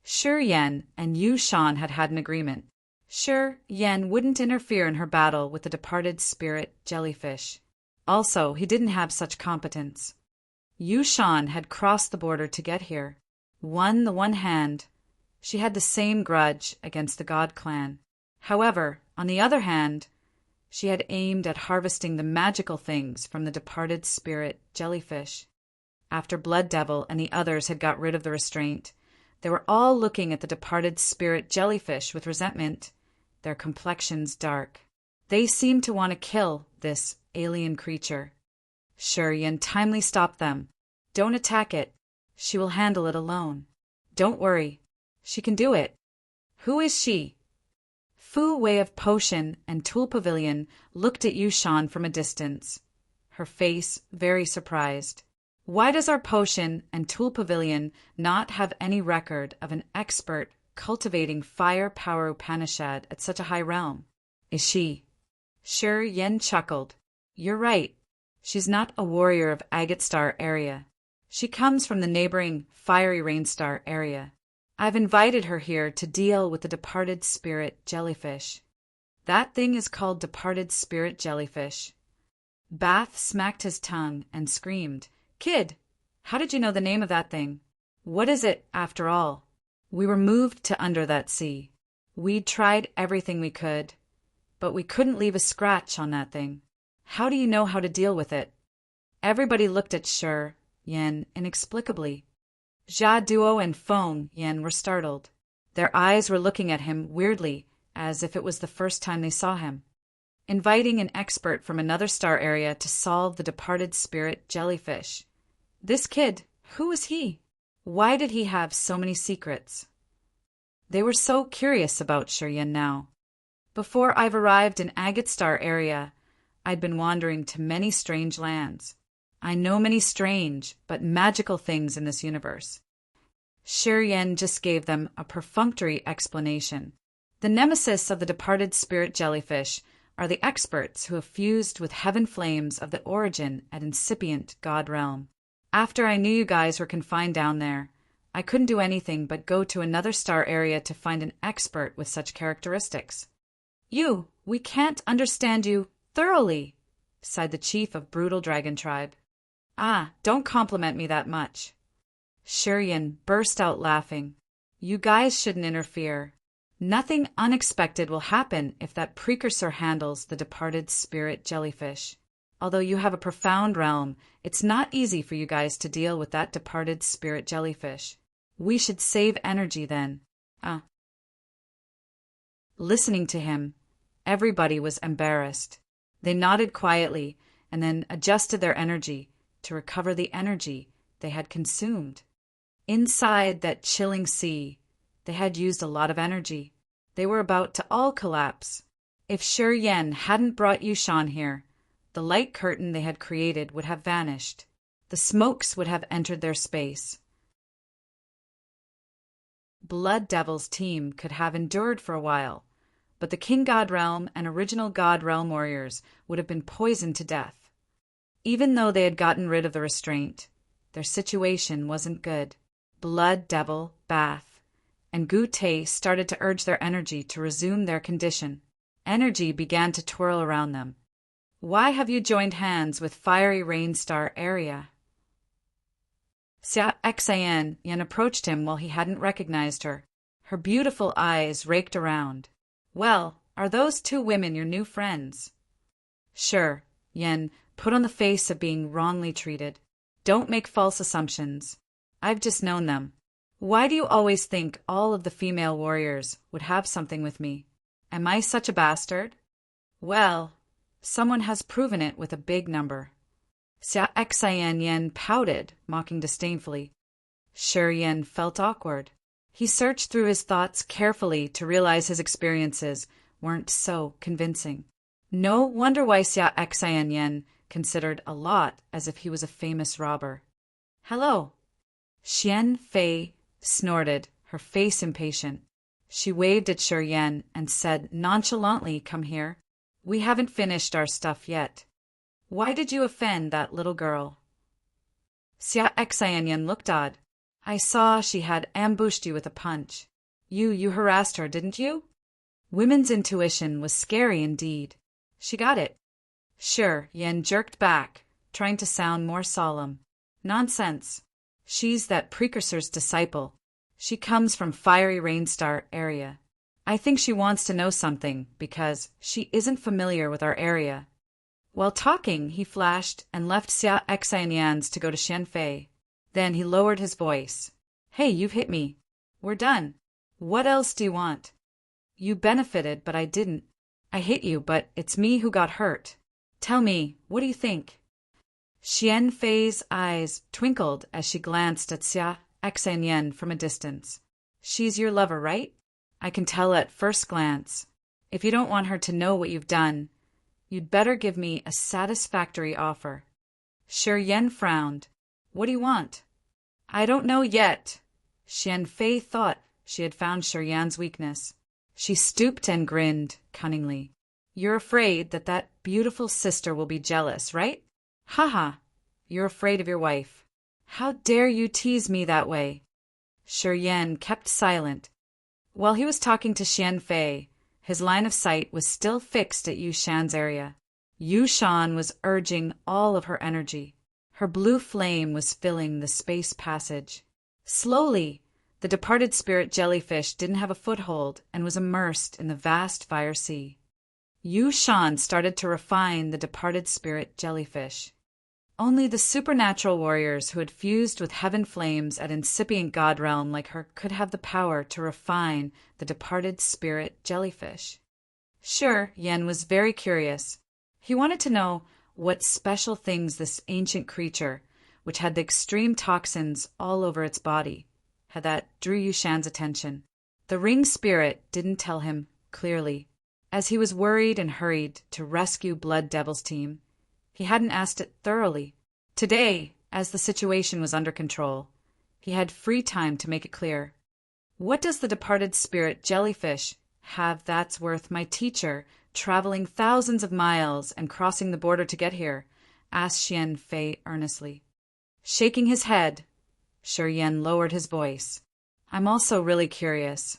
Shi Yan and Yu Shan had an agreement. Shi Yan wouldn't interfere in her battle with the departed spirit jellyfish. Also, he didn't have such competence. Yu Shan had crossed the border to get here. Won the one hand. She had the same grudge against the God clan. However, on the other hand, she had aimed at harvesting the magical things from the departed spirit jellyfish. After Blood Devil and the others had got rid of the restraint, they were all looking at the departed spirit jellyfish with resentment, their complexions dark. They seemed to want to kill this alien creature. Shi Yan timely stopped them. Don't attack it. She will handle it alone. Don't worry. She can do it. Who is she? Fu Wei of Potion and Tool Pavilion looked at Yu Shan from a distance, her face very surprised. Why does our Potion and Tool Pavilion not have any record of an expert cultivating fire power Upanishad at such a high realm? Is she? Shi Yan chuckled. You're right. She's not a warrior of Agate Star area. She comes from the neighboring Fiery Rain Star area. I've invited her here to deal with the departed spirit jellyfish. That thing is called departed spirit jellyfish. Bath smacked his tongue and screamed, Kid, how did you know the name of that thing? What is it, after all? We were moved to under that sea. We'd tried everything we could, but we couldn't leave a scratch on that thing. How do you know how to deal with it? Everybody looked at Shi Yan inexplicably. Jia Duo and Feng Yan were startled. Their eyes were looking at him weirdly, as if it was the first time they saw him. Inviting an expert from another star area to solve the departed spirit jellyfish. This kid, who was he? Why did he have so many secrets? They were so curious about Shi Yan now. Before I've arrived in Agate Star area, I'd been wandering to many strange lands. I know many strange but magical things in this universe. Shi Yan just gave them a perfunctory explanation. The nemesis of the departed spirit jellyfish are the experts who have fused with heaven flames of the origin at incipient God realm. After I knew you guys were confined down there, I couldn't do anything but go to another star area to find an expert with such characteristics. We can't understand you thoroughly, sighed the chief of brutal dragon tribe. Don't compliment me that much. Shi Yan burst out laughing. You guys shouldn't interfere. Nothing unexpected will happen if that precursor handles the departed spirit jellyfish. Although you have a profound realm, it's not easy for you guys to deal with that departed spirit jellyfish. We should save energy then. Listening to him, everybody was embarrassed. They nodded quietly and then adjusted their energy to recover the energy they had consumed. Inside that chilling sea, they had used a lot of energy. They were about to all collapse. If Shi Yan hadn't brought Yushan here, the light curtain they had created would have vanished. The smokes would have entered their space. Blood Devil's team could have endured for a while, but the King God Realm and original God Realm warriors would have been poisoned to death. Even though they had gotten rid of the restraint, their situation wasn't good. Blood Devil, Bath, and Gu Tei started to urge their energy to resume their condition. Energy began to twirl around them. Why have you joined hands with Fiery Rain Star area? Xia Xian Yan approached him while he hadn't recognized her. Her beautiful eyes raked around. Well, are those two women your new friends? Sure, Yan put on the face of being wrongly treated. Don't make false assumptions. I've just known them. Why do you always think all of the female warriors would have something with me? Am I such a bastard? Well, someone has proven it with a big number. Xia Xian Yan pouted, mocking disdainfully. Shi Yan felt awkward. He searched through his thoughts carefully to realize his experiences weren't so convincing. No wonder why Xia Xian Yan considered a lot as if he was a famous robber. Hello. Xian Fei snorted, her face impatient. She waved at Shi Yan and said nonchalantly, Come here. We haven't finished our stuff yet. Why did you offend that little girl? Xia Xian Yan looked odd. I saw she had ambushed you with a punch. You harassed her, didn't you? Women's intuition was scary indeed. She got it. Sure, Yan jerked back, trying to sound more solemn. Nonsense. She's that precursor's disciple. She comes from Fiery Rain Star area. I think she wants to know something because she isn't familiar with our area. While talking, he flashed and left Xia Xian Yan's to go to Xian Fei. Then he lowered his voice. Hey, you've hit me. We're done. What else do you want? You benefited, but I didn't. I hit you, but it's me who got hurt. Tell me, what do you think? Xian Fei's eyes twinkled as she glanced at Xia Xian Yan from a distance. She's your lover, right? I can tell at first glance. If you don't want her to know what you've done, you'd better give me a satisfactory offer. Shi Yan frowned. What do you want? I don't know yet. Xian Fei thought she had found Shi Yan's weakness. She stooped and grinned cunningly. You're afraid that that beautiful sister will be jealous, right? Haha, you're afraid of your wife. How dare you tease me that way? Shi Yan kept silent. While he was talking to Xian Fei, his line of sight was still fixed at Yu Shan's area. Yu Shan was urging all of her energy. Her blue flame was filling the space passage. Slowly, the departed spirit jellyfish didn't have a foothold and was immersed in the vast fire sea. Yu Shan started to refine the departed spirit jellyfish. Only the supernatural warriors who had fused with heaven flames at incipient god realm like her could have the power to refine the departed spirit jellyfish. Sure, Yen was very curious. He wanted to know what special things this ancient creature, which had the extreme toxins all over its body, had that drew Yu Shan's attention. The ring spirit didn't tell him clearly. As he was worried and hurried to rescue Blood Devil's team, he hadn't asked it thoroughly. Today, as the situation was under control, he had free time to make it clear. What does the departed spirit jellyfish have that's worth my teacher traveling thousands of miles and crossing the border to get here? Asked Xian Fei earnestly. Shaking his head, Shi Yan lowered his voice. I'm also really curious.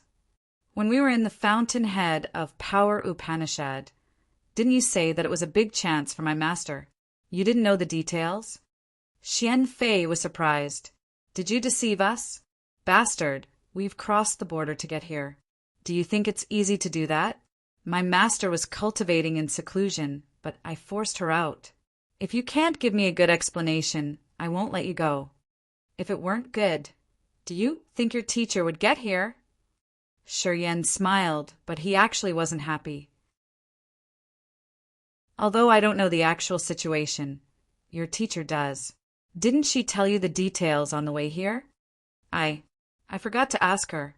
When we were in the fountainhead of Power Upanishad, didn't you say that it was a big chance for my master? You didn't know the details? Xian Fei was surprised. Did you deceive us? Bastard, we've crossed the border to get here. Do you think it's easy to do that? My master was cultivating in seclusion, but I forced her out. If you can't give me a good explanation, I won't let you go. If it weren't good, do you think your teacher would get here? Shi Yan smiled, but he actually wasn't happy. Although I don't know the actual situation, your teacher does. Didn't she tell you the details on the way here? I forgot to ask her.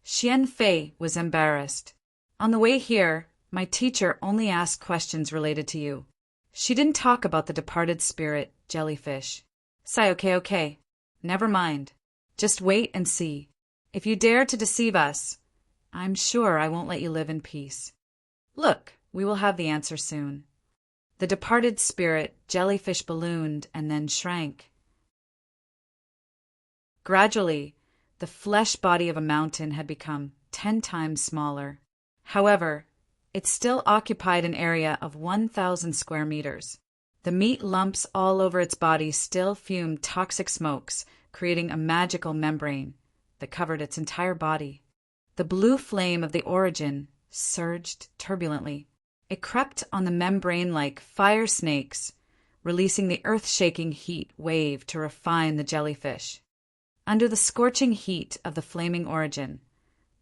Xian Fei was embarrassed. On the way here, my teacher only asked questions related to you. She didn't talk about the departed spirit, jellyfish. Say, okay. Never mind. Just wait and see. If you dare to deceive us, I'm sure I won't let you live in peace. Look, we will have the answer soon. The departed spirit jellyfish ballooned and then shrank. Gradually, the flesh body of a mountain had become 10 times smaller. However, it still occupied an area of 1,000 square meters. The meat lumps all over its body still fumed toxic smokes, creating a magical membrane that covered its entire body. The blue flame of the origin surged turbulently. It crept on the membrane like fire snakes, releasing the earth-shaking heat wave to refine the jellyfish. Under the scorching heat of the flaming origin,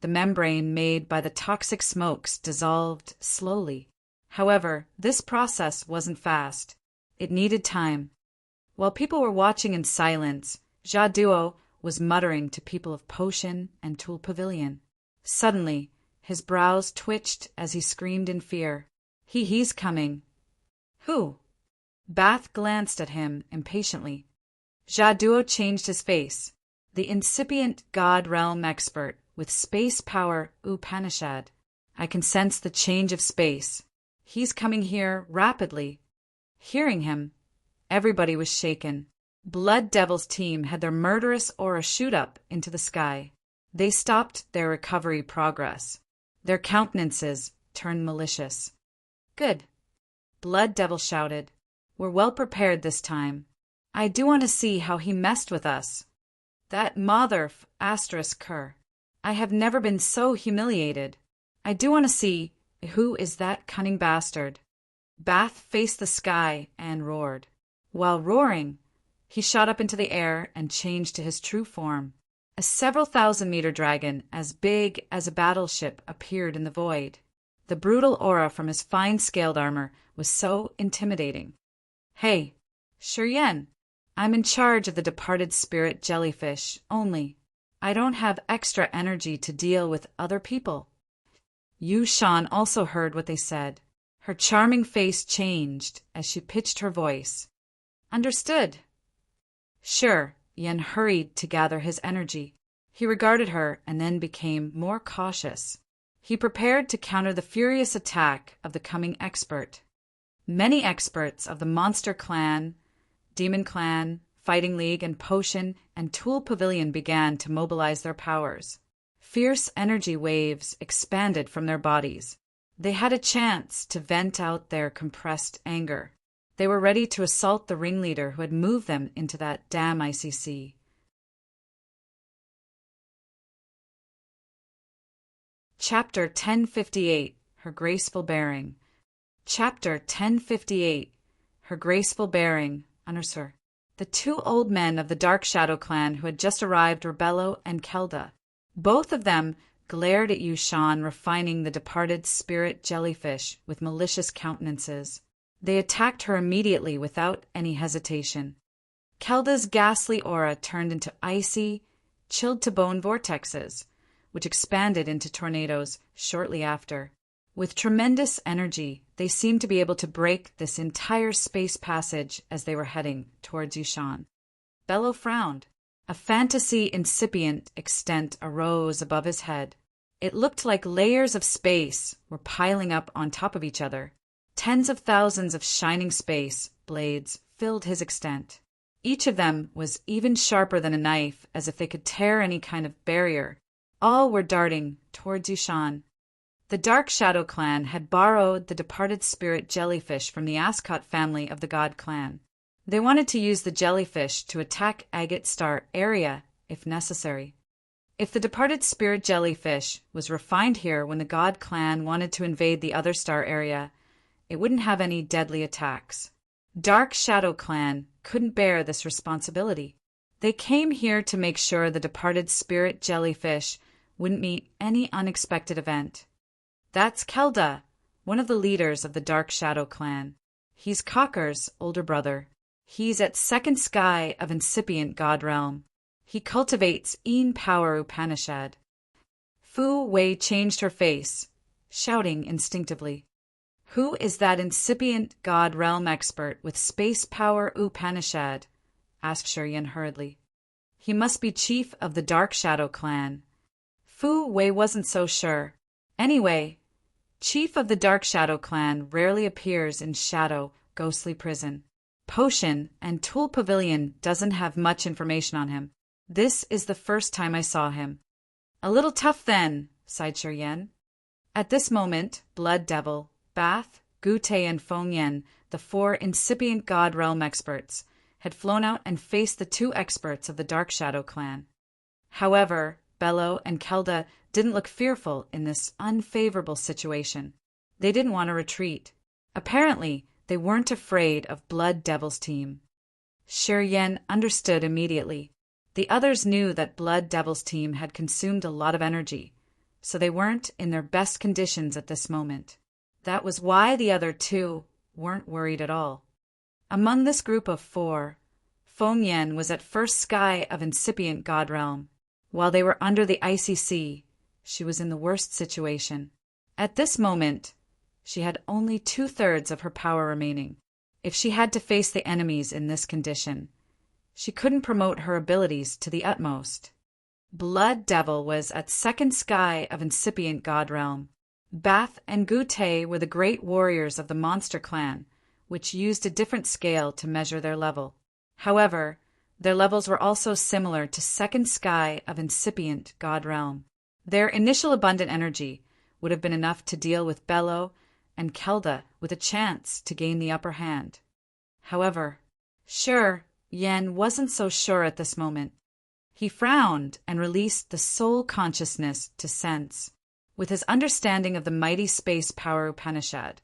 the membrane made by the toxic smokes dissolved slowly. However, this process wasn't fast. It needed time. While people were watching in silence, Jia Duo was muttering to people of Potion and Tool Pavilion. Suddenly, his brows twitched as he screamed in fear. He's coming. Who? Bath glanced at him impatiently. Jia Duo changed his face. The incipient God realm expert with space power Upanishad. I can sense the change of space. He's coming here rapidly. Hearing him, everybody was shaken. Blood Devil's team had their murderous aura shoot up into the sky. They stopped their recovery progress. Their countenances turned malicious. Good. Blood Devil shouted. We're well prepared this time. I do want to see how he messed with us. That mother *cur. I have never been so humiliated. I do want to see who is that cunning bastard. Bath faced the sky and roared. While roaring, he shot up into the air and changed to his true form. A several thousand-meter dragon as big as a battleship appeared in the void. The brutal aura from his fine-scaled armor was so intimidating. Hey, Shi Yan, I'm in charge of the departed spirit jellyfish only. I don't have extra energy to deal with other people. Yu Shan also heard what they said. Her charming face changed as she pitched her voice. Understood. Sure, Yan hurried to gather his energy. He regarded her and then became more cautious. He prepared to counter the furious attack of the coming expert. Many experts of the Monster Clan, Demon Clan, Fighting League and Potion and Tool Pavilion began to mobilize their powers. Fierce energy waves expanded from their bodies. They had a chance to vent out their compressed anger. They were ready to assault the ringleader who had moved them into that damn ICC. Chapter 1058, Her Graceful Bearing. Chapter 1058, Her Graceful Bearing, Anusur. The two old men of the Dark Shadow clan who had just arrived were Bello and Kelda. Both of them glared at Yushan, refining the departed spirit jellyfish with malicious countenances. They attacked her immediately without any hesitation. Kelda's ghastly aura turned into icy, chilled-to-bone vortexes, which expanded into tornadoes shortly after. With tremendous energy, they seemed to be able to break this entire space passage as they were heading towards Yushan. Bello frowned. A fantasy incipient extent arose above his head. It looked like layers of space were piling up on top of each other. Tens of thousands of shining space blades filled his extent. Each of them was even sharper than a knife, as if they could tear any kind of barrier. All were darting towards Yushan. The Dark Shadow clan had borrowed the departed spirit jellyfish from the Ascot family of the God clan. They wanted to use the jellyfish to attack Agate Star area if necessary. If the departed spirit jellyfish was refined here when the God clan wanted to invade the other star area, it wouldn't have any deadly attacks. Dark Shadow clan couldn't bear this responsibility. They came here to make sure the departed spirit jellyfish wouldn't meet any unexpected event. That's Kelda, one of the leaders of the Dark Shadow clan. He's Cocker's older brother. He's at second sky of incipient God realm. He cultivates Een Power Upanishad. Fu Wei changed her face, shouting instinctively. Who is that incipient God realm expert with space power Upanishad? Asked Shiryan hurriedly. He must be chief of the Dark Shadow clan. Fu Wei wasn't so sure. Anyway, chief of the Dark Shadow clan rarely appears in Shadow Ghostly Prison. Potion and Tool Pavilion doesn't have much information on him. This is the first time I saw him. A little tough then, sighed Shiryan. At this moment, Blood Devil, Bath, Gute, and Feng Yen, the four incipient God realm experts, had flown out and faced the two experts of the Dark Shadow clan. However, Bello and Kelda didn't look fearful in this unfavorable situation. They didn't want to retreat. Apparently, they weren't afraid of Blood Devil's team. Shiryan understood immediately. The others knew that Blood Devil's team had consumed a lot of energy, so they weren't in their best conditions at this moment. That was why the other two weren't worried at all. Among this group of four, Feng Yen was at first sky of incipient God realm. While they were under the icy sea, she was in the worst situation. At this moment, she had only 2/3 of her power remaining. If she had to face the enemies in this condition, she couldn't promote her abilities to the utmost. Blood Devil was at second sky of incipient God realm. Bath and Gute were the great warriors of the Monster Clan, which used a different scale to measure their level. However, their levels were also similar to second sky of incipient God realm. Their initial abundant energy would have been enough to deal with Bello and Kelda with a chance to gain the upper hand. However, Yen wasn't so sure at this moment. He frowned and released the soul consciousness to sense. With his understanding of the mighty space power Upanishad,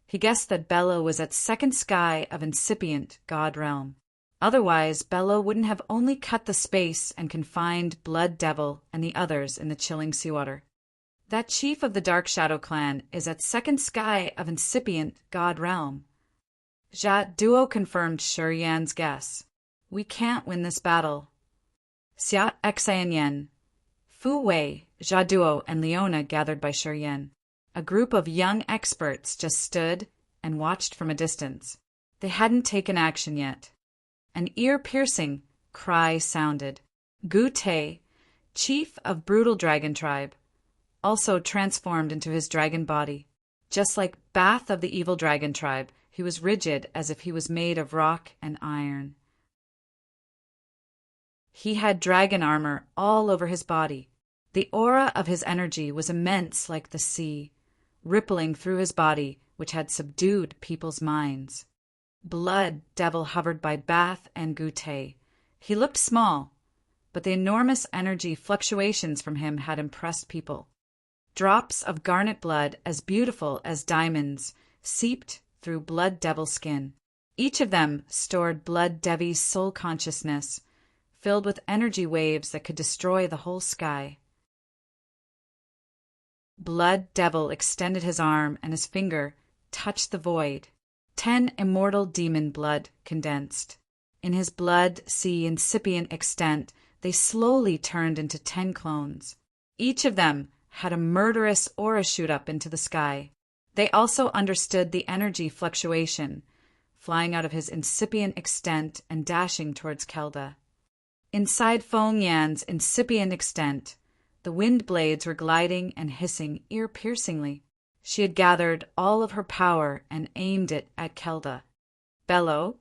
he guessed that Bello was at second sky of incipient God realm. Otherwise, Bello wouldn't have only cut the space and confined Blood Devil and the others in the chilling seawater. That chief of the Dark Shadow clan is at second sky of incipient God realm. Jia Duo confirmed Shiryan's guess. We can't win this battle. Xia Xian Yen, Fu Wei, Jia Duo, and Leona gathered by Shiryan. A group of young experts just stood and watched from a distance. They hadn't taken action yet. An ear-piercing cry sounded. Gute, chief of Brutal Dragon Tribe, also transformed into his dragon body. Just like Bath of the Evil Dragon Tribe, he was rigid as if he was made of rock and iron. He had dragon armor all over his body. The aura of his energy was immense like the sea, rippling through his body, which had subdued people's minds. Blood Devil hovered by Bath and Goutte. He looked small, but the enormous energy fluctuations from him had impressed people. Drops of garnet blood as beautiful as diamonds seeped through Blood Devil's skin. Each of them stored Blood Devi's soul consciousness, filled with energy waves that could destroy the whole sky. Blood Devil extended his arm and his finger touched the void. 10 immortal demon blood condensed. In his blood sea incipient extent, they slowly turned into 10 clones. Each of them had a murderous aura shoot up into the sky. They also understood the energy fluctuation, flying out of his incipient extent and dashing towards Kelda. Inside Feng Yan's incipient extent, the wind blades were gliding and hissing ear-piercingly. She had gathered all of her power and aimed it at Kelda. Bello,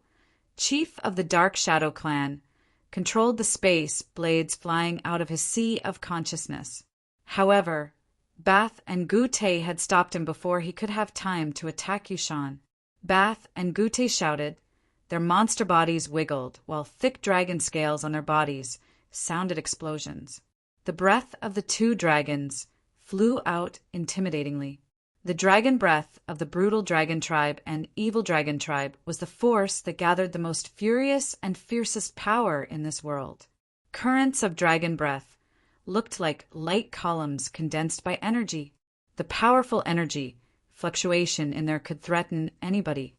chief of the Dark Shadow clan, controlled the space blades flying out of his sea of consciousness. However, Bath and Goutte had stopped him before he could have time to attack Yushan. Bath and Goutte shouted. Their monster bodies wiggled, while thick dragon scales on their bodies sounded explosions. The breath of the 2 dragons flew out intimidatingly. The dragon breath of the brutal dragon tribe and evil dragon tribe was the force that gathered the most furious and fiercest power in this world. Currents of dragon breath looked like light columns condensed by energy. The powerful energy fluctuation in there could threaten anybody.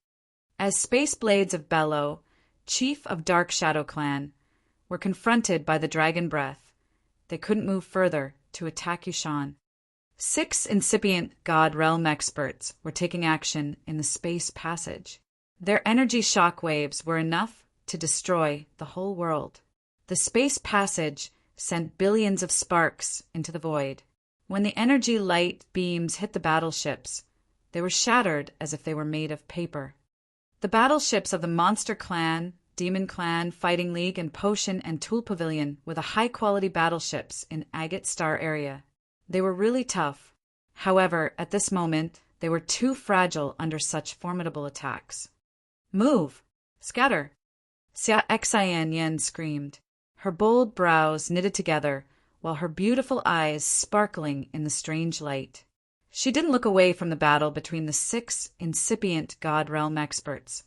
As space blades of Bello, chief of Dark Shadow clan, were confronted by the dragon breath, they couldn't move further to attack Yushan. 6 incipient God Realm experts were taking action in the space passage. Their energy shock waves were enough to destroy the whole world. The space passage sent billions of sparks into the void. When the energy light beams hit the battleships, they were shattered as if they were made of paper. The battleships of the Monster Clan, Demon Clan, Fighting League, and Potion and Tool Pavilion were the high-quality battleships in Agate Star area. They were really tough. However, at this moment, they were too fragile under such formidable attacks. Move! Scatter! Xia Xian Yen screamed, her bold brows knitted together, while her beautiful eyes sparkling in the strange light. She didn't look away from the battle between the 6 incipient God Realm experts.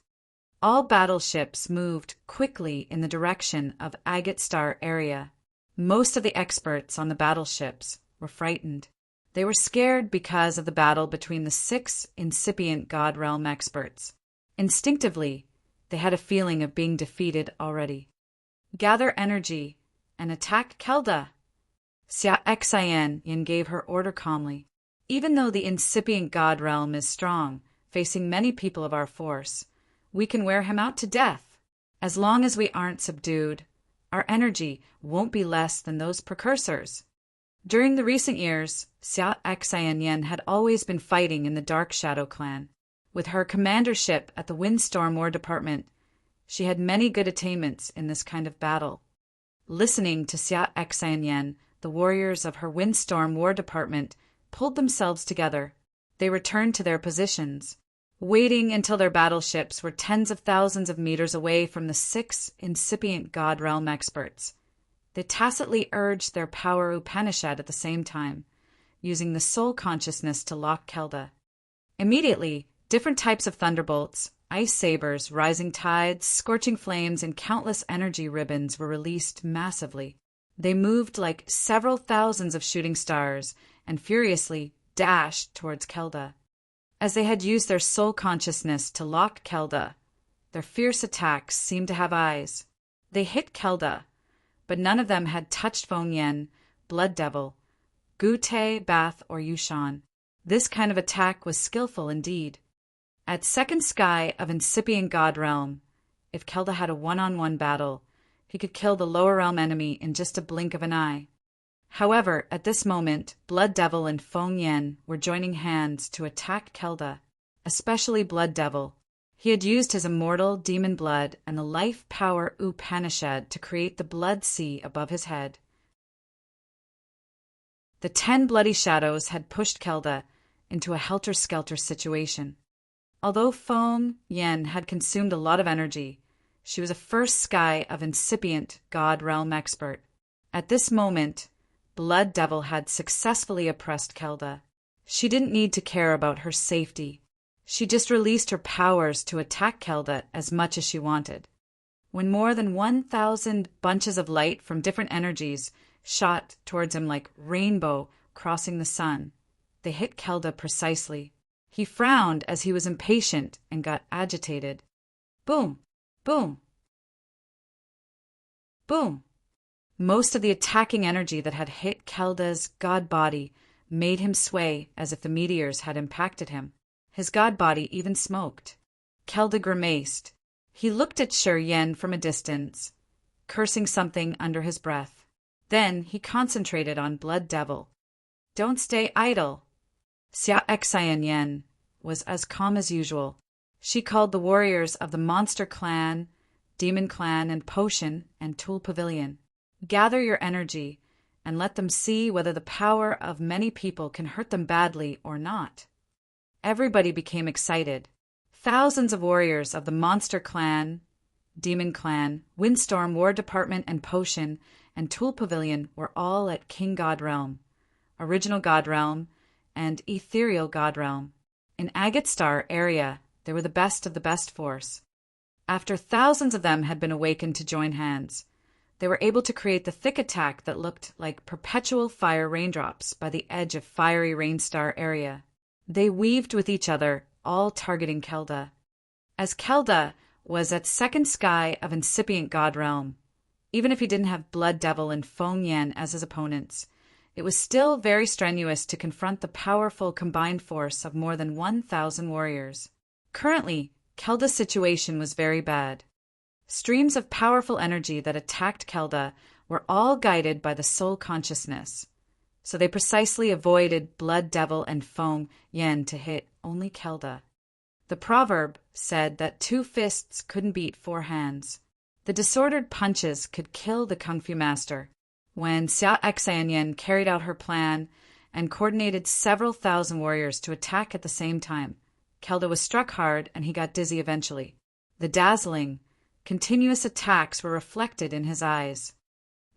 All battleships moved quickly in the direction of Agate Star area. Most of the experts on the battleships were frightened. They were scared because of the battle between the 6 incipient God Realm experts. Instinctively, they had a feeling of being defeated already. Gather energy and attack Kelda. Xia Xian Yin gave her order calmly. Even though the incipient God Realm is strong, facing many people of our force, we can wear him out to death. As long as we aren't subdued, our energy won't be less than those precursors. During the recent years, Xia Xian Yin had always been fighting in the Dark Shadow clan. With her commandership at the Windstorm War Department, she had many good attainments in this kind of battle. Listening to Xia Xian Yin, the warriors of her Windstorm War Department pulled themselves together. They returned to their positions, waiting until their battleships were tens of thousands of meters away from the 6 incipient God Realm experts. They tacitly urged their power Upanishad at the same time, using the soul consciousness to lock Kelda. Immediately, different types of thunderbolts, ice sabers, rising tides, scorching flames, and countless energy ribbons were released massively. They moved like several thousands of shooting stars and furiously dashed towards Kelda. As they had used their soul consciousness to lock Kelda, their fierce attacks seemed to have eyes. They hit Kelda, but none of them had touched Feng Yan, Blood Devil, Goutte, Bath, or Yushan. This kind of attack was skillful indeed. At second sky of incipient God Realm, if Kelda had a one-on-one battle, he could kill the lower realm enemy in just a blink of an eye. However, at this moment, Blood Devil and Feng Yan were joining hands to attack Kelda, especially Blood Devil. He had used his immortal demon blood and the life power Upanishad to create the blood sea above his head. The 10 bloody shadows had pushed Kelda into a helter-skelter situation. Although Feng Yen had consumed a lot of energy, she was a first sky of incipient God Realm expert. At this moment, Blood Devil had successfully oppressed Kelda. She didn't need to care about her safety. She just released her powers to attack Kelda as much as she wanted. When more than 1,000 bunches of light from different energies shot towards him like rainbow crossing the sun, they hit Kelda precisely. He frowned as he was impatient and got agitated. Boom! Boom! Boom! Most of the attacking energy that had hit Kelda's god body made him sway as if the meteors had impacted him. His god body even smoked. Kelda grimaced. He looked at Sher Yen from a distance, cursing something under his breath. Then he concentrated on Blood Devil. Don't stay idle. Xia Xian Yen was as calm as usual. She called the warriors of the Monster Clan, Demon Clan, and Potion and Tool Pavilion. Gather your energy and let them see whether the power of many people can hurt them badly or not. Everybody became excited. Thousands of warriors of the Monster Clan, Demon Clan, Windstorm War Department and Potion and Tool Pavilion were all at King God Realm, Original God Realm, and Ethereal God Realm. In Agate Star area, they were the best of the best force. After thousands of them had been awakened to join hands, they were able to create the thick attack that looked like perpetual fire raindrops by the edge of fiery Rainstar area. They weaved with each other, all targeting Kelda. As Kelda was at second sky of incipient God Realm, even if he didn't have Blood Devil and Feng Yen as his opponents, it was still very strenuous to confront the powerful combined force of more than 1,000 warriors. Currently, Kelda's situation was very bad. Streams of powerful energy that attacked Kelda were all guided by the soul consciousness, so they precisely avoided Blood Devil and Feng Yen to hit only Kelda. The proverb said that 2 fists couldn't beat 4 hands. The disordered punches could kill the Kung Fu master. When Xia Xian Yen carried out her plan and coordinated several thousand warriors to attack at the same time, Kelda was struck hard and he got dizzy eventually. The dazzling, continuous attacks were reflected in his eyes.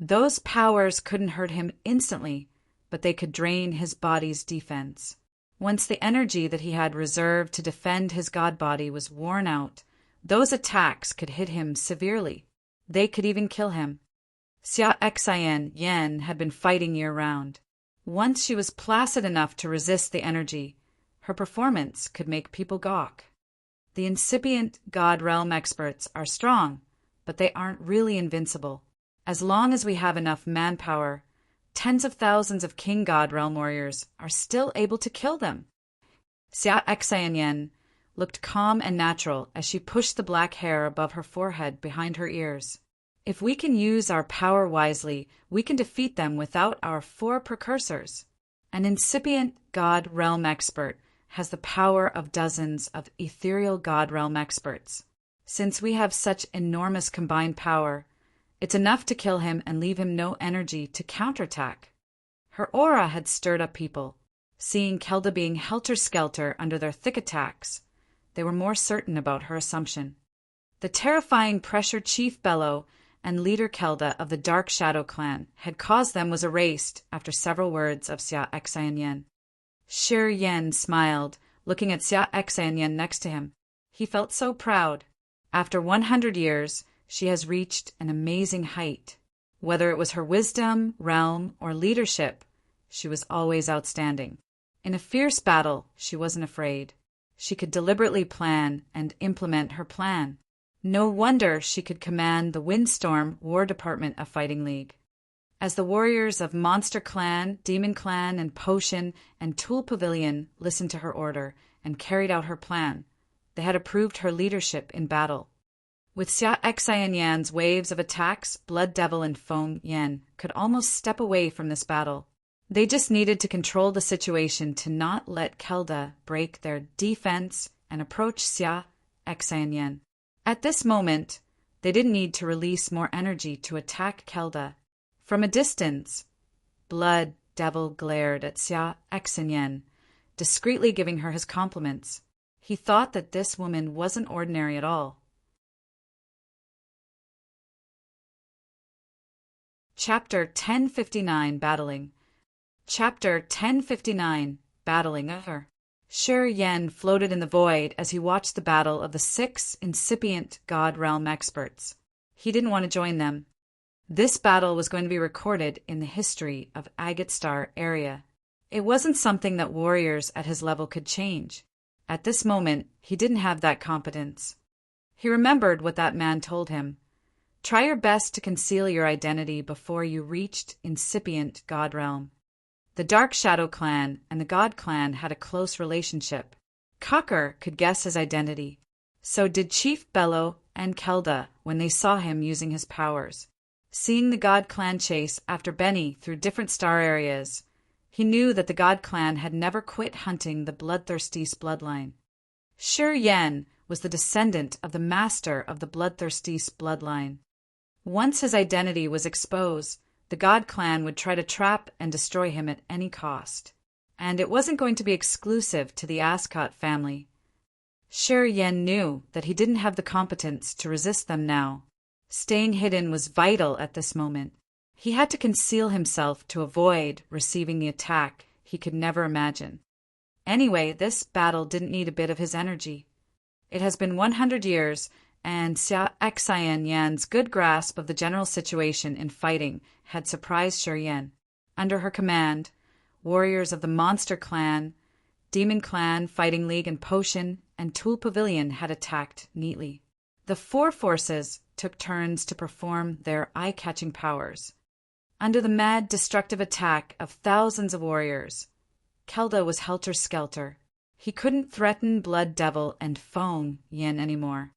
Those powers couldn't hurt him instantly, but they could drain his body's defense. Once the energy that he had reserved to defend his god body was worn out, those attacks could hit him severely. They could even kill him. Xia Xian Yen had been fighting year-round. Once she was placid enough to resist the energy, her performance could make people gawk. The incipient God Realm experts are strong, but they aren't really invincible. As long as we have enough manpower, tens of thousands of King God Realm warriors are still able to kill them. Xia Xian Yen looked calm and natural as she pushed the black hair above her forehead behind her ears. If we can use our power wisely, we can defeat them without our 4 precursors. An incipient God Realm expert has the power of dozens of ethereal God Realm experts. Since we have such enormous combined power, it's enough to kill him and leave him no energy to counterattack. Her aura had stirred up people. Seeing Kelda being helter-skelter under their thick attacks, they were more certain about her assumption. The terrifying Pressure Chief Bellow and leader Kelda of the Dark Shadow Clan had caused them was erased after several words of Xia Xian Yen. Sher Yen smiled, looking at Xia Xian Yen next to him. He felt so proud. After 100 years, she has reached an amazing height. Whether it was her wisdom, realm, or leadership, she was always outstanding. In a fierce battle, she wasn't afraid. She could deliberately plan and implement her plan. No wonder she could command the Windstorm War Department of Fighting League. As the warriors of Monster Clan, Demon Clan, and Potion and Tool Pavilion listened to her order and carried out her plan, they had approved her leadership in battle. With Xia Xian Yan's waves of attacks, Blood Devil and Feng Yen could almost step away from this battle. They just needed to control the situation to not let Kelda break their defense and approach Xia Xan Yen. At this moment, they didn't need to release more energy to attack Kelda. From a distance, Blood Devil glared at Xia Xan Yen, discreetly giving her his compliments. He thought that this woman wasn't ordinary at all. Chapter 1059 Battling. Chapter 1059 Battling Over. Shi Yen floated in the void as he watched the battle of the 6 incipient God Realm experts. He didn't want to join them. This battle was going to be recorded in the history of Agate Star area. It wasn't something that warriors at his level could change. At this moment, he didn't have that competence. He remembered what that man told him. Try your best to conceal your identity before you reached incipient God Realm. The Dark Shadow clan and the God clan had a close relationship. Cocker could guess his identity. So did Chief Bello and Kelda when they saw him using his powers. Seeing the God clan chase after Benny through different star areas, he knew that the God clan had never quit hunting the bloodthirsty bloodline. Shi Yen was the descendant of the master of the bloodthirsty bloodline. Once his identity was exposed, the God clan would try to trap and destroy him at any cost. And it wasn't going to be exclusive to the Ascot family. Shi Yen knew that he didn't have the competence to resist them now. Staying hidden was vital at this moment. He had to conceal himself to avoid receiving the attack he could never imagine. Anyway, this battle didn't need a bit of his energy. It has been 100 years, and Xia Xan Yan's good grasp of the general situation in fighting had surprised Shi Yen. Under her command, warriors of the Monster Clan, Demon Clan, Fighting League, and Potion and Tool Pavilion had attacked neatly. The 4 forces took turns to perform their eye-catching powers. Under the mad, destructive attack of thousands of warriors, Kelda was helter-skelter. He couldn't threaten Blood Devil and Feng Yen anymore.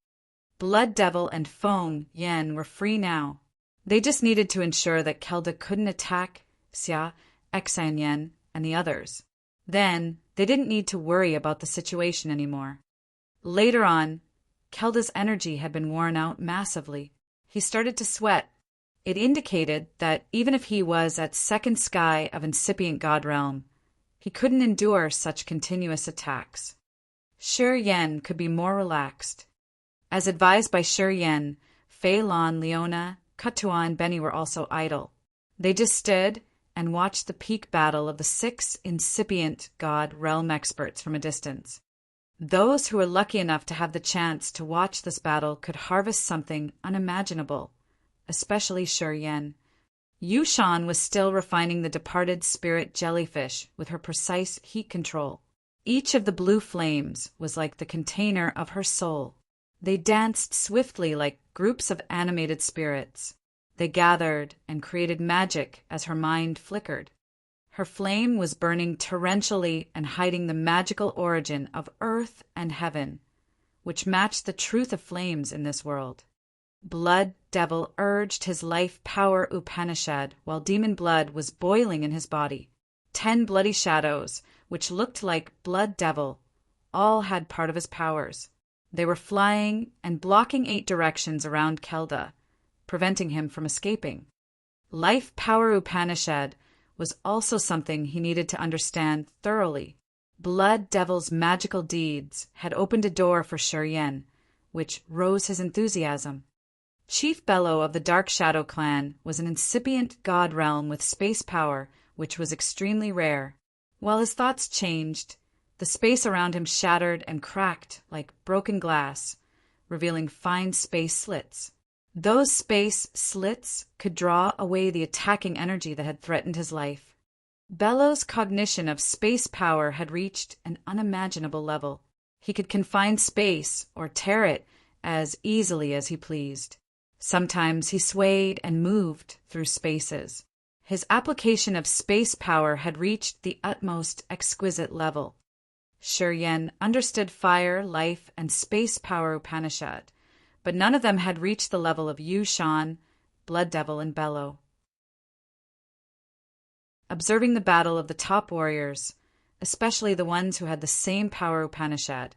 Blood Devil and Feng Yen were free now. They just needed to ensure that Kelda couldn't attack Xia Xan Yen and the others. Then, they didn't need to worry about the situation anymore. Later on, Kelda's energy had been worn out massively. He started to sweat. It indicated that even if he was at second sky of incipient God Realm, he couldn't endure such continuous attacks. Shi Yen could be more relaxed. As advised by Shi Yen, Fei Lan, Leona, Katua, and Benny were also idle. They just stood and watched the peak battle of the 6 incipient God Realm experts from a distance. Those who were lucky enough to have the chance to watch this battle could harvest something unimaginable, especially Shi Yen. Yushan was still refining the departed spirit jellyfish with her precise heat control. Each of the blue flames was like the container of her soul. They danced swiftly like groups of animated spirits. They gathered and created magic as her mind flickered. Her flame was burning torrentially and hiding the magical origin of earth and heaven, which matched the truth of flames in this world. Blood Devil urged his life power Upanishad while demon blood was boiling in his body. 10 bloody shadows, which looked like Blood Devil, all had part of his powers. They were flying and blocking 8 directions around Kelda, preventing him from escaping. Life power Upanishad was also something he needed to understand thoroughly. Blood Devil's magical deeds had opened a door for Shi Yen, which rose his enthusiasm. Chief Bello of the Dark Shadow clan was an incipient god realm with space power, which was extremely rare. While his thoughts changed, the space around him shattered and cracked like broken glass, revealing fine space slits. Those space slits could draw away the attacking energy that had threatened his life. Bello's cognition of space power had reached an unimaginable level. He could confine space or tear it as easily as he pleased. Sometimes he swayed and moved through spaces. His application of space power had reached the utmost exquisite level. Shi Yen understood fire, life, and space power Upanishad, but none of them had reached the level of Yushan, Blood Devil, and Bello. Observing the battle of the top warriors, especially the ones who had the same power Upanishad,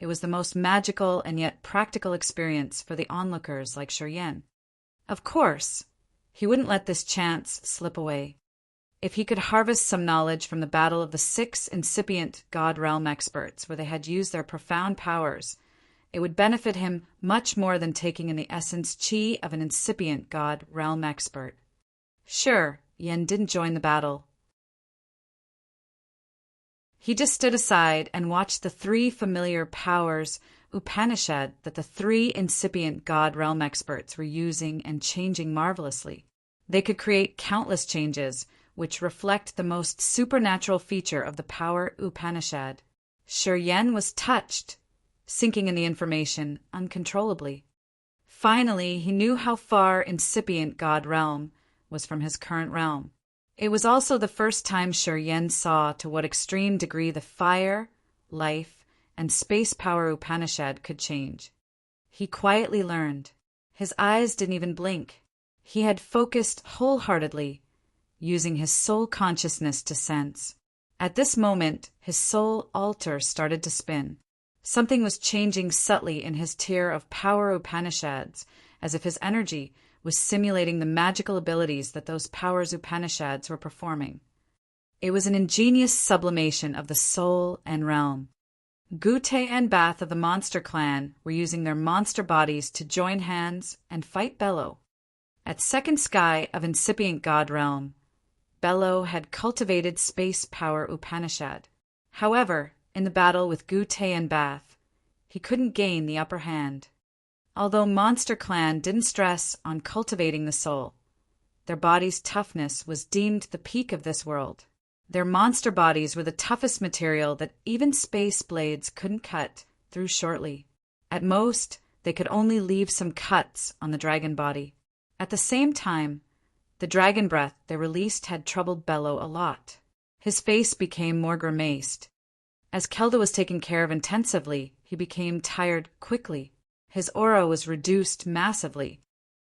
It was the most magical and yet practical experience for the onlookers like Shiryen. Of course, he wouldn't let this chance slip away. If he could harvest some knowledge from the battle of the 6 incipient God Realm experts where they had used their profound powers, it would benefit him much more than taking in the essence chi of an incipient God Realm expert. Sure, Yen didn't join the battle. He just stood aside and watched the 3 familiar powers Upanishad that the 3 incipient God Realm experts were using and changing marvelously. They could create countless changes, which reflect the most supernatural feature of the power Upanishad. Shiryen was touched, sinking in the information uncontrollably. Finally, he knew how far incipient God Realm was from his current realm. It was also the first time Shiryen saw to what extreme degree the fire, life, and space power Upanishad could change. He quietly learned. His eyes didn't even blink. He had focused wholeheartedly, using his soul consciousness to sense. At this moment, his soul altar started to spin. Something was changing subtly in his tier of power Upanishads, as if his energy was simulating the magical abilities that those powers Upanishads were performing. It was an ingenious sublimation of the soul and realm. Gute and Bath of the monster clan were using their monster bodies to join hands and fight Bello. At second sky of incipient God Realm, Bello had cultivated space power Upanishad. However, in the battle with Gute and Bath, he couldn't gain the upper hand. Although Monster Clan didn't stress on cultivating the soul, their bodies' toughness was deemed the peak of this world. Their monster bodies were the toughest material that even space blades couldn't cut through shortly. At most, they could only leave some cuts on the dragon body. At the same time, the dragon breath they released had troubled Bello a lot. His face became more grimaced. As Kelda was taken care of intensively, he became tired quickly. His aura was reduced massively.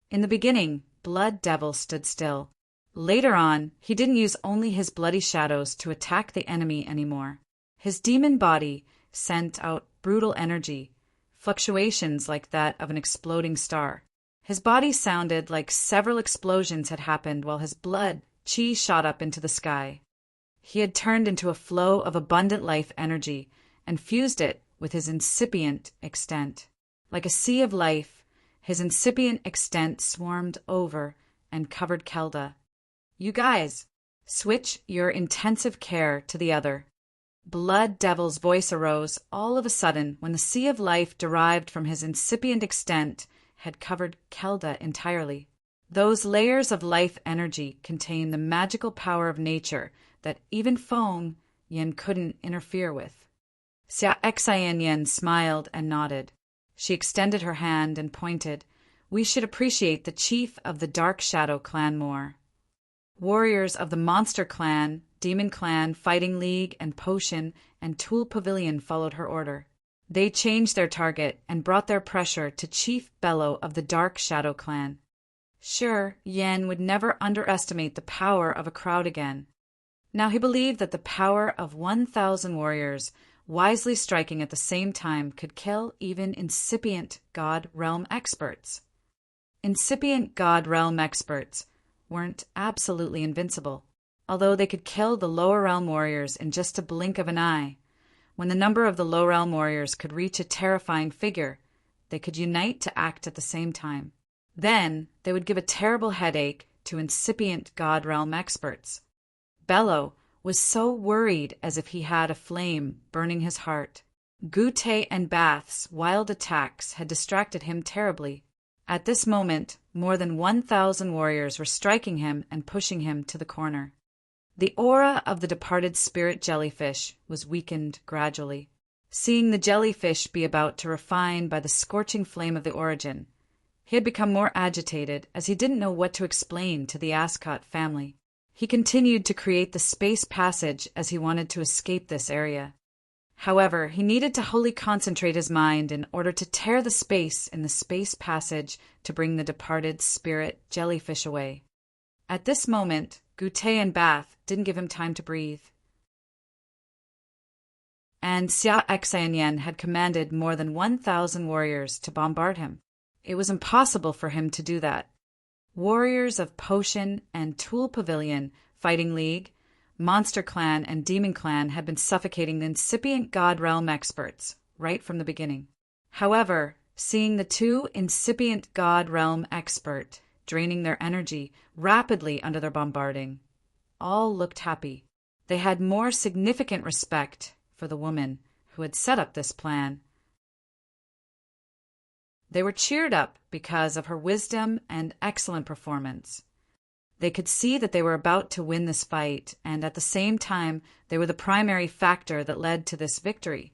In the beginning, Blood Devil stood still. Later on, he didn't use only his bloody shadows to attack the enemy anymore. His demon body sent out brutal energy, fluctuations like that of an exploding star. His body sounded like several explosions had happened while his blood chi shot up into the sky. He had turned into a flow of abundant life energy and fused it with his incipient extent. Like a sea of life, his incipient extent swarmed over and covered Kelda. You guys, switch your intensive care to the other. Blood Devil's voice arose all of a sudden when the sea of life derived from his incipient extent had covered Kelda entirely. Those layers of life energy contain the magical power of nature that even Feng Yin couldn't interfere with. Xia Yen smiled and nodded. She extended her hand and pointed. We should appreciate the chief of the Dark Shadow clan more. Warriors of the Monster Clan, Demon Clan, Fighting League, and Potion and Tool Pavilion followed her order. They changed their target and brought their pressure to Chief Bello of the Dark Shadow clan. Sure, Yen would never underestimate the power of a crowd again. Now he believed that the power of 1,000 warriors wisely striking at the same time could kill even incipient God Realm experts. Incipient God Realm experts weren't absolutely invincible, although they could kill the lower realm warriors in just a blink of an eye. When the number of the low realm warriors could reach a terrifying figure, they could unite to act at the same time. Then they would give a terrible headache to incipient God Realm experts. Bello was so worried as if he had a flame burning his heart. Gute and Bath's wild attacks had distracted him terribly. At this moment, more than 1,000 warriors were striking him and pushing him to the corner. The aura of the departed spirit jellyfish was weakened gradually. Seeing the jellyfish be about to refine by the scorching flame of the origin, he had become more agitated as he didn't know what to explain to the Ascot family. He continued to create the space passage as he wanted to escape this area. However, he needed to wholly concentrate his mind in order to tear the space in the space passage to bring the departed spirit jellyfish away. At this moment, Gute and Bath didn't give him time to breathe. and Xia Exayan had commanded more than 1,000 warriors to bombard him. It was impossible for him to do that. Warriors of Potion and Tool Pavilion, Fighting League, Monster Clan, and Demon Clan had been suffocating the incipient God Realm experts right from the beginning. However, seeing the two incipient God Realm expert draining their energy rapidly under their bombarding, all looked happy. They had more significant respect for the woman who had set up this plan. They were cheered up because of her wisdom and excellent performance. They could see that they were about to win this fight, and at the same time, they were the primary factor that led to this victory.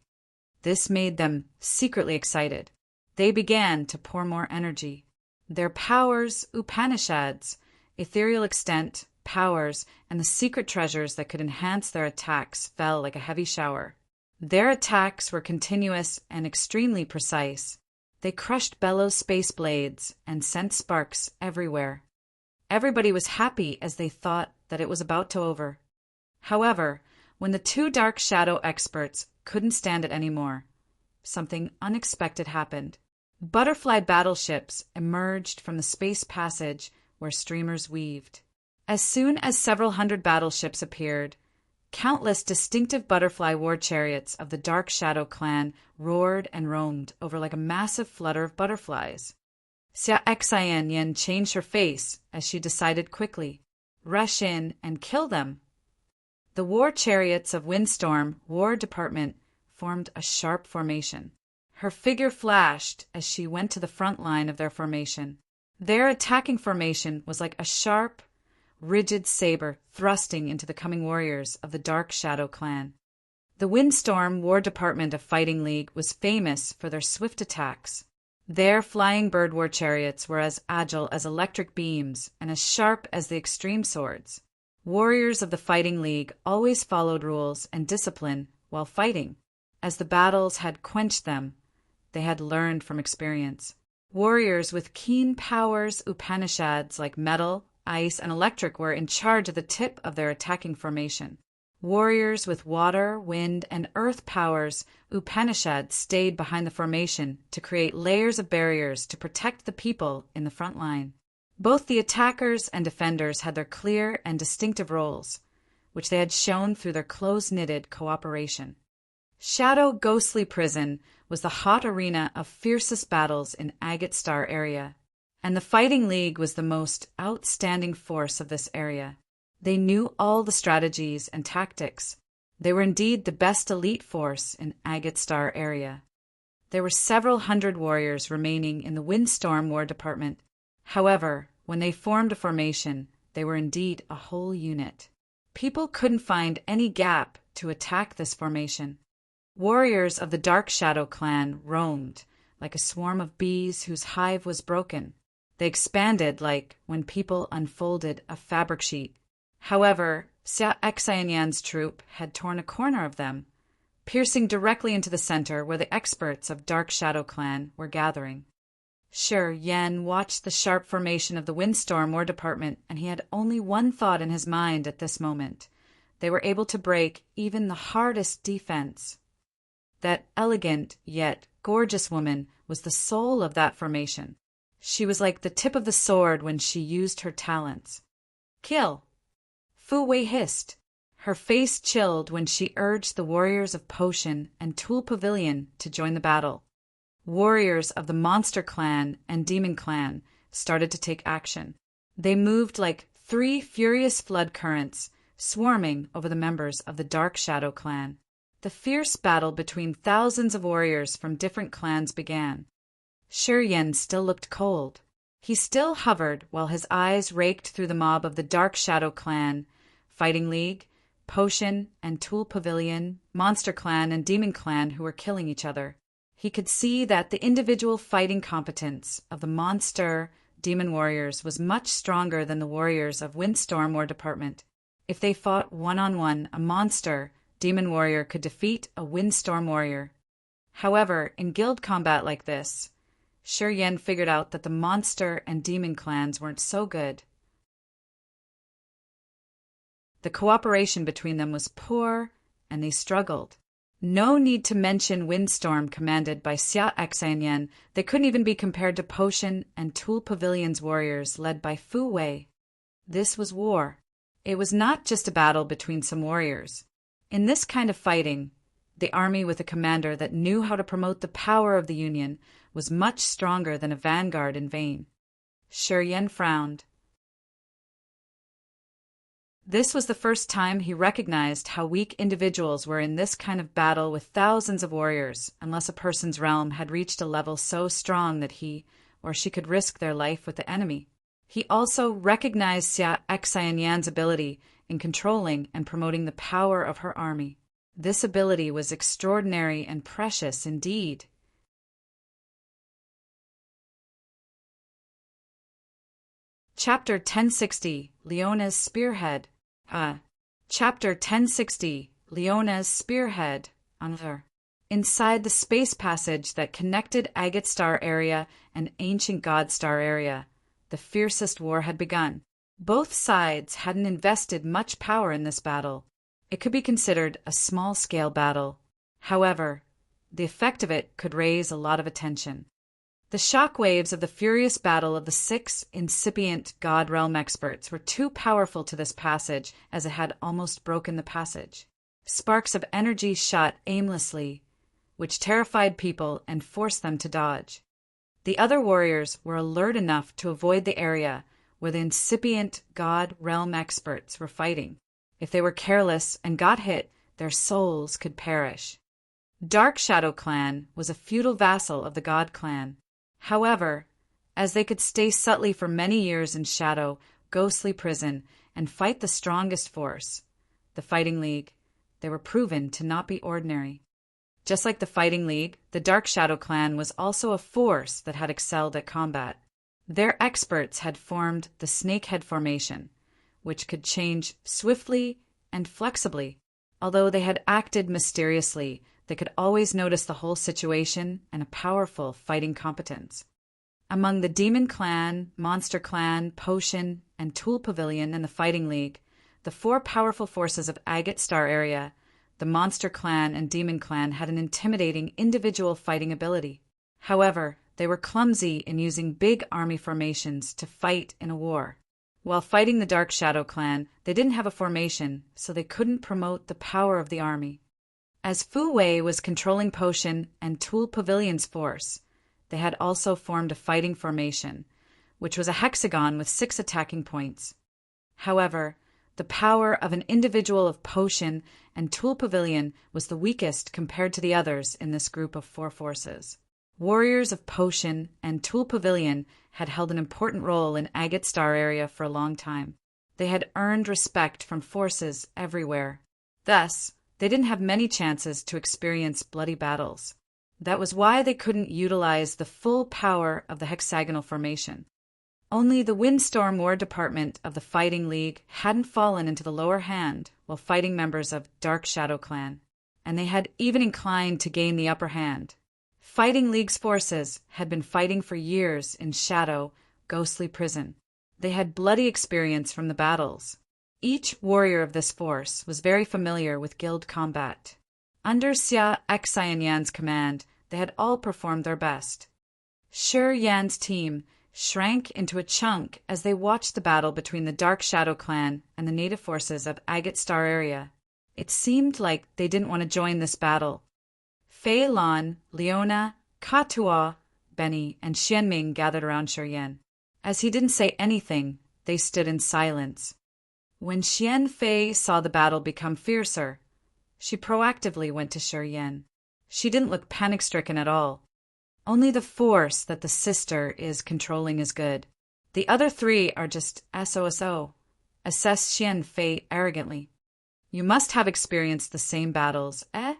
This made them secretly excited. They began to pour more energy. Their powers, Upanishads, ethereal extent, powers, and the secret treasures that could enhance their attacks fell like a heavy shower. Their attacks were continuous and extremely precise. They crushed Bellows space blades and sent sparks everywhere. Everybody was happy as they thought that it was about to over. However, when the two Dark Shadow experts couldn't stand it anymore, something unexpected happened. Butterfly battleships emerged from the space passage where streamers weaved. As soon as several hundred battleships appeared, countless distinctive butterfly war chariots of the Dark Shadow clan roared and roamed over like a massive flutter of butterflies. Xia Exayan changed her face as she decided quickly, rush in and kill them. The war chariots of Windstorm War Department formed a sharp formation. Her figure flashed as she went to the front line of their formation. Their attacking formation was like a sharp, rigid saber thrusting into the coming warriors of the Dark Shadow clan. The Windstorm War Department of Fighting League was famous for their swift attacks. Their flying bird war chariots were as agile as electric beams and as sharp as the extreme swords. Warriors of the Fighting League always followed rules and discipline while fighting. As the battles had quenched them, they had learned from experience. Warriors with keen powers, Upanishads like metal, ice, and electric were in charge of the tip of their attacking formation. Warriors with water, wind, and earth powers, Upanishads, stayed behind the formation to create layers of barriers to protect the people in the front line. Both the attackers and defenders had their clear and distinctive roles, which they had shown through their close-knitted cooperation. Shadow Ghostly Prison was the hot arena of fiercest battles in Agate Star area, and the Fighting League was the most outstanding force of this area. They knew all the strategies and tactics. They were indeed the best elite force in Agate Star area. There were several hundred warriors remaining in the Windstorm War Department. However, when they formed a formation, they were indeed a whole unit. People couldn't find any gap to attack this formation. Warriors of the Dark Shadow clan roamed like a swarm of bees whose hive was broken. They expanded like when people unfolded a fabric sheet. However, Xia Exayan's troop had torn a corner of them, piercing directly into the center where the experts of Dark Shadow clan were gathering. Shi Yan watched the sharp formation of the Windstorm War Department, and he had only one thought in his mind at this moment. They were able to break even the hardest defense. That elegant yet gorgeous woman was the soul of that formation. She was like the tip of the sword when she used her talents. Kill! Fu Wei hissed. Her face chilled when she urged the warriors of Potion and Tool Pavilion to join the battle. Warriors of the Monster Clan and Demon Clan started to take action. They moved like 3 furious flood currents, swarming over the members of the Dark Shadow clan. The fierce battle between thousands of warriors from different clans began. Shi Yan still looked cold. He still hovered while his eyes raked through the mob of the Dark Shadow clan, Fighting League, Potion and Tool Pavilion, Monster Clan and Demon Clan who were killing each other. He could see that the individual fighting competence of the monster demon warriors was much stronger than the warriors of Windstorm War Department. If they fought one-on-one, a monster demon warrior could defeat a Windstorm warrior. However, in guild combat like this, Shi Yan figured out that the monster and demon clans weren't so good. The cooperation between them was poor, and they struggled. No need to mention Windstorm commanded by Xia Xianyan. They couldn't even be compared to Potion and Tool Pavilion's warriors led by Fu Wei. This was war. It was not just a battle between some warriors. In this kind of fighting, the army with a commander that knew how to promote the power of the Union was much stronger than a vanguard in vain. Shi Yan frowned. This was the first time he recognized how weak individuals were in this kind of battle with thousands of warriors, unless a person's realm had reached a level so strong that he or she could risk their life with the enemy. He also recognized Xia Xianyan's ability in controlling and promoting the power of her army. This ability was extraordinary and precious indeed. Chapter 1060, Leona's Spearhead. Chapter 1060, Leona's Spearhead. Inside the space passage that connected Agate Star area and Ancient God Star area, the fiercest war had begun. Both sides hadn't invested much power in this battle. It could be considered a small-scale battle. However, the effect of it could raise a lot of attention. The shock waves of the furious battle of the 6 incipient God Realm experts were too powerful to this passage, as it had almost broken the passage. Sparks of energy shot aimlessly, which terrified people and forced them to dodge. The other warriors were alert enough to avoid the area where the incipient God Realm experts were fighting. If they were careless and got hit, their souls could perish. Dark Shadow Clan was a feudal vassal of the God Clan. However, as they could stay subtly for many years in shadow, ghostly prison, and fight the strongest force, the Fighting League, they were proven to not be ordinary. Just like the Fighting League, the Dark Shadow Clan was also a force that had excelled at combat. Their experts had formed the Snakehead Formation, which could change swiftly and flexibly. Although they had acted mysteriously, they could always notice the whole situation and a powerful fighting competence. Among the Demon Clan, Monster Clan, Potion, and Tool Pavilion and the Fighting League, the 4 powerful forces of Agate Star area, the Monster Clan and Demon Clan had an intimidating individual fighting ability. However, they were clumsy in using big army formations to fight in a war. While fighting the Dark Shadow Clan, they didn't have a formation, so they couldn't promote the power of the army. As Fu Wei was controlling Potion and Tool Pavilion's force, they had also formed a fighting formation, which was a hexagon with 6 attacking points. However, the power of an individual of Potion and Tool Pavilion was the weakest compared to the others in this group of 4 forces. Warriors of Potion and Tool Pavilion had held an important role in Agate Star area for a long time. They had earned respect from forces everywhere. Thus, they didn't have many chances to experience bloody battles. That was why they couldn't utilize the full power of the hexagonal formation. Only the Windstorm War Department of the Fighting League hadn't fallen into the lower hand while fighting members of Dark Shadow Clan, and they had even inclined to gain the upper hand. Fighting League's forces had been fighting for years in shadow, ghostly prison. They had bloody experience from the battles. Each warrior of this force was very familiar with guild combat. Under Xia Xianyan's command, they had all performed their best. Shi Yan's team shrank into a chunk as they watched the battle between the Dark Shadow Clan and the native forces of Agate Star area. It seemed like they didn't want to join this battle. Fei Lan, Leona, Katua, Benny, and Xianming gathered around Shi Yan. As he didn't say anything, they stood in silence. When Xian Fei saw the battle become fiercer, she proactively went to Shi Yan. She didn't look panic-stricken at all. Only the force that the sister is controlling is good. The other 3 are just SOSO, assessed Xian Fei arrogantly. You must have experienced the same battles, eh?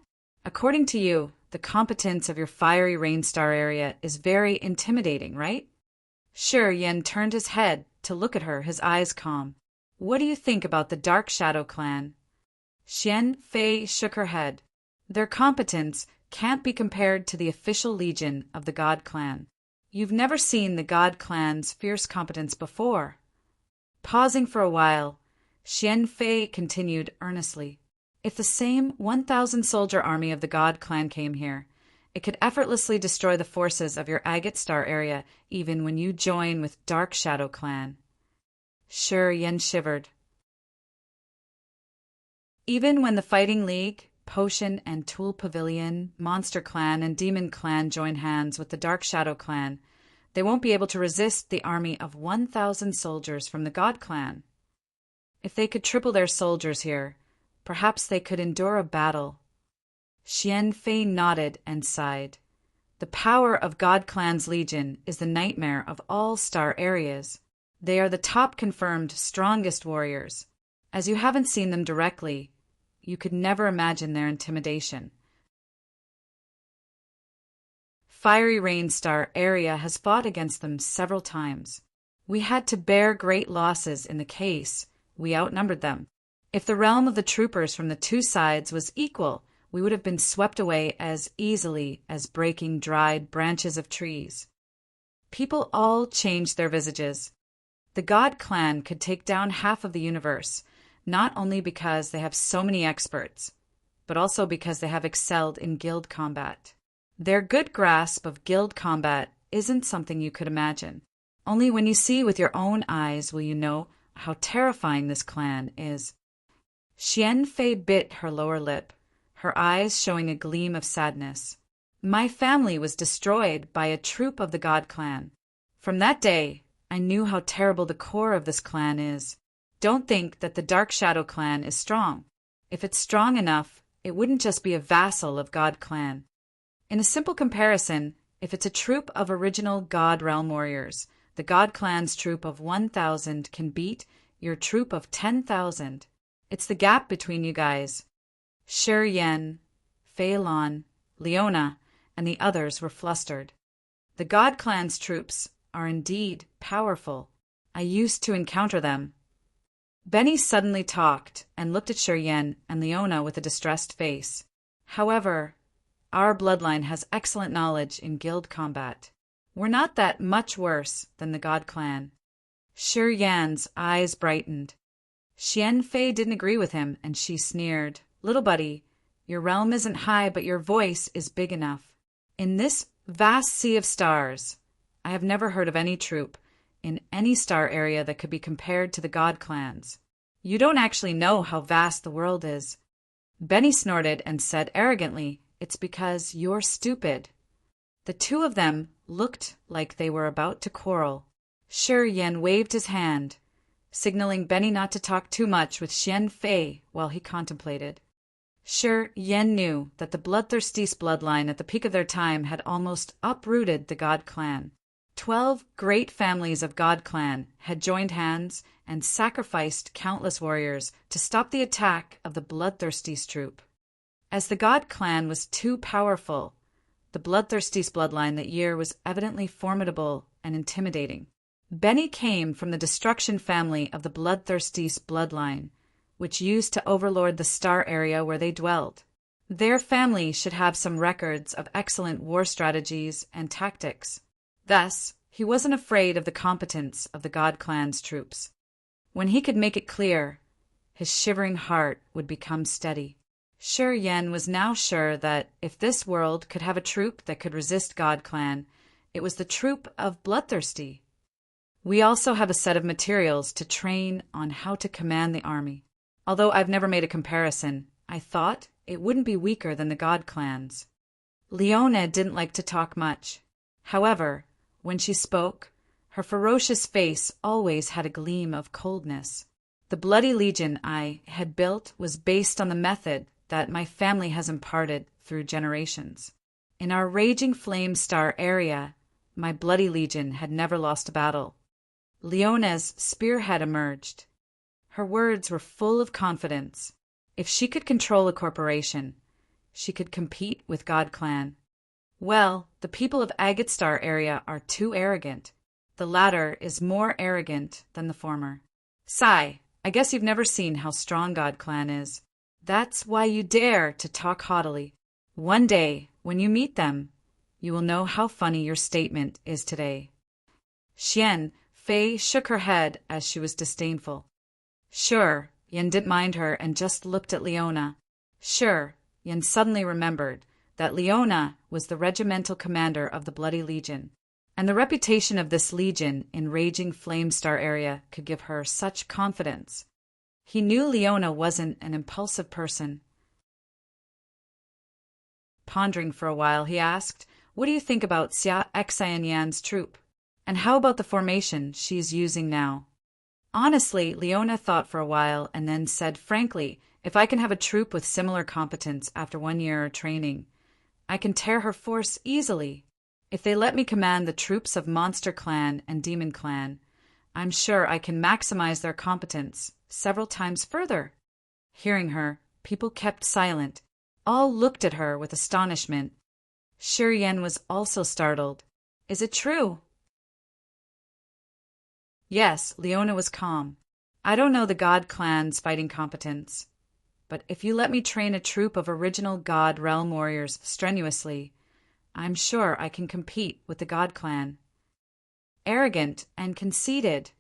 According to you, the competence of your fiery rain star area is very intimidating, right? Shi Yan turned his head to look at her, his eyes calm. What do you think about the Dark Shadow Clan? Xian Fei shook her head. Their competence can't be compared to the official legion of the God Clan. You've never seen the God Clan's fierce competence before. Pausing for a while, Xian Fei continued earnestly. If the same 1,000-soldier army of the God clan came here, it could effortlessly destroy the forces of your Agate Star area even when you join with Dark Shadow Clan. Sure, Yen shivered. Even when the Fighting League, Potion and Tool Pavilion, Monster Clan, and Demon Clan join hands with the Dark Shadow Clan, they won't be able to resist the army of 1,000 soldiers from the God Clan. If they could triple their soldiers here, perhaps they could endure a battle. Xian Fei nodded and sighed. The power of God Clan's legion is the nightmare of all star areas. They are the top confirmed strongest warriors. As you haven't seen them directly, you could never imagine their intimidation. Fiery Rain Star area has fought against them several times. We had to bear great losses in the case we outnumbered them. If the realm of the troopers from the two sides was equal, we would have been swept away as easily as breaking dried branches of trees. People all changed their visages. The God Clan could take down half of the universe, not only because they have so many experts, but also because they have excelled in guild combat. Their good grasp of guild combat isn't something you could imagine. Only when you see with your own eyes will you know how terrifying this clan is. Xian Fei bit her lower lip, her eyes showing a gleam of sadness. My family was destroyed by a troop of the God Clan. From that day, I knew how terrible the core of this clan is. Don't think that the Dark Shadow Clan is strong. If it's strong enough, it wouldn't just be a vassal of God Clan. In a simple comparison, if it's a troop of original God Realm warriors, the God Clan's troop of 1,000 can beat your troop of 10,000. It's the gap between you guys. Shi Yen, Fei Lan, Leona, and the others were flustered. The God Clan's troops are indeed powerful. I used to encounter them. Benny suddenly talked and looked at Shi Yen and Leona with a distressed face. However, our bloodline has excellent knowledge in guild combat. We're not that much worse than the God Clan. Shi Yan's eyes brightened. Xian Fei didn't agree with him, and she sneered. Little buddy, your realm isn't high, but your voice is big enough. In this vast sea of stars, I have never heard of any troop in any star area that could be compared to the God Clans. You don't actually know how vast the world is. Benny snorted and said arrogantly, It's because you're stupid. The two of them looked like they were about to quarrel. Shi Yen waved his hand, signaling Benny not to talk too much with Xian Fei while he contemplated. Shi Yen knew that the Bloodthirsty's bloodline at the peak of their time had almost uprooted the God Clan. 12 great families of God Clan had joined hands and sacrificed countless warriors to stop the attack of the Bloodthirsty's troop. As the God Clan was too powerful, the Bloodthirsty's bloodline that year was evidently formidable and intimidating. Benny came from the Destruction family of the Bloodthirsty's bloodline, which used to overlord the star area where they dwelled. Their family should have some records of excellent war strategies and tactics. Thus, he wasn't afraid of the competence of the God Clan's troops. When he could make it clear, his shivering heart would become steady. Shi Yen was now sure that if this world could have a troop that could resist God Clan, it was the troop of Bloodthirsty. We also have a set of materials to train on how to command the army. Although I've never made a comparison, I thought it wouldn't be weaker than the God Clans. Leona didn't like to talk much. However, when she spoke, her ferocious face always had a gleam of coldness. The bloody legion I had built was based on the method that my family has imparted through generations. In our Raging Flame Star area, my bloody legion had never lost a battle. Leona's spearhead emerged. Her words were full of confidence. If she could control a corporation, she could compete with God Clan. Well, the people of Agate Star area are too arrogant. The latter is more arrogant than the former. Sigh, I guess you've never seen how strong God Clan is. That's why you dare to talk haughtily. One day, when you meet them, you will know how funny your statement is today. Xian Fei shook her head as she was disdainful. Sure, Yen didn't mind her and just looked at Leona. Sure, Yen suddenly remembered that Leona was the regimental commander of the Bloody Legion, and the reputation of this legion in raging Flamestar area could give her such confidence. He knew Leona wasn't an impulsive person. Pondering for a while, he asked, "What do you think about Xia Xianyan's troop? And how about the formation she's using now?" Honestly, Leona thought for a while and then said frankly, "If I can have a troop with similar competence after 1 year of training, I can tear her force easily. If they let me command the troops of Monster Clan and Demon Clan, I'm sure I can maximize their competence several times further." Hearing her, people kept silent. All looked at her with astonishment. Shi Yan was also startled. "Is it true?" Yes, Leona was calm. "I don't know the God Clan's fighting competence, but if you let me train a troop of original God Realm warriors strenuously, I'm sure I can compete with the God Clan." Arrogant and conceited,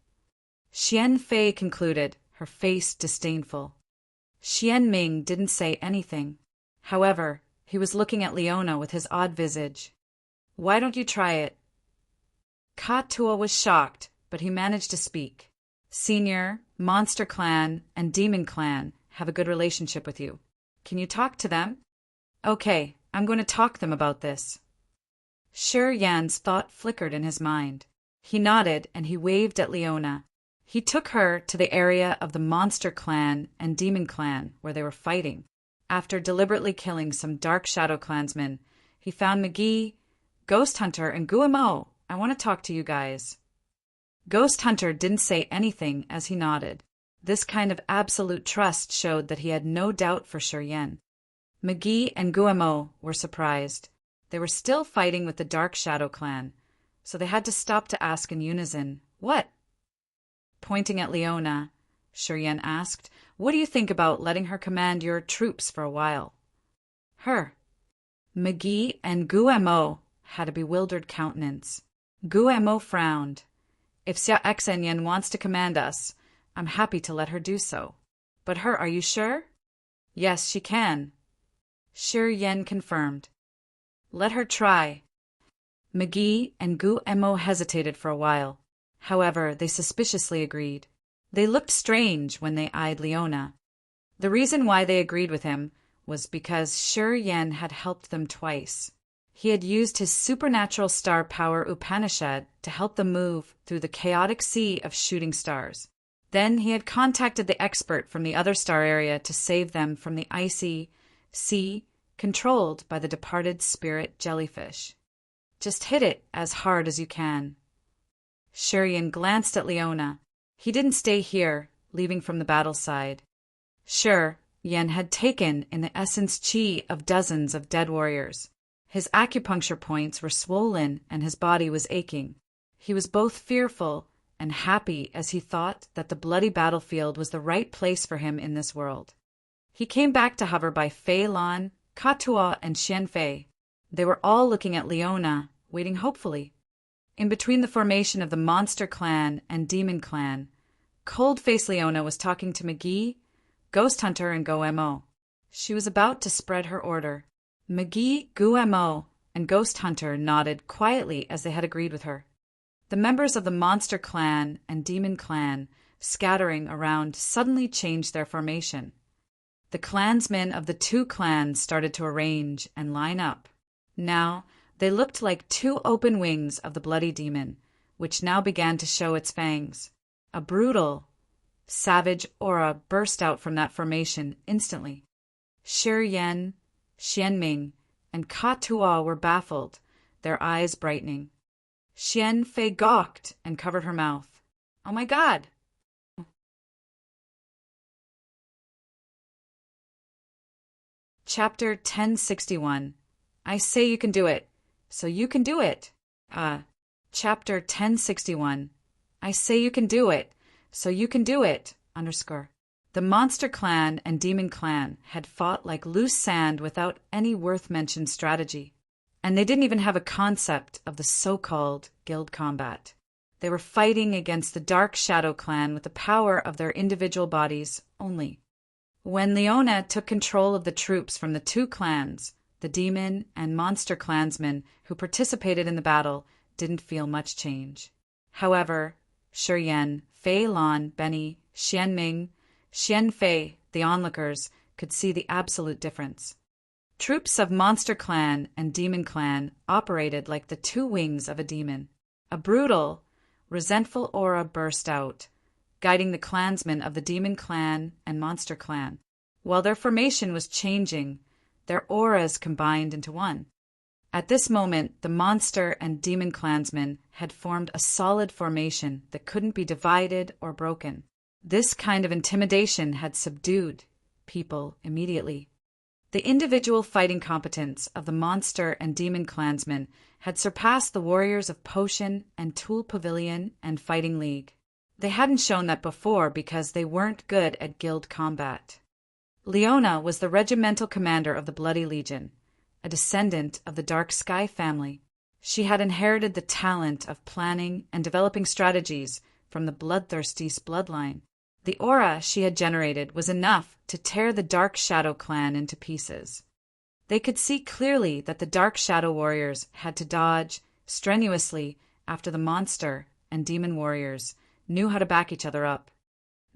Xian Fei concluded, her face disdainful. Xian Ming didn't say anything. However, he was looking at Leona with his odd visage. "Why don't you try it?" Ka Tua was shocked, but he managed to speak. "Senior, Monster Clan, and Demon Clan have a good relationship with you. Can you talk to them?" "Okay, I'm going to talk to them about this." Shi Yan's thought flickered in his mind. He nodded and he waved at Leona. He took her to the area of the Monster Clan and Demon Clan where they were fighting. After deliberately killing some Dark Shadow clansmen, he found McGee, Ghost Hunter, and Guamo. "I want to talk to you guys." Ghost Hunter didn't say anything as he nodded. This kind of absolute trust showed that he had no doubt for Shi Yan. McGee and Guamo were surprised. They were still fighting with the Dark Shadow clan, so they had to stop to ask in unison, "What?" Pointing at Leona, Shi Yan asked, "What do you think about letting her command your troops for a while?" Her. McGee and Guamo had a bewildered countenance. Guamo frowned. "If Xia Xenyen wants to command us, I'm happy to let her do so. But her, are you sure?" "Yes, she can." Shi Yan confirmed. "Let her try." McGee and Guamo hesitated for a while. However, they suspiciously agreed. They looked strange when they eyed Leona. The reason why they agreed with him was because Shi Yan had helped them twice. He had used his supernatural star power Upanishad to help them move through the chaotic sea of shooting stars. Then he had contacted the expert from the other star area to save them from the icy sea controlled by the departed spirit jellyfish. "Just hit it as hard as you can." Shi Yan glanced at Leona. He didn't stay here, leaving from the battle side. Shi Yan had taken in the essence chi of dozens of dead warriors. His acupuncture points were swollen and his body was aching. He was both fearful and happy as he thought that the bloody battlefield was the right place for him in this world. He came back to hover by Fei Lan, Ka Tua, and Xian Fei. They were all looking at Leona, waiting hopefully. In between the formation of the Monster Clan and Demon Clan, Cold-Faced Leona was talking to McGee, Ghost Hunter, and Guamo. She was about to spread her order. McGee, Guamo, and Ghost Hunter nodded quietly as they had agreed with her. The members of the Monster Clan and Demon Clan, scattering around, suddenly changed their formation. The clansmen of the two clans started to arrange and line up. Now, they looked like two open wings of the bloody demon, which now began to show its fangs. A brutal, savage aura burst out from that formation instantly. Shi Yan, Xian Ming, and Ka Tua were baffled, their eyes brightening. Xian Fei gawked and covered her mouth. "Oh my God!" Chapter 1061. I say you can do it, so you can do it. Chapter 1061. I say you can do it, so you can do it. _ The Monster Clan and Demon Clan had fought like loose sand without any worth-mentioned strategy. And they didn't even have a concept of the so-called guild combat. They were fighting against the Dark Shadow Clan with the power of their individual bodies only. When Leona took control of the troops from the two clans, the demon and monster clansmen who participated in the battle didn't feel much change. However, Shi Yan, Fei Lan, Benny, Xian Ming, Xian Fei, the onlookers, could see the absolute difference. Troops of Monster Clan and Demon Clan operated like the two wings of a demon. A brutal, resentful aura burst out, guiding the clansmen of the Demon Clan and Monster Clan. While their formation was changing, their auras combined into one. At this moment, the Monster and Demon clansmen had formed a solid formation that couldn't be divided or broken. This kind of intimidation had subdued people immediately. The individual fighting competence of the Monster and Demon clansmen had surpassed the warriors of Potion and Tool Pavilion and Fighting League. They hadn't shown that before because they weren't good at guild combat. Leona was the regimental commander of the Bloody Legion, a descendant of the Dark Sky family. She had inherited the talent of planning and developing strategies from the Bloodthirsty's bloodline. The aura she had generated was enough to tear the Dark Shadow clan into pieces. They could see clearly that the Dark Shadow warriors had to dodge strenuously after the Monster and Demon warriors knew how to back each other up.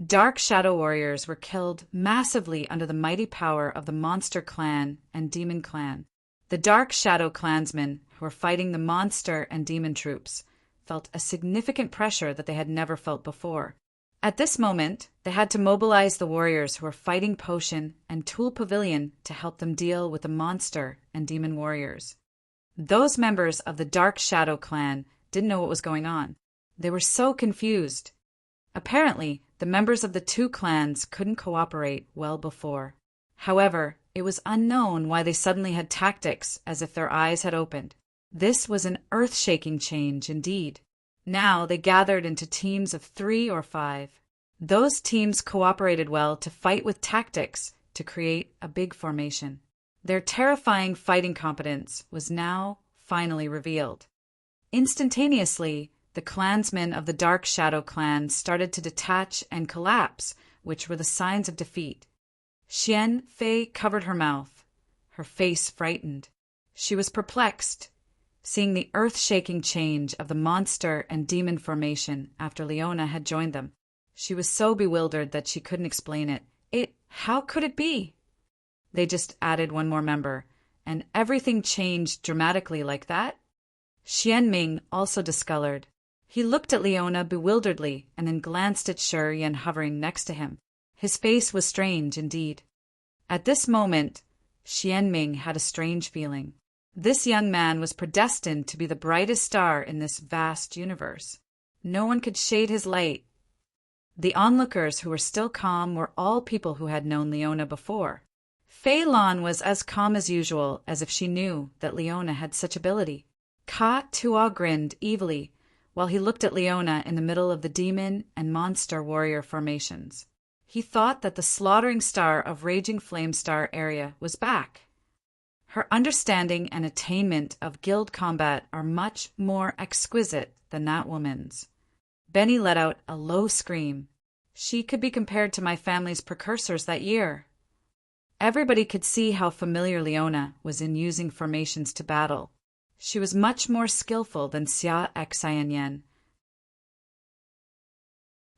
Dark Shadow warriors were killed massively under the mighty power of the Monster clan and Demon clan. The Dark Shadow clansmen who were fighting the Monster and Demon troops felt a significant pressure that they had never felt before. At this moment, they had to mobilize the warriors who were fighting Potion and Tool Pavilion to help them deal with the Monster and Demon warriors. Those members of the Dark Shadow clan didn't know what was going on. They were so confused. Apparently, the members of the two clans couldn't cooperate well before. However, it was unknown why they suddenly had tactics as if their eyes had opened. This was an earth-shaking change indeed. Now they gathered into teams of 3 or 5. Those teams cooperated well to fight with tactics to create a big formation. Their terrifying fighting competence was now finally revealed. Instantaneously, the clansmen of the Dark Shadow clan started to detach and collapse, which were the signs of defeat. Xian Fei covered her mouth, her face frightened. She was perplexed, seeing the earth-shaking change of the Monster and Demon formation after Leona had joined them. She was so bewildered that she couldn't explain it. How could it be? They just added one more member, and everything changed dramatically like that? Xian Ming also discolored. He looked at Leona bewilderedly and then glanced at Shi Yan hovering next to him. His face was strange indeed. At this moment, Xian Ming had a strange feeling. This young man was predestined to be the brightest star in this vast universe. No one could shade his light. The onlookers who were still calm were all people who had known Leona before. Fei Lan was as calm as usual, as if she knew that Leona had such ability. Ka Tua grinned evilly while he looked at Leona in the middle of the demon and monster warrior formations. He thought that the slaughtering star of Raging Flame Star area was back. Her understanding and attainment of guild combat are much more exquisite than that woman's. Benny let out a low scream. She could be compared to my family's precursors that year. Everybody could see how familiar Leona was in using formations to battle. She was much more skillful than Xia Xianyan.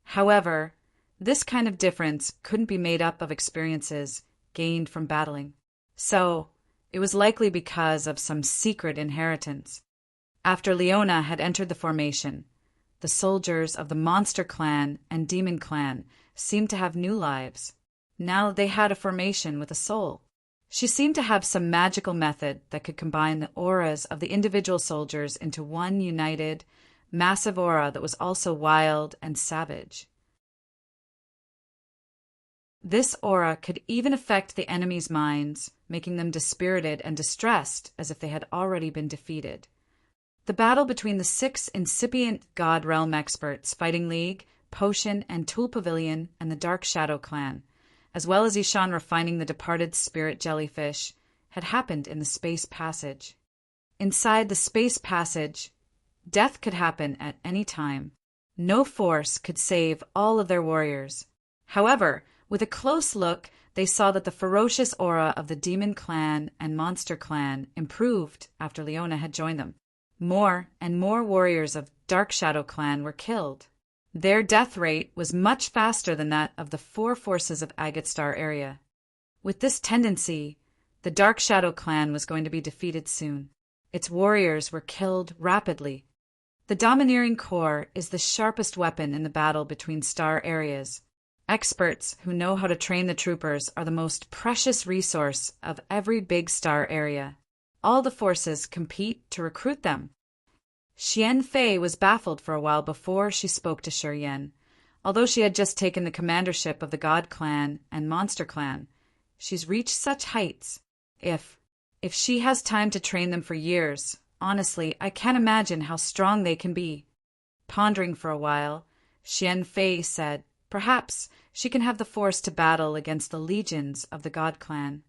However, this kind of difference couldn't be made up of experiences gained from battling. So, it was likely because of some secret inheritance. After Leona had entered the formation, the soldiers of the Monster Clan and Demon Clan seemed to have new lives. Now they had a formation with a soul. She seemed to have some magical method that could combine the auras of the individual soldiers into one united, massive aura that was also wild and savage. This aura could even affect the enemy's minds, making them dispirited and distressed as if they had already been defeated. The battle between the 6 incipient God Realm experts, Fighting League, Potion and Tool Pavilion, and the Dark Shadow clan, as well as Ishan refining the departed spirit jellyfish, had happened in the space passage. Inside the space passage, death could happen at any time. No force could save all of their warriors. However, with a close look, they saw that the ferocious aura of the demon clan and monster clan improved after Leona had joined them. More and more warriors of Dark Shadow clan were killed. Their death rate was much faster than that of the four forces of Agate Star area. With this tendency, the Dark Shadow clan was going to be defeated soon. Its warriors were killed rapidly. The domineering core is the sharpest weapon in the battle between star areas. Experts who know how to train the troopers are the most precious resource of every big star area. All the forces compete to recruit them. Xian Fei was baffled for a while before she spoke to Shi Yan. Although she had just taken the commandership of the God Clan and Monster Clan, she's reached such heights. If she has time to train them for years, honestly, I can't imagine how strong they can be. Pondering for a while, Xian Fei said, perhaps she can have the force to battle against the legions of the God Clan.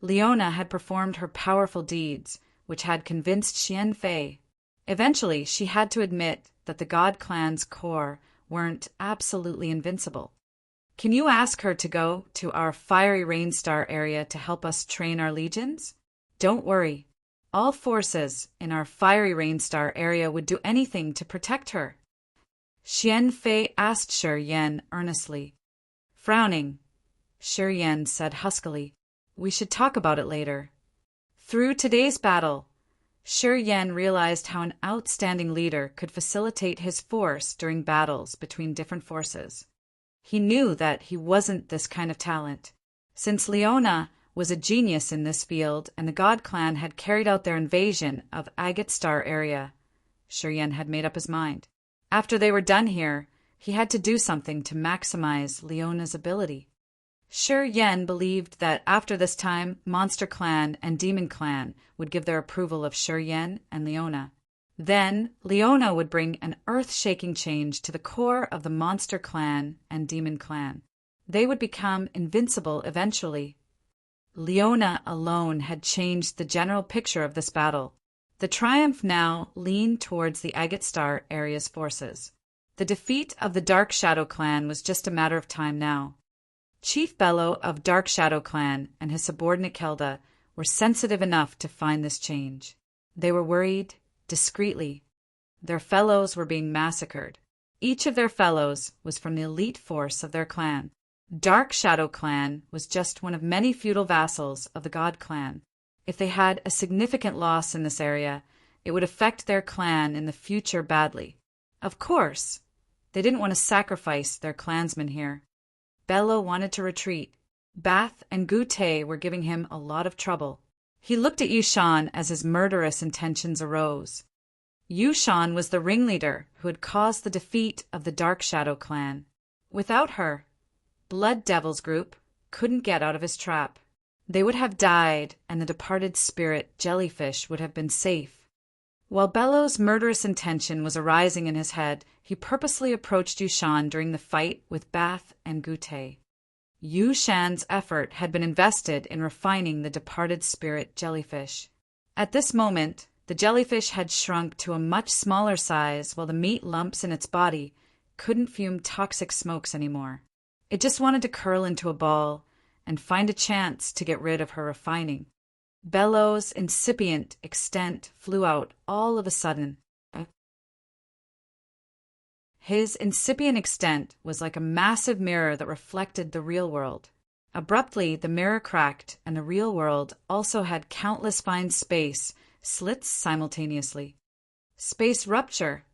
Leona had performed her powerful deeds, which had convinced Xian Fei. Eventually, she had to admit that the God Clan's core weren't absolutely invincible. Can you ask her to go to our Fiery Rain Star area to help us train our legions? Don't worry. All forces in our Fiery Rain Star area would do anything to protect her. Xian Fei asked Shi Yan earnestly. Frowning, Shi Yan said huskily, we should talk about it later. Through today's battle, Shi Yan realized how an outstanding leader could facilitate his force during battles between different forces. He knew that he wasn't this kind of talent. Since Leona was a genius in this field and the God Clan had carried out their invasion of Agate Star area, Shi Yan had made up his mind. After they were done here, he had to do something to maximize Leona's ability. Shi Yan believed that after this time, Monster Clan and Demon Clan would give their approval of Shi Yan and Leona. Then, Leona would bring an earth-shaking change to the core of the Monster Clan and Demon Clan. They would become invincible eventually. Leona alone had changed the general picture of this battle. The triumph now leaned towards the Agate Star area's forces. The defeat of the Dark Shadow Clan was just a matter of time now. Chief Bello of Dark Shadow Clan and his subordinate Kelda were sensitive enough to find this change. They were worried discreetly. Their fellows were being massacred. Each of their fellows was from the elite force of their clan. Dark Shadow Clan was just one of many feudal vassals of the God Clan. If they had a significant loss in this area, it would affect their clan in the future badly. Of course, they didn't want to sacrifice their clansmen here. Bello wanted to retreat. Bath and Gute were giving him a lot of trouble. He looked at Yushan as his murderous intentions arose. Yushan was the ringleader who had caused the defeat of the Dark Shadow Clan. Without her, Blood Devil's group couldn't get out of his trap. They would have died, and the departed spirit Jellyfish would have been safe. While Bello's murderous intention was arising in his head, he purposely approached Yushan during the fight with Bath and Gute. Yushan's effort had been invested in refining the departed spirit Jellyfish. At this moment, the jellyfish had shrunk to a much smaller size while the meat lumps in its body couldn't fume toxic smokes anymore. It just wanted to curl into a ball and find a chance to get rid of her refining. Bello's incipient extent flew out all of a sudden. His incipient extent was like a massive mirror that reflected the real world. Abruptly, the mirror cracked, and the real world also had countless fine space slits simultaneously. Space rupture!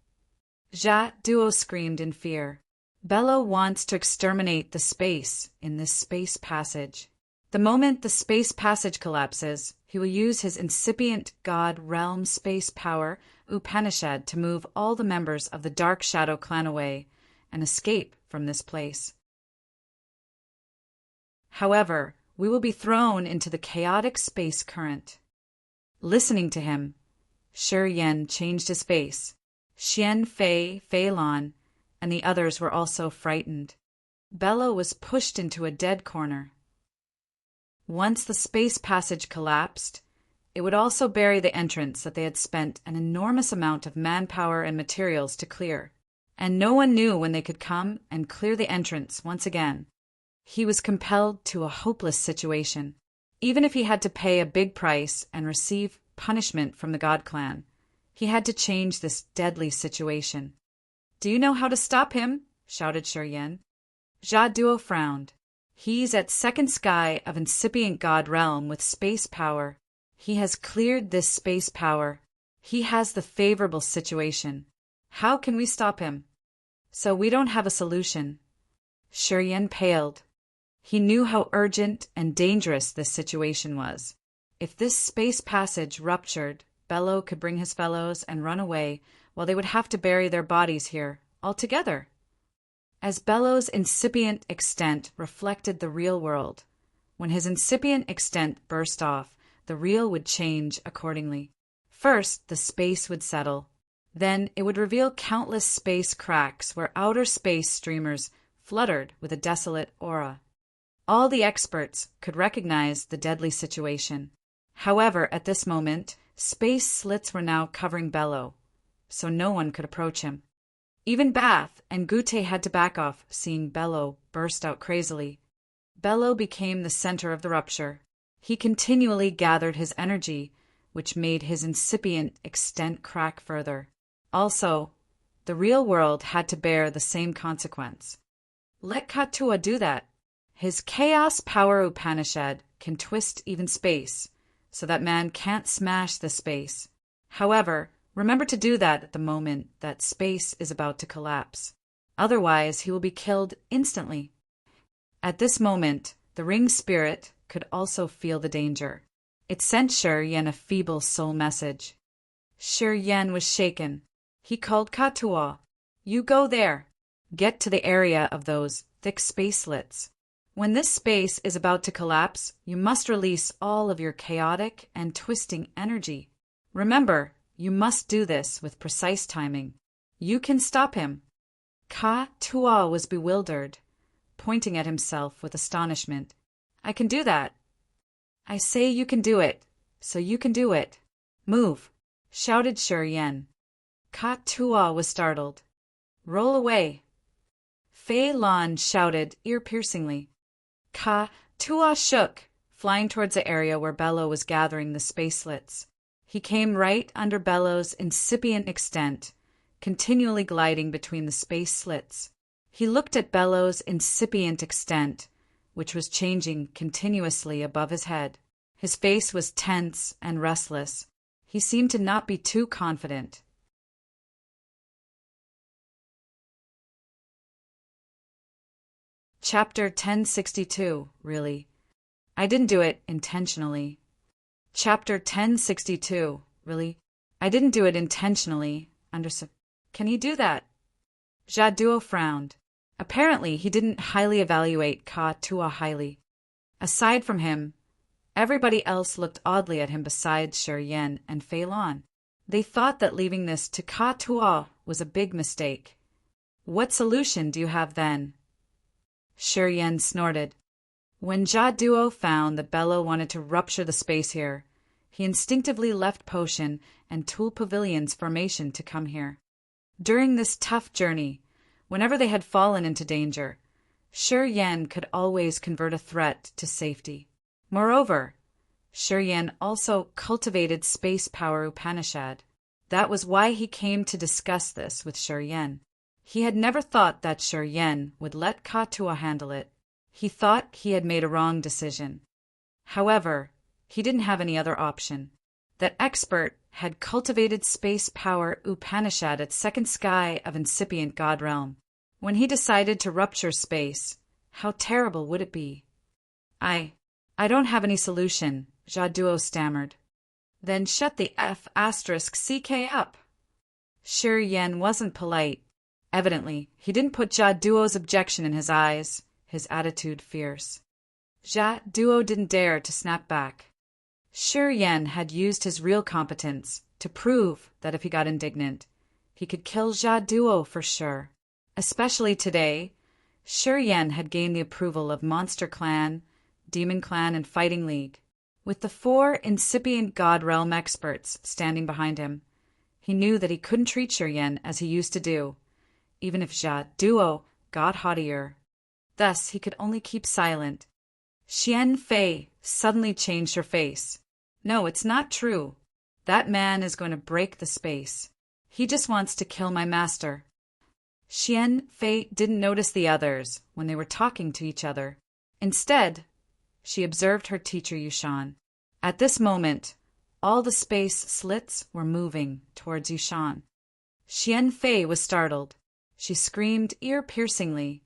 Ja Duo screamed in fear. Bello wants to exterminate the space in this space passage. The moment the space passage collapses, he will use his incipient god realm space power, Upanishad, to move all the members of the Dark Shadow Clan away and escape from this place. However, we will be thrown into the chaotic space current. Listening to him, Shi Yan changed his face. Xian Fei, Fei Lan, and the others were also frightened. Bello was pushed into a dead corner. Once the space passage collapsed, it would also bury the entrance that they had spent an enormous amount of manpower and materials to clear, and no one knew when they could come and clear the entrance once again. He was compelled to a hopeless situation. Even if he had to pay a big price and receive punishment from the God Clan, he had to change this deadly situation. "Do you know how to stop him?" shouted Shi Yan. Jia Duo frowned. "He's at second sky of incipient God realm with space power. He has cleared this space power. He has the favorable situation. How can we stop him?" "So we don't have a solution." Shi Yan paled. He knew how urgent and dangerous this situation was. If this space passage ruptured, Bello could bring his fellows and run away, while they would have to bury their bodies here altogether. As Bello's incipient extent reflected the real world, when his incipient extent burst off, the real would change accordingly. First, the space would settle. Then it would reveal countless space cracks where outer space streamers fluttered with a desolate aura. All the experts could recognize the deadly situation. However, at this moment, space slits were now covering Bello, so no one could approach him. Even Bath and Gute had to back off, seeing Bello burst out crazily. Bello became the center of the rupture. He continually gathered his energy, which made his incipient extent crack further. Also, the real world had to bear the same consequence. Let Katua do that. His chaos power Upanishad can twist even space, so that man can't smash the space. However, remember to do that at the moment that space is about to collapse. Otherwise, he will be killed instantly. At this moment, the ring spirit could also feel the danger. It sent Shi Yan a feeble soul message. Shi Yan was shaken. He called Katua. "You go there. Get to the area of those thick space slits. When this space is about to collapse, you must release all of your chaotic and twisting energy. Remember, you must do this with precise timing. You can stop him." Katua was bewildered, pointing at himself with astonishment. "I can do that." "I say you can do it, so you can do it. Move," shouted Shi Yan. Katua was startled. "Roll away." Fei Lan shouted ear-piercingly. Katua shook, flying towards the area where Bello was gathering the space slits. He came right under Bello's incipient extent, continually gliding between the space slits. He looked at Bello's incipient extent, which was changing continuously above his head. His face was tense and restless. He seemed to not be too confident. Chapter 1062, really. I didn't do it intentionally. Chapter 1062, really. I didn't do it intentionally. Can he do that? Jia Duo frowned. Apparently, he didn't highly evaluate Katua highly. Aside from him, everybody else looked oddly at him besides Shi Yan and Fei Lan. They thought that leaving this to Katua was a big mistake. "What solution do you have then?" Shi Yan snorted. When Jia Duo found that Bello wanted to rupture the space here, he instinctively left Potion and Tool Pavilion's formation to come here. During this tough journey, whenever they had fallen into danger, Shi Yan could always convert a threat to safety. Moreover, Shi Yan also cultivated space power Upanishad. That was why he came to discuss this with Shi Yan. He had never thought that Shi Yan would let Katua handle it. He thought he had made a wrong decision. However, he didn't have any other option. That expert had cultivated space power Upanishad at second sky of incipient God realm. When he decided to rupture space, how terrible would it be? I don't have any solution," Jia Duo stammered. "Then shut the F***ck up." Shi Yan wasn't polite. Evidently, he didn't put Jia Duo's objection in his eyes, his attitude fierce. Jia Duo didn't dare to snap back. Shi Yan had used his real competence to prove that if he got indignant, he could kill Jia Duo for sure. Especially today, Shi Yan had gained the approval of Monster Clan, Demon Clan, and Fighting League. With the 4 incipient God Realm experts standing behind him, he knew that he couldn't treat Shi Yan as he used to do, even if Jia Duo got haughtier. Thus, he could only keep silent. Xian Fei suddenly changed her face. No, it's not true. That man is going to break the space. He just wants to kill my master. Xian Fei didn't notice the others when they were talking to each other. Instead, she observed her teacher Yushan. At this moment, all the space slits were moving towards Yushan. Xian Fei was startled. She screamed ear-piercingly,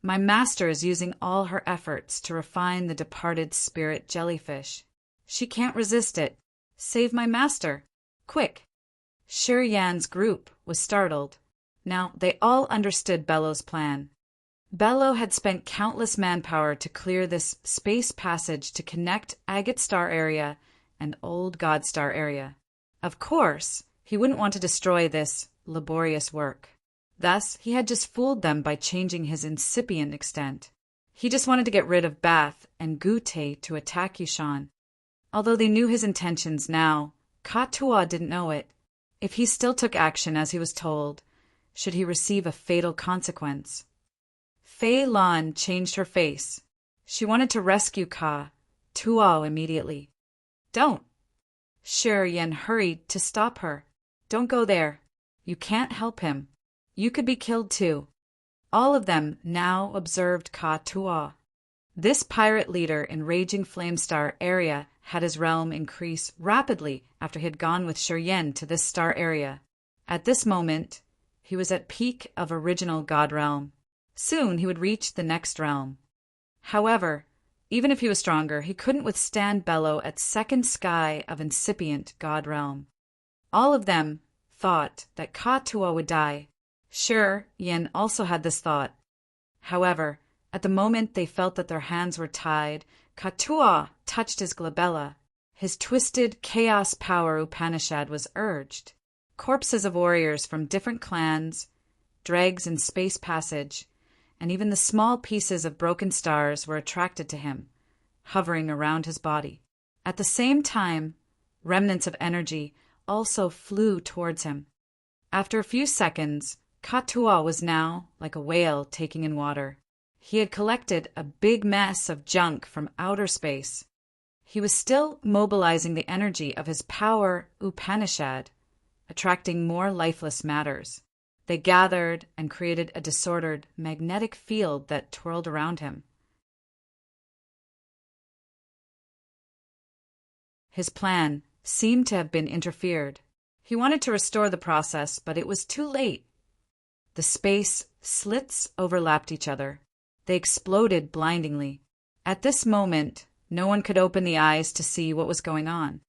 "My master is using all her efforts to refine the departed spirit jellyfish. She can't resist it. Save my master! Quick!" Shi Yan's group was startled. Now, they all understood Bello's plan. Bello had spent countless manpower to clear this space passage to connect Agate Star area and Old God Star area. Of course, he wouldn't want to destroy this laborious work. Thus, he had just fooled them by changing his incipient extent. He just wanted to get rid of Bath and Gute to attack Yushan. Although they knew his intentions now, Ka-Tua didn't know it. If he still took action as he was told, should he receive a fatal consequence? Fei Lan changed her face. She wanted to rescue Ka-Tua immediately. "Don't!" Shi Yan hurried to stop her. "Don't go there. You can't help him. You could be killed too." All of them now observed Ka-Tua. This pirate leader in Raging Flamestar area had his realm increase rapidly after he had gone with Shi Yan to this star area. At this moment, he was at peak of original God realm. Soon he would reach the next realm. However, even if he was stronger, he couldn't withstand Bello at second sky of incipient God realm. All of them thought that Ka-Tua would die. Shi Yan also had this thought. However, at the moment they felt that their hands were tied, Ka-Tua touched his glabella. His twisted chaos power Upanishad was urged. Corpses of warriors from different clans, dregs in space passage, and even the small pieces of broken stars were attracted to him, hovering around his body. At the same time, remnants of energy also flew towards him. After a few seconds, Ka-Tua was now like a whale taking in water. He had collected a big mess of junk from outer space. He was still mobilizing the energy of his power Upanishad, attracting more lifeless matters. They gathered and created a disordered magnetic field that twirled around him. His plan seemed to have been interfered. He wanted to restore the process, but it was too late. The space slits overlapped each other. They exploded blindingly. At this moment, no one could open the eyes to see what was going on.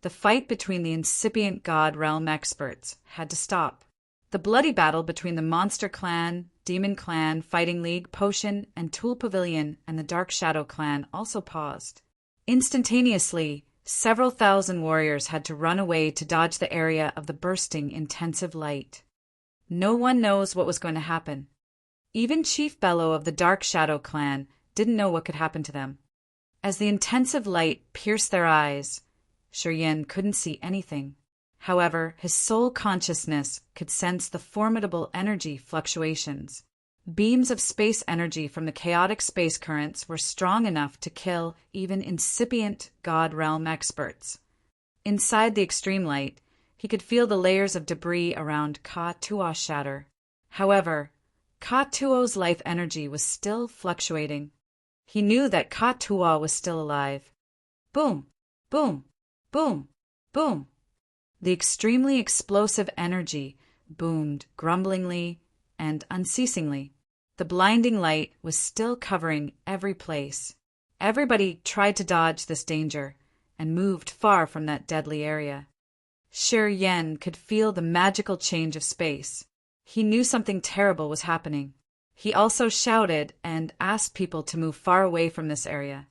The fight between the incipient God realm experts had to stop. The bloody battle between the Monster Clan, Demon Clan, Fighting League, Potion, and Tool Pavilion and the Dark Shadow Clan also paused. Instantaneously, several thousand warriors had to run away to dodge the area of the bursting intensive light. No one knows what was going to happen. Even Chief Bello of the Dark Shadow Clan didn't know what could happen to them. As the intensive light pierced their eyes, Shi Yan couldn't see anything. However, his soul consciousness could sense the formidable energy fluctuations. Beams of space energy from the chaotic space currents were strong enough to kill even incipient God realm experts. Inside the extreme light, he could feel the layers of debris around Ka-Tua shatter. However, Ka-Tua's life energy was still fluctuating. He knew that Ka-Tua was still alive. Boom, boom, boom, boom. The extremely explosive energy boomed grumblingly and unceasingly. The blinding light was still covering every place. Everybody tried to dodge this danger and moved far from that deadly area. Shi Yan could feel the magical change of space. He knew something terrible was happening. He also shouted and asked people to move far away from this area.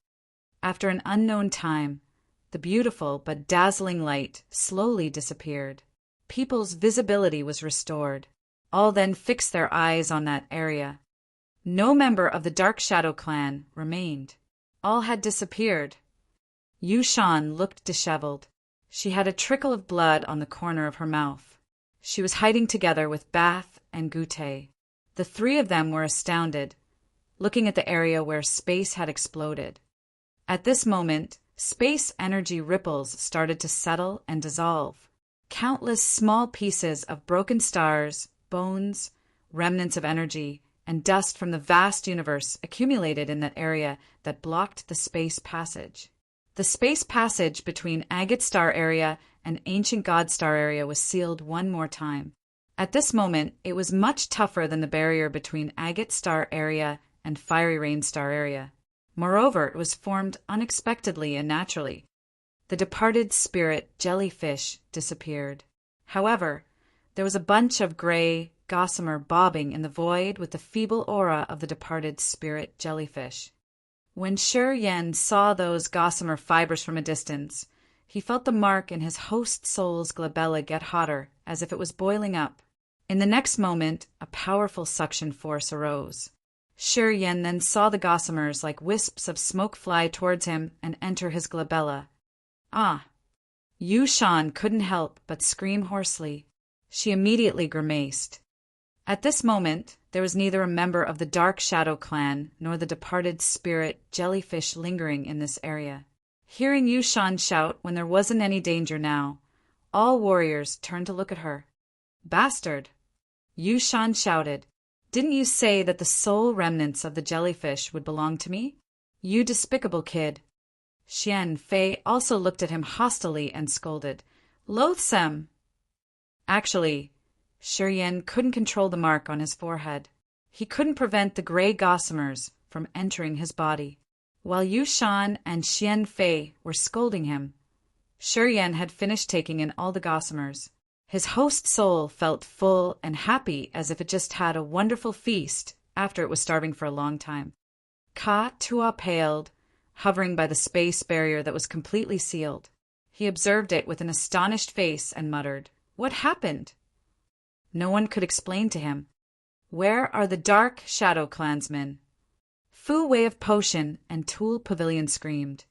After an unknown time, the beautiful but dazzling light slowly disappeared. People's visibility was restored. All then fixed their eyes on that area. No member of the Dark Shadow Clan remained. All had disappeared. Yushan looked disheveled. She had a trickle of blood on the corner of her mouth. She was hiding together with Bath and Gute. The three of them were astounded. looking at the area where space had exploded. At this moment, space energy ripples started to settle and dissolve. Countless small pieces of broken stars, bones, remnants of energy, and dust from the vast universe accumulated in that area that blocked the space passage. The space passage between Agate Star area and Ancient God Star area was sealed one more time. At this moment, it was much tougher than the barrier between Agate Star area and Fiery Rain Star area. Moreover, it was formed unexpectedly and naturally. The departed spirit jellyfish disappeared. However, there was a bunch of gray gossamer bobbing in the void with the feeble aura of the departed spirit jellyfish. When Shi Yan saw those gossamer fibers from a distance, he felt the mark in his host soul's glabella get hotter, as if it was boiling up. In the next moment, a powerful suction force arose. Shi Yan then saw the gossamers like wisps of smoke fly towards him and enter his glabella. Ah! Yu Shan couldn't help but scream hoarsely. She immediately grimaced. At this moment, there was neither a member of the Dark Shadow clan nor the departed spirit jellyfish lingering in this area. Hearing Yu Shan shout when there wasn't any danger now, all warriors turned to look at her. Bastard! Yu Shan shouted. Didn't you say that the soul remnants of the jellyfish would belong to me? You despicable kid. Xian Fei also looked at him hostilely and scolded. Loathsome! Actually, Shi Yan couldn't control the mark on his forehead. He couldn't prevent the gray gossamers from entering his body. While Yu Shan and Xian Fei were scolding him, Shi Yan had finished taking in all the gossamers. His host soul felt full and happy as if it just had a wonderful feast after it was starving for a long time. Ka Tua paled, hovering by the space barrier that was completely sealed. He observed it with an astonished face and muttered, "What happened?" No one could explain to him. Where are the Dark Shadow clansmen? Fu Wei of Potion and Tool Pavilion screamed.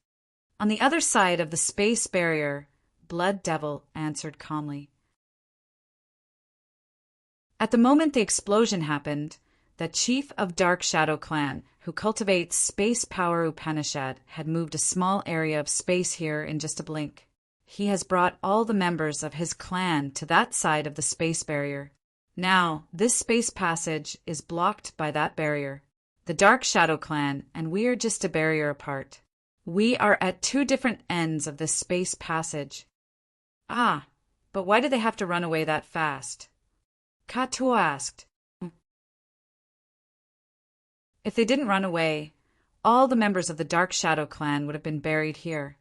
On the other side of the space barrier, Blood Devil answered calmly. At the moment the explosion happened, the chief of Dark Shadow clan, who cultivates Space Power Upanishad, had moved a small area of space here in just a blink. He has brought all the members of his clan to that side of the space barrier. Now, this space passage is blocked by that barrier. The Dark Shadow clan and we are just a barrier apart. We are at two different ends of this space passage. Ah, but why did they have to run away that fast? Ka Tua asked. If they didn't run away, all the members of the Dark Shadow clan would have been buried here.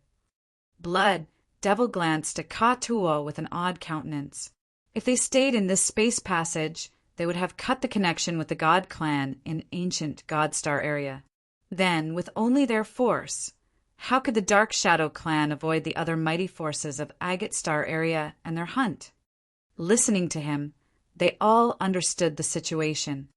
Blood Devil glanced at Ka Tua with an odd countenance. If they stayed in this space passage, they would have cut the connection with the God clan in Ancient God Star area. Then, with only their force, how could the Dark Shadow clan avoid the other mighty forces of Agate Star area and their hunt? Listening to him, they all understood the situation.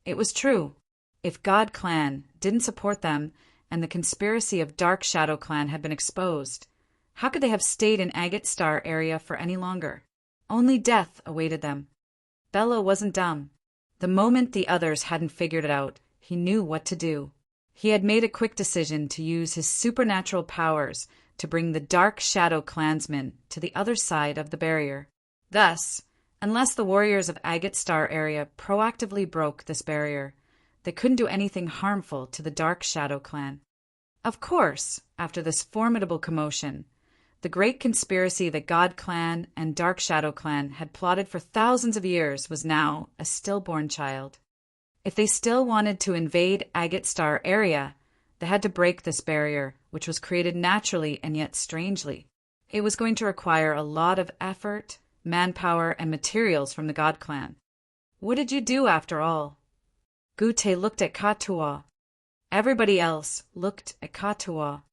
It was true. If God clan didn't support them and the conspiracy of Dark Shadow clan had been exposed, how could they have stayed in Agate Star area for any longer? Only death awaited them. Bello wasn't dumb. The moment the others hadn't figured it out, he knew what to do. He had made a quick decision to use his supernatural powers to bring the Dark Shadow clansmen to the other side of the barrier. Thus, unless the warriors of Agate Star area proactively broke this barrier, they couldn't do anything harmful to the Dark Shadow clan. Of course, after this formidable commotion, the great conspiracy that God clan and Dark Shadow clan had plotted for thousands of years was now a stillborn child. If they still wanted to invade Agate Star area, they had to break this barrier, which was created naturally and yet strangely. It was going to require a lot of effort, manpower, and materials from the God clan. What did you do after all? Gute looked at Ka Tua. Everybody else looked at Ka Tua.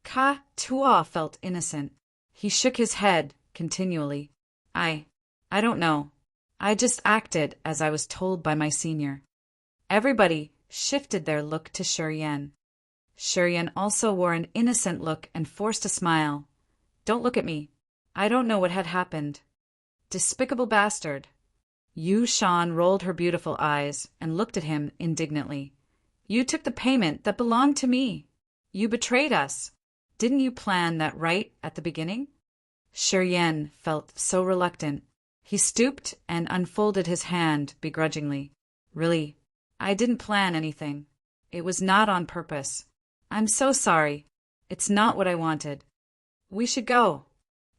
Ka Tua felt innocent. He shook his head continually. I don't know. I just acted as I was told by my senior. Everybody shifted their look to Shi Yan. Shi Yan also wore an innocent look and forced a smile. Don't look at me. I don't know what had happened. Despicable bastard. Yu Shan rolled her beautiful eyes and looked at him indignantly. You took the payment that belonged to me. You betrayed us. Didn't you plan that right at the beginning? Shi Yan felt so reluctant. He stooped and unfolded his hand begrudgingly. Really, I didn't plan anything. It was not on purpose. I'm so sorry. It's not what I wanted. We should go.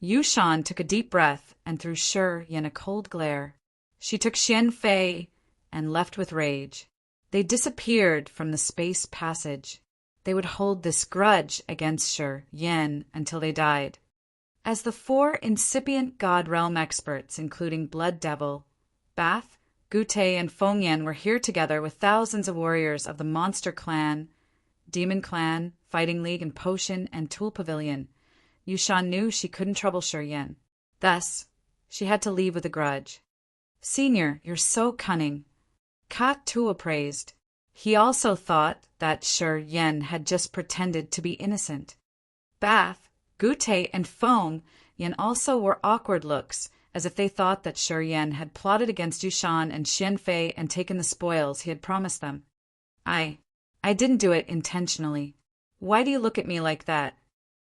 Yushan took a deep breath and threw Shi Yan a cold glare. She took Xian Fei and left with rage. They disappeared from the space passage. They would hold this grudge against Shi Yan until they died. As the four incipient God Realm experts, including Blood Devil, Bath, Gute, and Fengyan, were here together with thousands of warriors of the Monster Clan, Demon Clan, Fighting League, and Potion and Tool Pavilion, Yushan knew she couldn't trouble Shi Yan. Thus, she had to leave with a grudge. Senior, you're so cunning. Kat Tua praised. He also thought that Shi Yan had just pretended to be innocent. Bath, Gute, and Fengyan also wore awkward looks, as if they thought that Shi Yan had plotted against Yushan and Xian Fei and taken the spoils he had promised them. I didn't do it intentionally. Why do you look at me like that?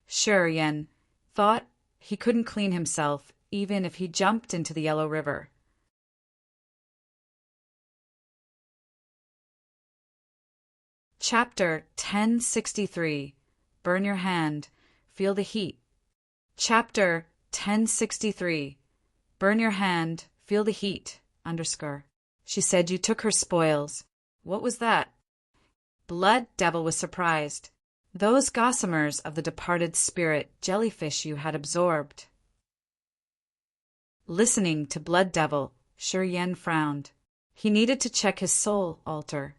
Shi Yan thought he couldn't clean himself even if he jumped into the Yellow River. Chapter 1063. Burn Your Hand. Feel the Heat. Chapter 1063. Burn your hand. Feel the heat. She said you took her spoils. What was that? Blood Devil was surprised. Those gossamers of the departed spirit jellyfish you had absorbed. Listening to Blood Devil, Shi Yan frowned. He needed to check his soul altar.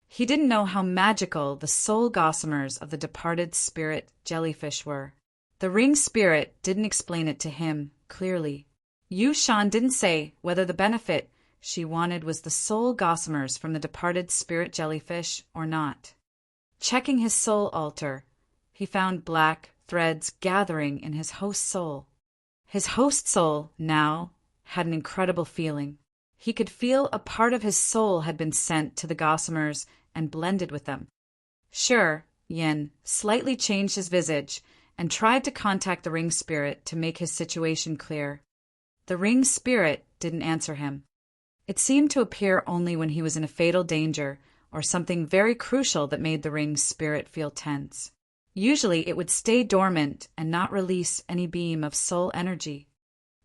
He didn't know how magical the soul gossamers of the departed spirit jellyfish were. The ring spirit didn't explain it to him clearly. Yushan didn't say whether the benefit she wanted was the soul gossamers from the departed spirit jellyfish or not. Checking his soul altar, he found black threads gathering in his host soul. His host soul now had an incredible feeling. He could feel a part of his soul had been sent to the gossamers and blended with them. Shi Yan slightly changed his visage and tried to contact the ring spirit to make his situation clear. The ring spirit didn't answer him. It seemed to appear only when he was in a fatal danger or something very crucial that made the ring spirit feel tense. Usually it would stay dormant and not release any beam of soul energy.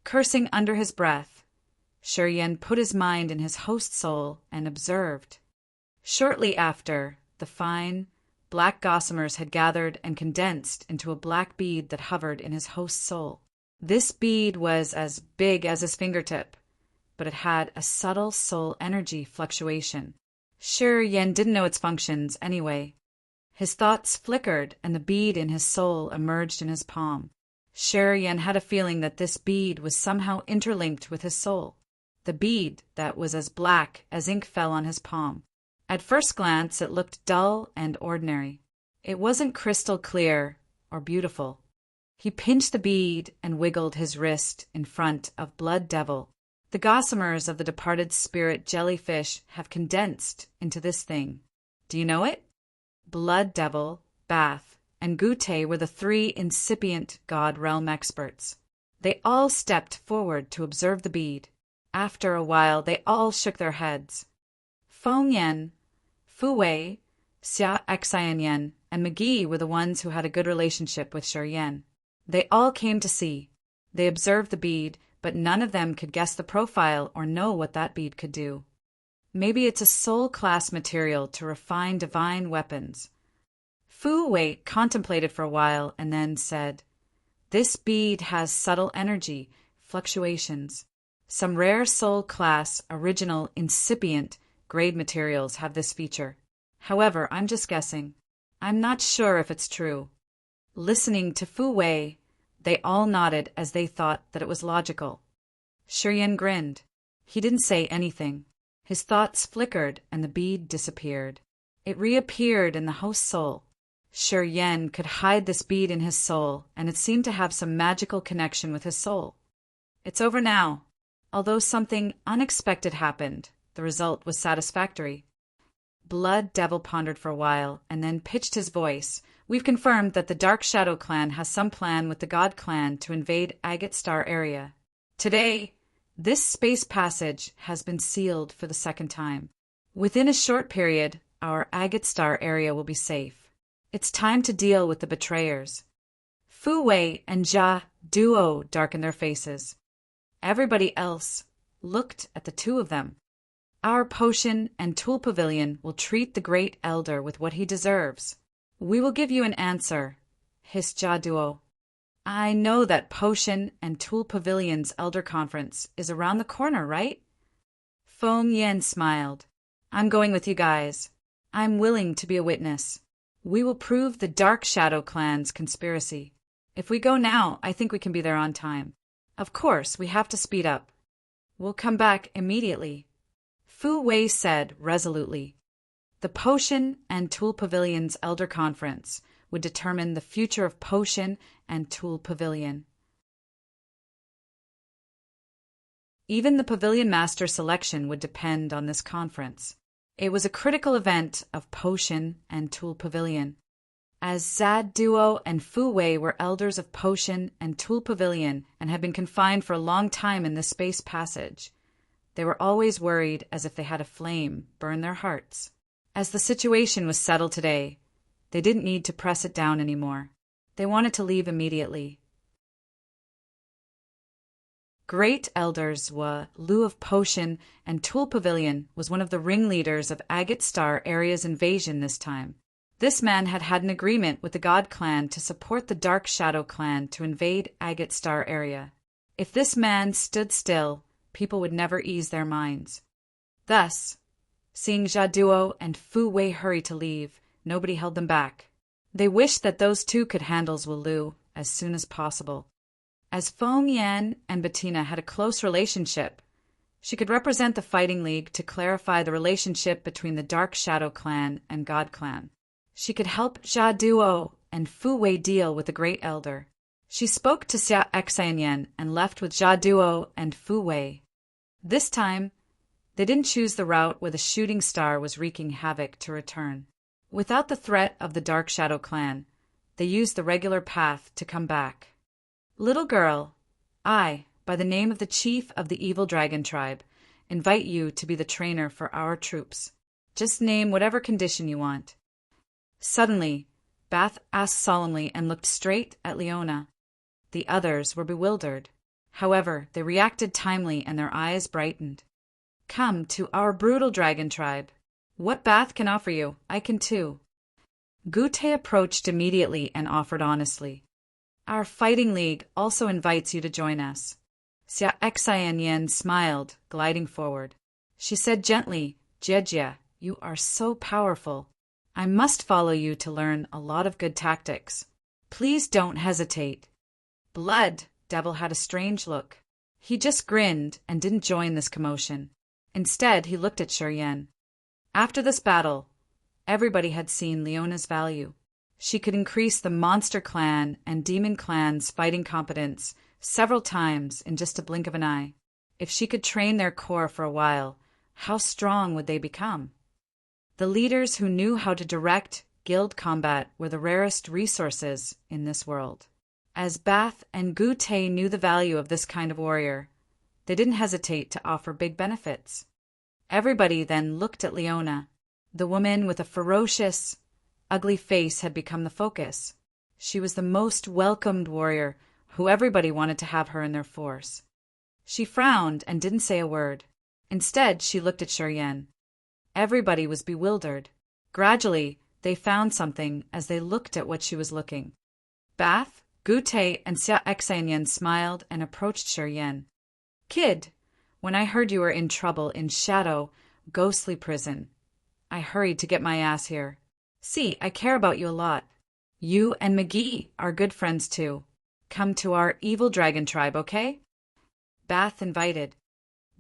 Cursing under his breath, Shi Yan put his mind in his host soul and observed. Shortly after, the fine, black gossamers had gathered and condensed into a black bead that hovered in his host soul. This bead was as big as his fingertip, but it had a subtle soul energy fluctuation. Shi Yan didn't know its functions anyway. His thoughts flickered and the bead in his soul emerged in his palm. Shi Yan had a feeling that this bead was somehow interlinked with his soul. The bead that was as black as ink fell on his palm. At first glance, it looked dull and ordinary. It wasn't crystal clear or beautiful. He pinched the bead and wiggled his wrist in front of Blood Devil. The gossamers of the departed spirit jellyfish have condensed into this thing. Do you know it? Blood Devil, Bath, and Gute were the three incipient God Realm experts. They all stepped forward to observe the bead. After a while, they all shook their heads. Fengyan, Fu Wei, Xia Xianyan, and McGee were the ones who had a good relationship with Shi Yan. They all came to see. They observed the bead, but none of them could guess the profile or know what that bead could do. Maybe it's a soul class material to refine divine weapons. Fu Wei contemplated for a while and then said, "This bead has subtle energy, fluctuations. Some rare soul class, original, incipient, grade materials have this feature. However, I'm just guessing. I'm not sure if it's true." Listening to Fu Wei, they all nodded as they thought that it was logical. Shi Yan grinned. He didn't say anything. His thoughts flickered and the bead disappeared. It reappeared in the host soul. Shi Yan could hide this bead in his soul, and it seemed to have some magical connection with his soul. It's over now. Although something unexpected happened, the result was satisfactory. Blood Devil pondered for a while and then pitched his voice. We've confirmed that the Dark Shadow Clan has some plan with the God Clan to invade Agate Star area. Today, this space passage has been sealed for the second time. Within a short period, our Agate Star area will be safe. It's time to deal with the betrayers. Fu Wei and Jia Duo darkened their faces. Everybody else looked at the two of them. Our potion and tool pavilion will treat the great elder with what he deserves. We will give you an answer, hissed Jia Duo. I know that potion and tool pavilion's elder conference is around the corner, right? Feng Yan smiled. I'm going with you guys. I'm willing to be a witness. We will prove the Dark Shadow Clan's conspiracy. If we go now, I think we can be there on time. Of course, we have to speed up. We'll come back immediately, Fu Wei said resolutely. The Potion and Tool Pavilion's Elder Conference would determine the future of Potion and Tool Pavilion. Even the Pavilion Master selection would depend on this conference. It was a critical event of Potion and Tool Pavilion. As Zad Duo and Fu Wei were elders of Potion and Tool Pavilion and had been confined for a long time in this space passage, they were always worried as if they had a flame burn their hearts. As the situation was settled today, they didn't need to press it down anymore. They wanted to leave immediately. Great Elders Lu of Potion and Tool Pavilion was one of the ringleaders of Agate Star area's invasion this time. This man had had an agreement with the God Clan to support the Dark Shadow Clan to invade Agate Star area. If this man stood still, people would never ease their minds. Thus, seeing Jia Duo and Fu Wei hurry to leave, nobody held them back. They wished that those two could handle Lu as soon as possible. As Feng Yan and Bettina had a close relationship, she could represent the Fighting League to clarify the relationship between the Dark Shadow Clan and God Clan. She could help Jia Duo and Fu Wei deal with the Great Elder. She spoke to Xia Xianyan and left with Jia Duo and Fu Wei. This time, they didn't choose the route where the shooting star was wreaking havoc to return. Without the threat of the Dark Shadow Clan, they used the regular path to come back. Little girl, I, by the name of the chief of the Evil Dragon Tribe, invite you to be the trainer for our troops. Just name whatever condition you want. Suddenly, Bath asked solemnly and looked straight at Leona. The others were bewildered. However, they reacted timely and their eyes brightened. Come to our brutal dragon tribe. What Bath can offer you, I can too. Gute approached immediately and offered honestly. Our Fighting League also invites you to join us. Xia Xianyan smiled, gliding forward. She said gently, Jejia, you are so powerful. I must follow you to learn a lot of good tactics. Please don't hesitate. Blood Devil had a strange look. He just grinned and didn't join this commotion. Instead, he looked at Shiryen. After this battle, everybody had seen Leona's value. She could increase the Monster Clan and Demon Clan's fighting competence several times in just a blink of an eye. If she could train their core for a while, how strong would they become? The leaders who knew how to direct guild combat were the rarest resources in this world. As Bath and Gute knew the value of this kind of warrior, they didn't hesitate to offer big benefits. Everybody then looked at Leona. The woman with a ferocious, ugly face had become the focus. She was the most welcomed warrior who everybody wanted to have her in their force. She frowned and didn't say a word. Instead, she looked at Shiryen. Everybody was bewildered. Gradually, they found something as they looked at what she was looking. Bath, Gute, and Xia Xianyan smiled and approached Shiryen. Kid, when I heard you were in trouble in Shadow, Ghostly Prison, I hurried to get my ass here. See, I care about you a lot. You and McGee are good friends too. Come to our Evil Dragon Tribe, okay? Bath invited.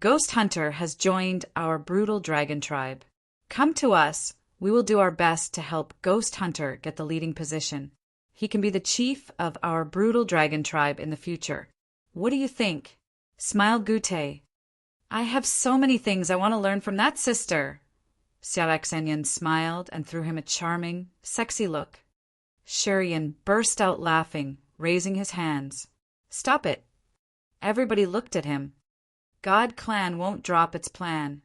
Ghost Hunter has joined our Brutal Dragon Tribe. Come to us. We will do our best to help Ghost Hunter get the leading position. He can be the chief of our Brutal Dragon Tribe in the future. What do you think? Smiled Gute. I have so many things I want to learn from that sister, Xiao smiled and threw him a charming, sexy look. Shurian burst out laughing, raising his hands. Stop it. Everybody looked at him. God Clan won't drop its plan.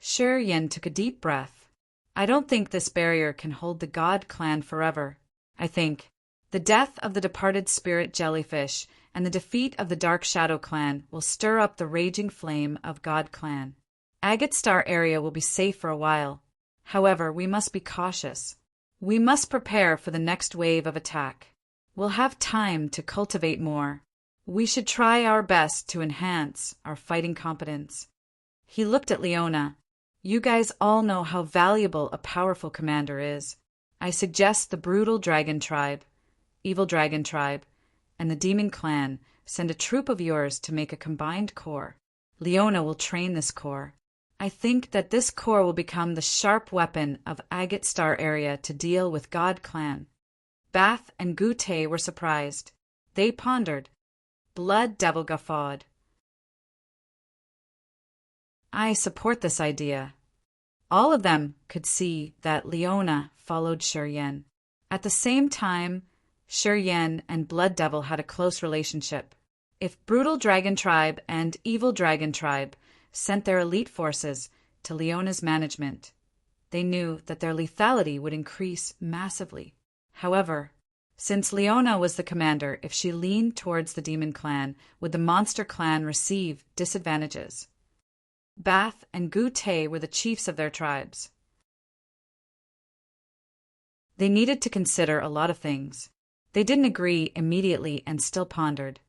Shurian took a deep breath. I don't think this barrier can hold the God Clan forever. I think the death of the departed spirit jellyfish and the defeat of the Dark Shadow Clan will stir up the raging flame of God Clan. Agate Star area will be safe for a while. However, we must be cautious. We must prepare for the next wave of attack. We'll have time to cultivate more. We should try our best to enhance our fighting competence. He looked at Leona. You guys all know how valuable a powerful commander is. I suggest the brutal dragon tribe, evil dragon tribe, and the demon clan send a troop of yours to make a combined corps. Leona will train this corps. I think that this corps will become the sharp weapon of Agate Star area to deal with God Clan. Bath and Gute were surprised. They pondered. Blood Devil guffawed. I support this idea. All of them could see that Leona followed Shurian. At the same time, Shurian and Blood Devil had a close relationship. If Brutal Dragon Tribe and Evil Dragon Tribe sent their elite forces to Leona's management, they knew that their lethality would increase massively. However, since Leona was the commander, if she leaned towards the Demon Clan, would the Monster Clan receive disadvantages? Bath and Gute were the chiefs of their tribes. They needed to consider a lot of things. They didn't agree immediately and still pondered.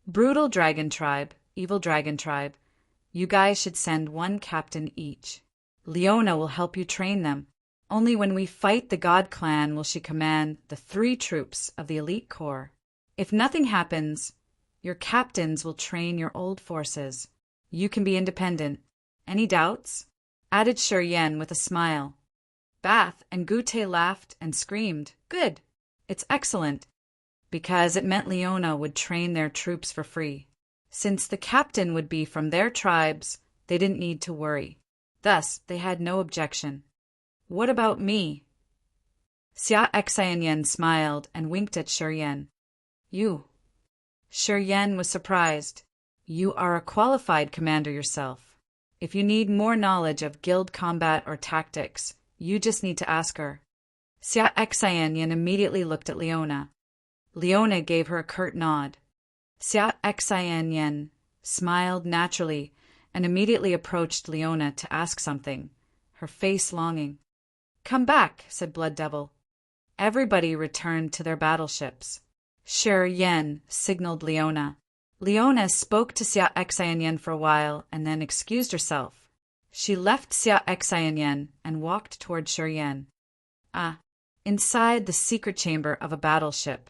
Brutal Dragon Tribe, Evil Dragon Tribe, you guys should send one captain each. Leona will help you train them. Only when we fight the God Clan will she command the 3 troops of the elite corps. If nothing happens, your captains will train your old forces. You can be independent. Any doubts? Added Shurian with a smile. Bath and Gute laughed and screamed, Good! It's excellent! Because it meant Leona would train their troops for free. Since the captain would be from their tribes, they didn't need to worry. Thus, they had no objection. What about me? Xia smiled and winked at Shurian. You. Shurian was surprised. You are a qualified commander yourself. If you need more knowledge of guild combat or tactics, you just need to ask her. Xia immediately looked at Leona. Leona gave her a curt nod. Xia smiled naturally and immediately approached Leona to ask something, her face longing. Come back, said Blood Devil. Everybody returned to their battleships. Shurian signaled Leona. Leona spoke to Xia for a while and then excused herself. She left Xia and walked toward Shurian. Inside the secret chamber of a battleship.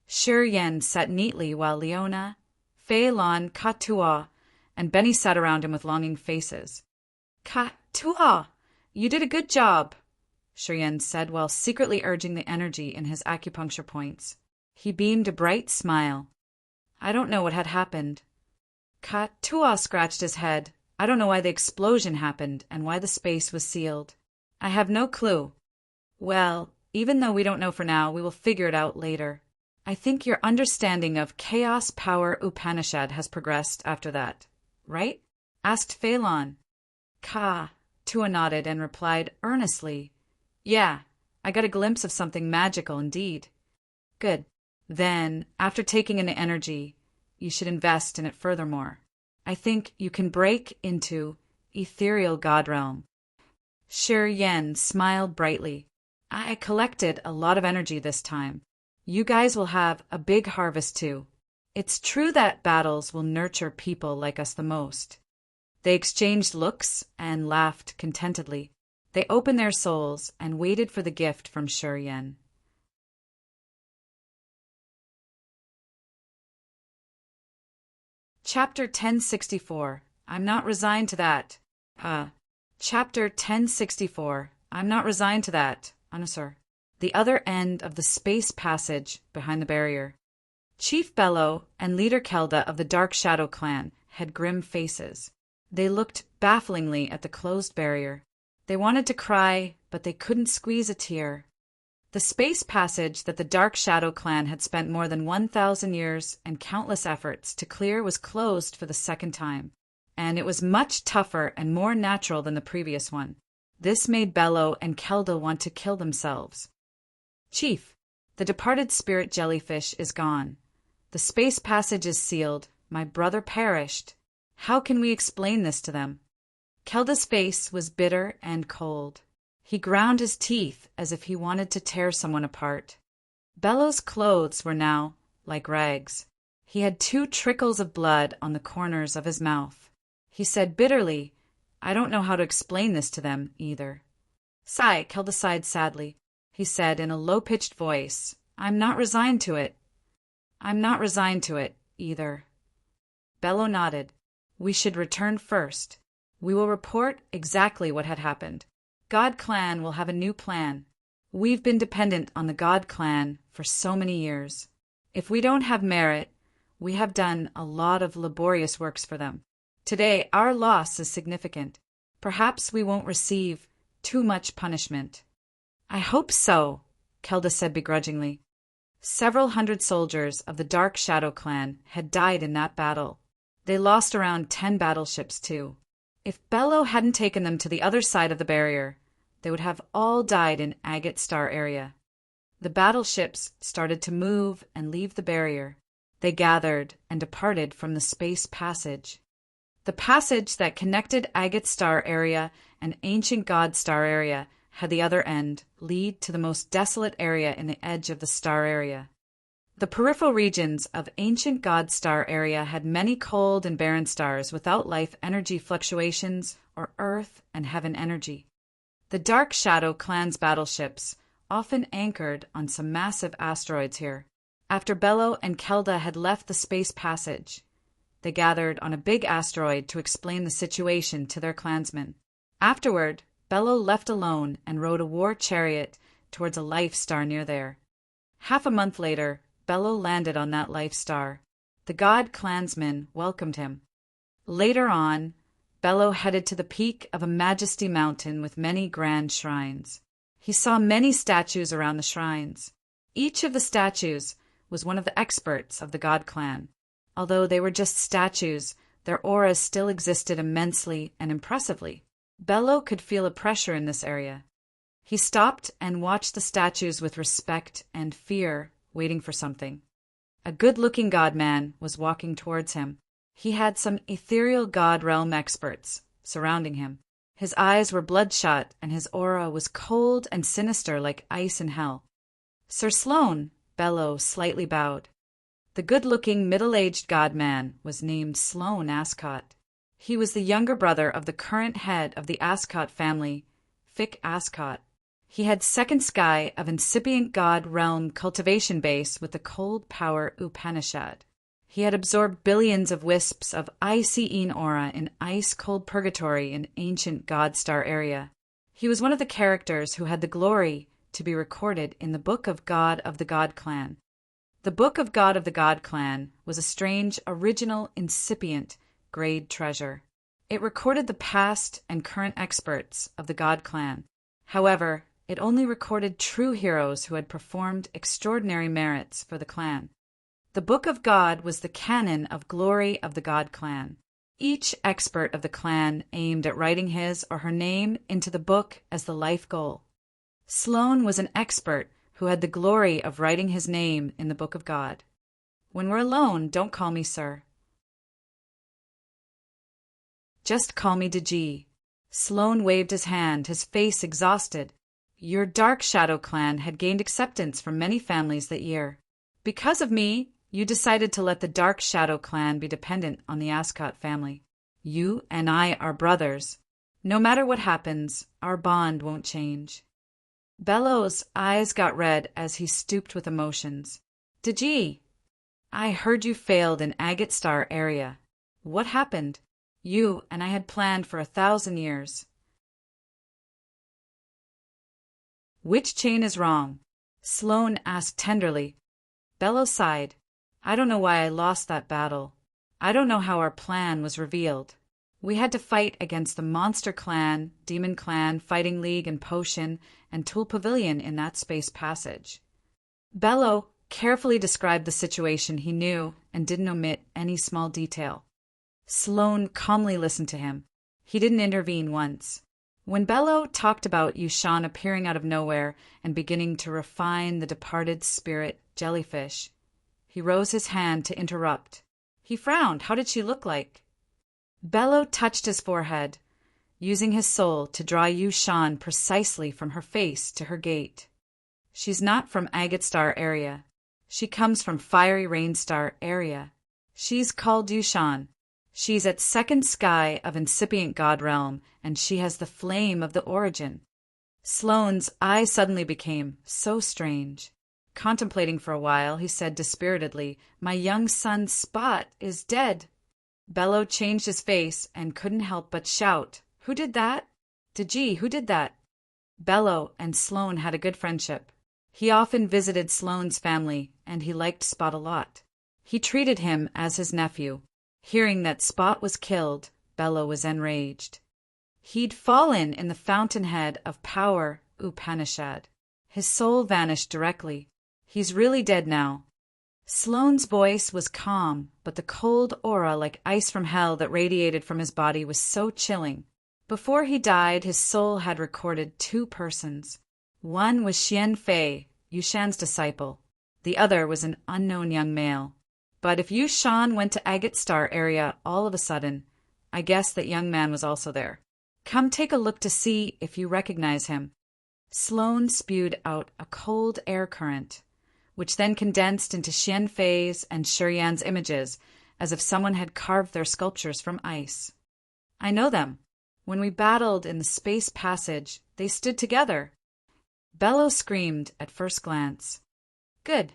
Shurian sat neatly while Leona, Phelan, Katua, and Benny sat around him with longing faces. Katua, you did a good job, Shurian said while secretly urging the energy in his acupuncture points. He beamed a bright smile. I don't know what had happened. Katua scratched his head. I don't know why the explosion happened and why the space was sealed. I have no clue. Well, even though we don't know for now, we will figure it out later. I think your understanding of Chaos Power Upanishad has progressed after that, right? Asked Phelan. Tua nodded and replied earnestly. Yeah, I got a glimpse of something magical indeed. Good. Then, after taking in the energy, you should invest in it furthermore. I think you can break into ethereal god realm. Shurian smiled brightly. I collected a lot of energy this time. You guys will have a big harvest too. It's true that battles will nurture people like us the most. They exchanged looks and laughed contentedly. They opened their souls and waited for the gift from Shurian. Chapter 1064. I'm not resigned to that. Chapter 1064. I'm not resigned to that. Anusur. The other end of the space passage behind the barrier. Chief Bello and Leader Kelda of the Dark Shadow Clan had grim faces. They looked bafflingly at the closed barrier. They wanted to cry, but they couldn't squeeze a tear. The space passage that the Dark Shadow clan had spent more than 1,000 years and countless efforts to clear was closed for the second time, and it was much tougher and more natural than the previous one. This made Bello and Kelda want to kill themselves. Chief, the departed spirit jellyfish is gone. The space passage is sealed. My brother perished. How can we explain this to them? Kelda's face was bitter and cold. He ground his teeth as if he wanted to tear someone apart. Bello's clothes were now like rags. He had 2 trickles of blood on the corners of his mouth. He said bitterly, I don't know how to explain this to them, either. Sigh, Kelda sighed sadly. He said in a low-pitched voice, I'm not resigned to it. I'm not resigned to it, either. Bello nodded. We should return first. We will report exactly what had happened. God Clan will have a new plan. We've been dependent on the God Clan for so many years. If we don't have merit, we have done a lot of laborious works for them. Today, our loss is significant. Perhaps we won't receive too much punishment. I hope so, Kelda said begrudgingly. Several hundred soldiers of the Dark Shadow clan had died in that battle. They lost around 10 battleships, too. If Bello hadn't taken them to the other side of the barrier, they would have all died in Agate Star area. The battleships started to move and leave the barrier. They gathered and departed from the space passage. The passage that connected Agate Star area and Ancient God Star area had the other end lead to the most desolate area in the edge of the star area. The peripheral regions of Ancient God Star area had many cold and barren stars without life energy fluctuations or earth and heaven energy. The Dark Shadow clan's battleships often anchored on some massive asteroids here. After Bello and Kelda had left the space passage, they gathered on a big asteroid to explain the situation to their clansmen. Afterward, Bello left alone and rode a war chariot towards a life star near there. Half a month later, Bello landed on that life star. The god clansmen welcomed him. Later on, Bello headed to the peak of a majesty mountain with many grand shrines. He saw many statues around the shrines. Each of the statues was one of the experts of the god clan. Although they were just statues, their auras still existed immensely and impressively. Bello could feel a pressure in this area. He stopped and watched the statues with respect and fear, waiting for something. A good-looking god-man was walking towards him. He had some ethereal god realm experts surrounding him. His eyes were bloodshot, and his aura was cold and sinister like ice in hell. Sir Sloane, Bello slightly bowed. The good-looking, middle-aged god-man was named Sloane Ascot. He was the younger brother of the current head of the Ascot family, Fick Ascot. He had second sky of incipient god realm cultivation base with the cold power Upanishad. He had absorbed billions of wisps of icy aura in ice-cold purgatory in ancient god star area. He was one of the characters who had the glory to be recorded in the Book of God of the God Clan. The Book of God of the God Clan was a strange, original, incipient grade treasure. It recorded the past and current experts of the God Clan. However, it only recorded true heroes who had performed extraordinary merits for the clan. The Book of God was the canon of glory of the God Clan. Each expert of the clan aimed at writing his or her name into the book as the life goal. Sloane was an expert who had the glory of writing his name in the Book of God. When we're alone, don't call me sir. Just call me Dji. Sloane waved his hand, his face exhausted. Your Dark Shadow clan had gained acceptance from many families that year. Because of me, you decided to let the Dark Shadow clan be dependent on the Ascot family. You and I are brothers. No matter what happens, our bond won't change. Bello's eyes got red as he stooped with emotions. Dji, I heard you failed in Agate Star area. What happened? You and I had planned for 1,000 years. Which chain is wrong? Sloane asked tenderly. Bello sighed. I don't know why I lost that battle. I don't know how our plan was revealed. We had to fight against the Monster Clan, Demon Clan, Fighting League, and Potion, and Tool Pavilion in that space passage. Bello carefully described the situation he knew and didn't omit any small detail. Sloane calmly listened to him. He didn't intervene once. When Bello talked about Yushan appearing out of nowhere and beginning to refine the departed spirit jellyfish, he rose his hand to interrupt. He frowned. How did she look like? Bello touched his forehead, using his soul to draw Yushan precisely from her face to her gait. She's not from Agate Star area. She comes from Fiery Rain Star area. She's called Yushan. She's at second sky of incipient god realm, and she has the flame of the origin. Sloane's eye suddenly became so strange. Contemplating for a while, he said dispiritedly, "My young son Spot is dead." Bello changed his face and couldn't help but shout, "Who did that? Deji, who did that?" Bello and Sloane had a good friendship. He often visited Sloane's family, and he liked Spot a lot. He treated him as his nephew. Hearing that Spot was killed, Bello was enraged. He'd fallen in the fountainhead of power Upanishad. His soul vanished directly. He's really dead now. Sloane's voice was calm, but the cold aura like ice from hell that radiated from his body was so chilling. Before he died, his soul had recorded 2 persons. One was Xian Fei, Yushan's disciple. The other was an unknown young male. But if Yushan went to Agate Star area all of a sudden, I guess that young man was also there. Come take a look to see if you recognize him. Sloane spewed out a cold air current, which then condensed into Xian Fei's and Shurian's images, as if someone had carved their sculptures from ice. I know them. When we battled in the space passage, they stood together. Bello screamed at first glance. Good.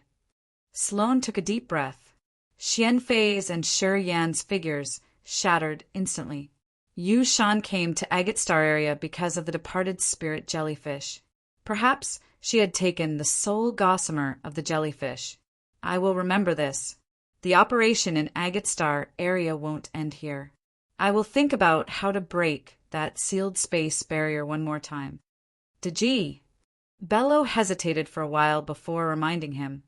Sloane took a deep breath. Xian Fei's and Shurian's figures shattered instantly. Yushan came to Agate Star area because of the departed spirit jellyfish. Perhaps she had taken the soul gossamer of the jellyfish. I will remember this. The operation in Agate Star area won't end here. I will think about how to break that sealed space barrier one more time. Deji. Bello hesitated for a while before reminding him.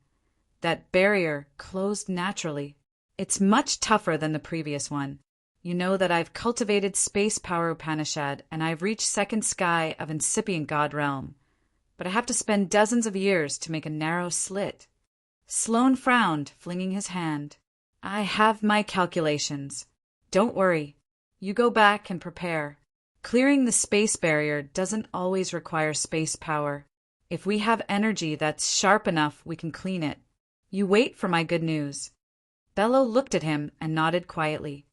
That barrier closed naturally. It's much tougher than the previous one. You know that I've cultivated space power Upanishad, and I've reached second sky of incipient god realm. But I have to spend dozens of years to make a narrow slit. Sloane frowned, flinging his hand. I have my calculations. Don't worry. You go back and prepare. Clearing the space barrier doesn't always require space power. If we have energy that's sharp enough, we can clean it. You wait for my good news. Bello looked at him and nodded quietly.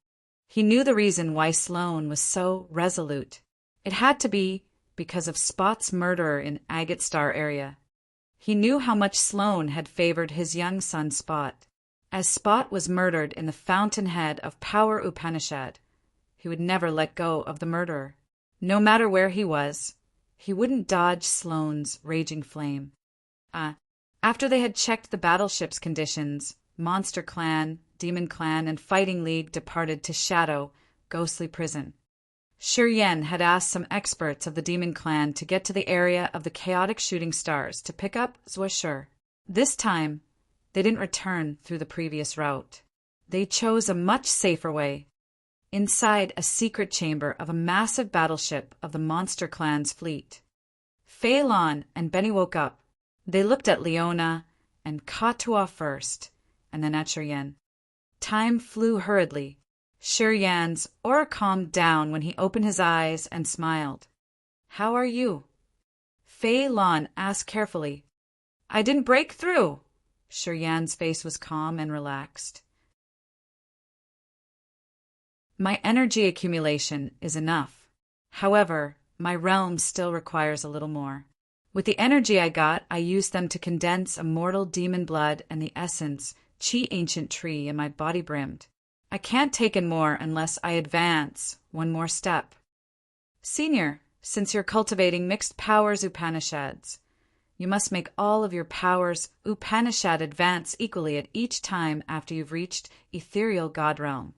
He knew the reason why Sloane was so resolute. It had to be because of Spot's murder in Agate Star area. He knew how much Sloane had favored his young son Spot. As Spot was murdered in the fountainhead of power Upanishad, he would never let go of the murderer. No matter where he was, he wouldn't dodge Sloane's raging flame. After they had checked the battleship's conditions, Monster Clan, Demon Clan, and Fighting League departed to Shadow, Ghostly Prison. Shurian had asked some experts of the Demon Clan to get to the area of the chaotic shooting stars to pick up Zwashur. This time, they didn't return through the previous route. They chose a much safer way. Inside a secret chamber of a massive battleship of the Monster Clan's fleet. Fei Lon and Benny woke up. They looked at Leona and Katua first, and then at Shurian. Time flew hurriedly. Shurian's aura calmed down when he opened his eyes and smiled. How are you? Fei Lon asked carefully. I didn't break through. Shurian's face was calm and relaxed. My energy accumulation is enough. However, my realm still requires a little more. With the energy I got, I used them to condense immortal demon blood and the essence, Chi Ancient Tree, in my body brimmed. I can't take in more unless I advance one more step. Senior, since you're cultivating mixed powers Upanishads, you must make all of your powers Upanishad advance equally at each time after you've reached ethereal god realm.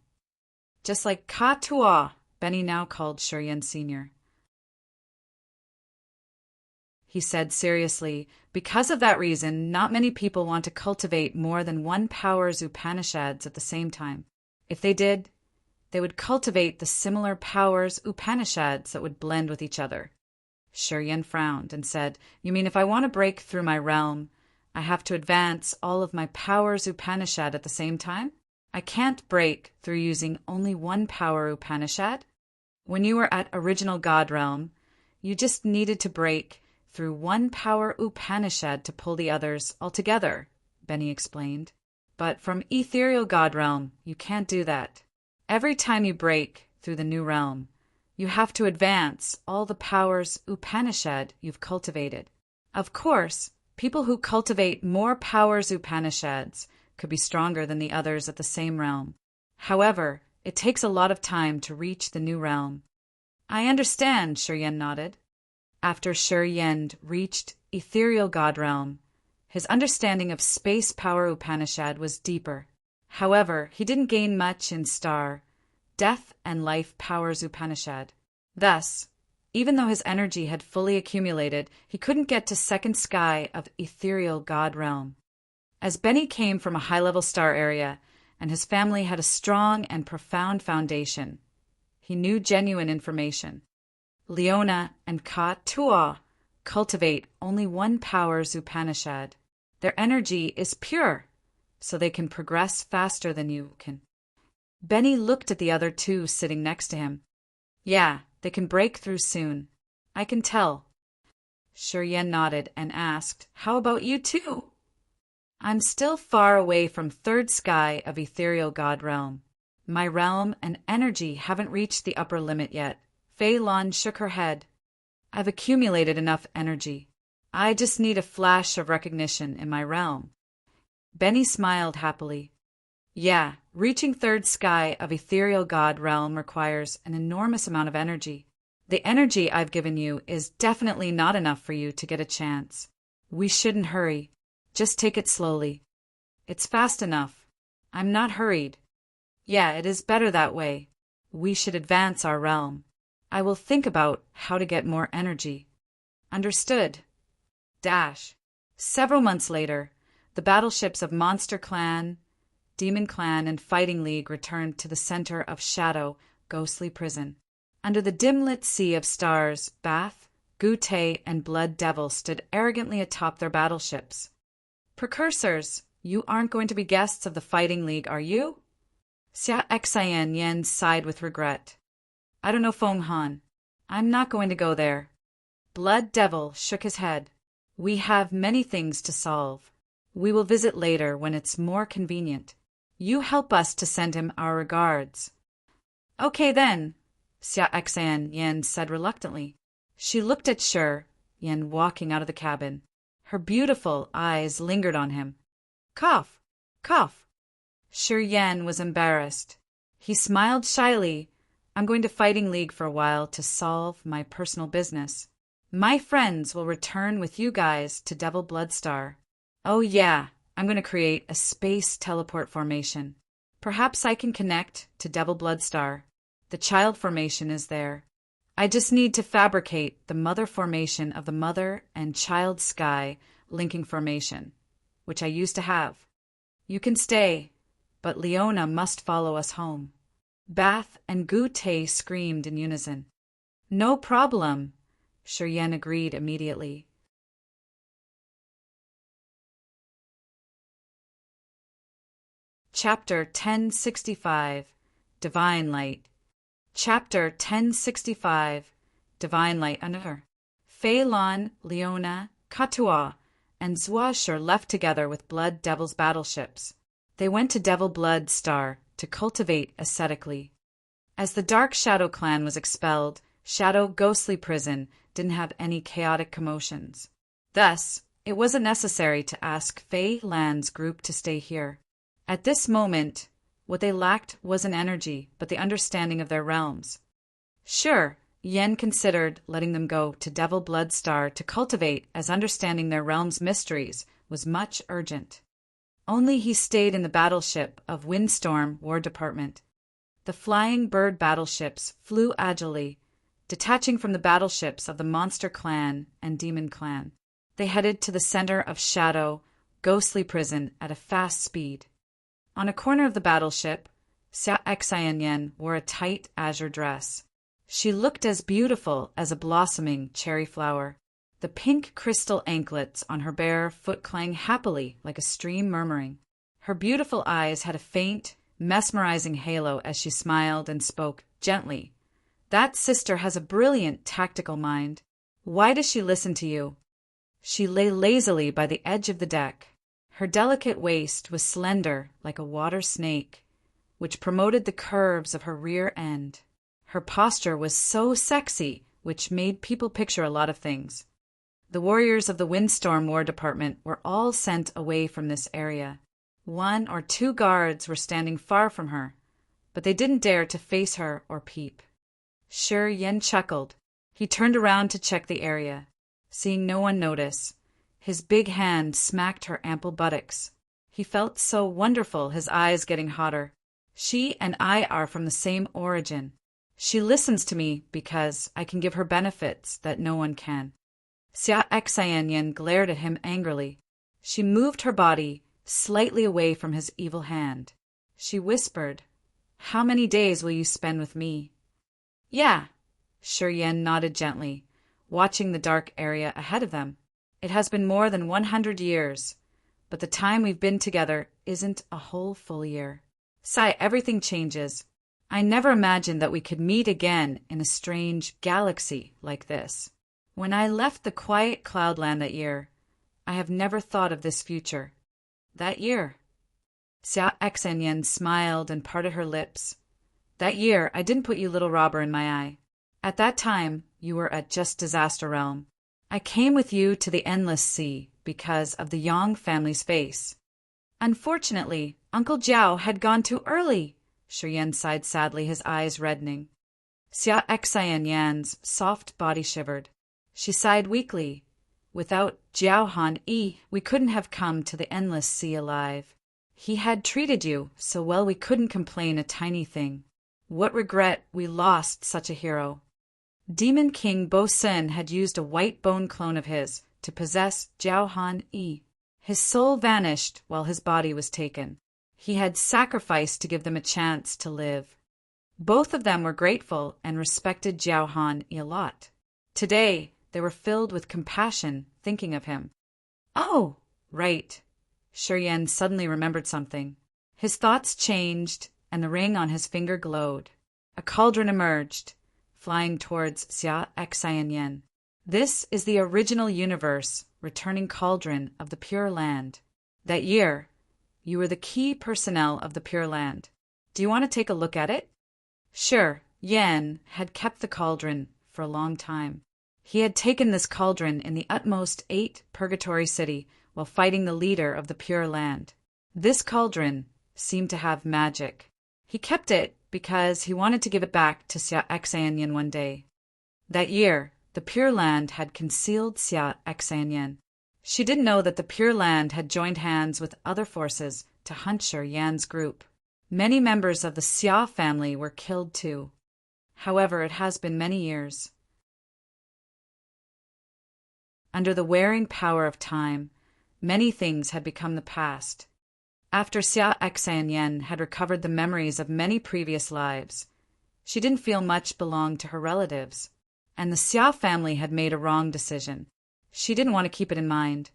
Just like Katua Benny now called Shuryen Sr. He said seriously, because of that reason, not many people want to cultivate more than one power's Upanishads at the same time. If they did, they would cultivate the similar powers Upanishads that would blend with each other. Shuryen frowned and said, "You mean if I want to break through my realm, I have to advance all of my powers Upanishad at the same time? I can't break through using only one power Upanishad? When you were at Original God Realm, you just needed to break through one power Upanishad to pull the others all together," Benny explained. "But from Ethereal God Realm, you can't do that. Every time you break through the new realm, you have to advance all the powers Upanishad you've cultivated. Of course, people who cultivate more powers Upanishads could be stronger than the others at the same realm. However, it takes a lot of time to reach the new realm." "I understand," Shuryen nodded. After Shuryen reached Ethereal God Realm, his understanding of Space Power Upanishad was deeper. However, he didn't gain much in Star, Death and Life Powers Upanishad. Thus, even though his energy had fully accumulated, he couldn't get to second sky of Ethereal God Realm. As Benny came from a high-level star area, and his family had a strong and profound foundation, he knew genuine information. Leona and Ka Tua cultivate only one power's Upanishad. Their energy is pure, so they can progress faster than you can. Benny looked at the other two sitting next to him. "Yeah, they can break through soon. I can tell." Shuryen nodded and asked, "How about you too?" "I'm still far away from third sky of Ethereal God Realm. My realm and energy haven't reached the upper limit yet." Fei Lan shook her head. "I've accumulated enough energy. I just need a flash of recognition in my realm." Benny smiled happily. "Yeah, reaching third sky of Ethereal God Realm requires an enormous amount of energy. The energy I've given you is definitely not enough for you to get a chance. We shouldn't hurry. Just take it slowly. It's fast enough. I'm not hurried. Yeah, it is better that way. We should advance our realm. I will think about how to get more energy." "Understood." Several months later, the battleships of Monster Clan, Demon Clan, and Fighting League returned to the center of Shadow, Ghostly Prison. Under the dim-lit sea of stars, Bath, Gute, and Blood Devil stood arrogantly atop their battleships. "Precursors, you aren't going to be guests of the Fighting League, are you?" Xia Xian Yen sighed with regret. "I don't know Feng Han. I'm not going to go there." Blood Devil shook his head. "We have many things to solve. We will visit later when it's more convenient. You help us to send him our regards." "Okay then," Xia Xian Yen said reluctantly. She looked at Shi Yen walking out of the cabin. Her beautiful eyes lingered on him. "Cough, cough." Shi Yen was embarrassed. He smiled shyly. "I'm going to Fighting League for a while to solve my personal business. My friends will return with you guys to Devil Bloodstar. Oh yeah, I'm going to create a space teleport formation. Perhaps I can connect to Devil Bloodstar. The child formation is there. I just need to fabricate the mother formation of the mother and child sky linking formation, which I used to have. You can stay, but Leona must follow us home." Bath and Gute screamed in unison. "No problem," Shuryen agreed immediately. Chapter 1065 Divine Light. Chapter 1065 Divine Light. Another. Fei Lan, Leona, Katua, and Zuashur left together with Blood Devil's battleships. They went to Devil Blood Star to cultivate ascetically. As the Dark Shadow Clan was expelled, Shadow Ghostly Prison didn't have any chaotic commotions. Thus, it wasn't necessary to ask Fei Lan's group to stay here. At this moment, what they lacked wasn't energy, but the understanding of their realms. Sure, Yen considered letting them go to Devil Blood Star to cultivate, as understanding their realm's mysteries was much urgent. Only he stayed in the battleship of Windstorm War Department. The The flying bird battleships flew agilely, detaching from the battleships of the Monster Clan and Demon Clan. They headed to the center of Shadow, ghostly prison at a fast speed. On a corner of the battleship, Xian wore a tight azure dress. She looked as beautiful as a blossoming cherry flower. The pink crystal anklets on her bare foot clang happily like a stream murmuring. Her beautiful eyes had a faint, mesmerizing halo as she smiled and spoke gently. That sister has a brilliant tactical mind. Why does she listen to you? She lay lazily by the edge of the deck. Her delicate waist was slender like a water snake, which promoted the curves of her rear end. Her posture was so sexy, which made people picture a lot of things. The warriors of the Windstorm War Department were all sent away from this area. 1 or 2 guards were standing far from her, but they didn't dare to face her or peep. Shi Yen chuckled. He turned around to check the area. Seeing no one notice, his big hand smacked her ample buttocks. He felt so wonderful, his eyes getting hotter. She and I are from the same origin. She listens to me because I can give her benefits that no one can. Xian glared at him angrily. She moved her body slightly away from his evil hand. She whispered, "How many days will you spend with me?" "Yeah." Shi Yen nodded gently, watching the dark area ahead of them. "It has been more than 100 years, but the time we've been together isn't a whole full year. Everything changes. I never imagined that we could meet again in a strange galaxy like this. When I left the quiet cloudland that year, I have never thought of this future. That year." Xian smiled and parted her lips. "That year, I didn't put you little robber in my eye. At that time, you were at just Disaster Realm. I came with you to the Endless Sea because of the Yang family's face. Unfortunately, Uncle Jiao had gone too early." Shi Yen sighed sadly, his eyes reddening. Xian's soft body shivered. She sighed weakly. "Without Jiao Han Yi, we couldn't have come to the Endless Sea alive. He had treated you so well we couldn't complain a tiny thing. What regret we lost such a hero." Demon King Bo Sin had used a white bone clone of his to possess Jiao Han Yi. His soul vanished while his body was taken. He had sacrificed to give them a chance to live. Both of them were grateful and respected Jiao Han Yi a lot. Today, they were filled with compassion thinking of him. "Oh, right." Shi Yen suddenly remembered something. His thoughts changed, and the ring on his finger glowed. A cauldron emerged, flying towards Xian. "This is the original universe, returning cauldron of the Pure Land. That year, you were the key personnel of the Pure Land. Do you want to take a look at it?" Sure, Yen had kept the cauldron for a long time. He had taken this cauldron in the utmost 8 Purgatory City while fighting the leader of the Pure Land. This cauldron seemed to have magic. He kept it because he wanted to give it back to Xian one day. That year, the Pure Land had concealed Xian. She didn't know that the Pure Land had joined hands with other forces to hunt Yan's group. Many members of the Xia family were killed too. However, it has been many years. Under the wearing power of time, many things had become the past. After Xian had recovered the memories of many previous lives, she didn't feel much belonged to her relatives, and the Xia family had made a wrong decision. She didn't want to keep it in mind.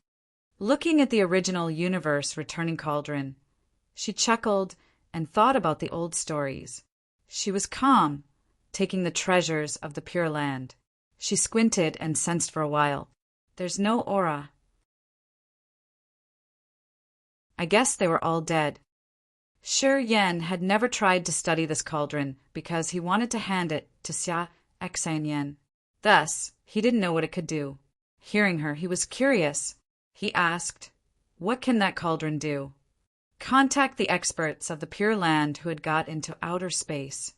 Looking at the original universe returning cauldron, she chuckled and thought about the old stories. She was calm, taking the treasures of the Pure Land. She squinted and sensed for a while. There's no aura. I guess they were all dead. Shi Yen had never tried to study this cauldron because he wanted to hand it to Xian. Thus, he didn't know what it could do. Hearing her, he was curious. He asked, "What can that cauldron do?" "Contact the experts of the Pure Land who had got into outer space."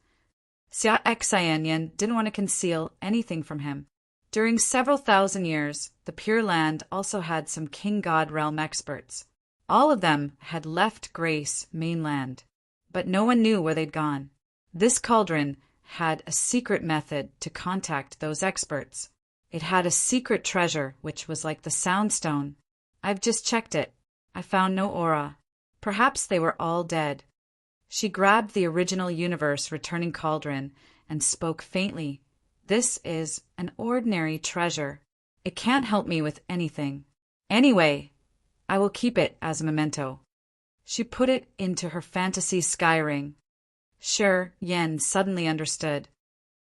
Xian didn't want to conceal anything from him. During several thousand years, the Pure Land also had some King God realm experts. All of them had left Grace mainland, but no one knew where they'd gone. This cauldron had a secret method to contact those experts. It had a secret treasure, which was like the Soundstone. I've just checked it. I found no aura. Perhaps they were all dead. She grabbed the original universe returning cauldron and spoke faintly. This is an ordinary treasure. It can't help me with anything. Anyway, I will keep it as a memento. She put it into her fantasy sky ring. Sure, Yen suddenly understood.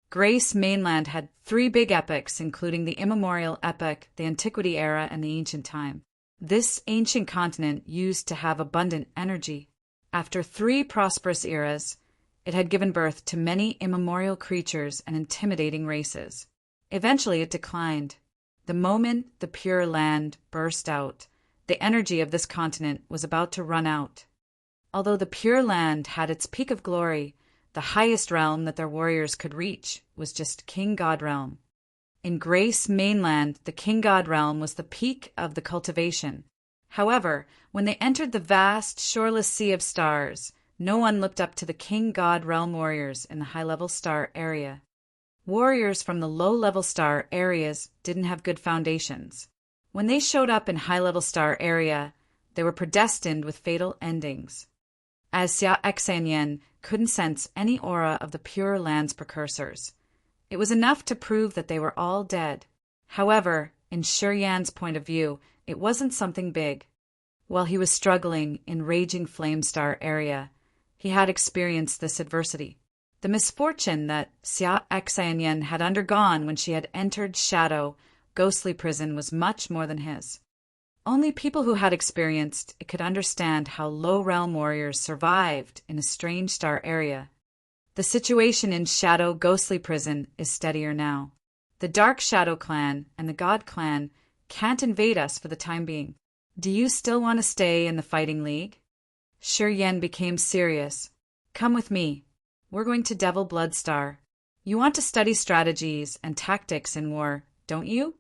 Grace Mainland had 3 big epochs, including the immemorial epoch, the Antiquity era, and the Ancient Time. This ancient continent used to have abundant energy. After 3 prosperous eras, it had given birth to many immemorial creatures and intimidating races. Eventually it declined. The moment the Pure Land burst out, the energy of this continent was about to run out. Although the Pure Land had its peak of glory, the highest realm that their warriors could reach was just King God Realm. In Grace Mainland, the King God Realm was the peak of the cultivation. However, when they entered the vast, shoreless sea of stars, no one looked up to the King God Realm warriors in the high-level star area. Warriors from the low-level star areas didn't have good foundations. When they showed up in high-level star area, they were predestined with fatal endings. As Xia Exanyen couldn't sense any aura of the Pure Land's precursors, it was enough to prove that they were all dead. However, in Shi Yan's point of view, it wasn't something big. While he was struggling in Raging Flame Star area, he had experienced this adversity. The misfortune that Xia Exanyen had undergone when she had entered Shadow, Ghostly Prison was much more than his. Only people who had experienced it could understand how low-realm warriors survived in a strange star area. The situation in Shadow Ghostly Prison is steadier now. The Dark Shadow Clan and the God Clan can't invade us for the time being. Do you still want to stay in the Fighting League? Shi Yan became serious. Come with me. We're going to Devil Blood Star. You want to study strategies and tactics in war, don't you?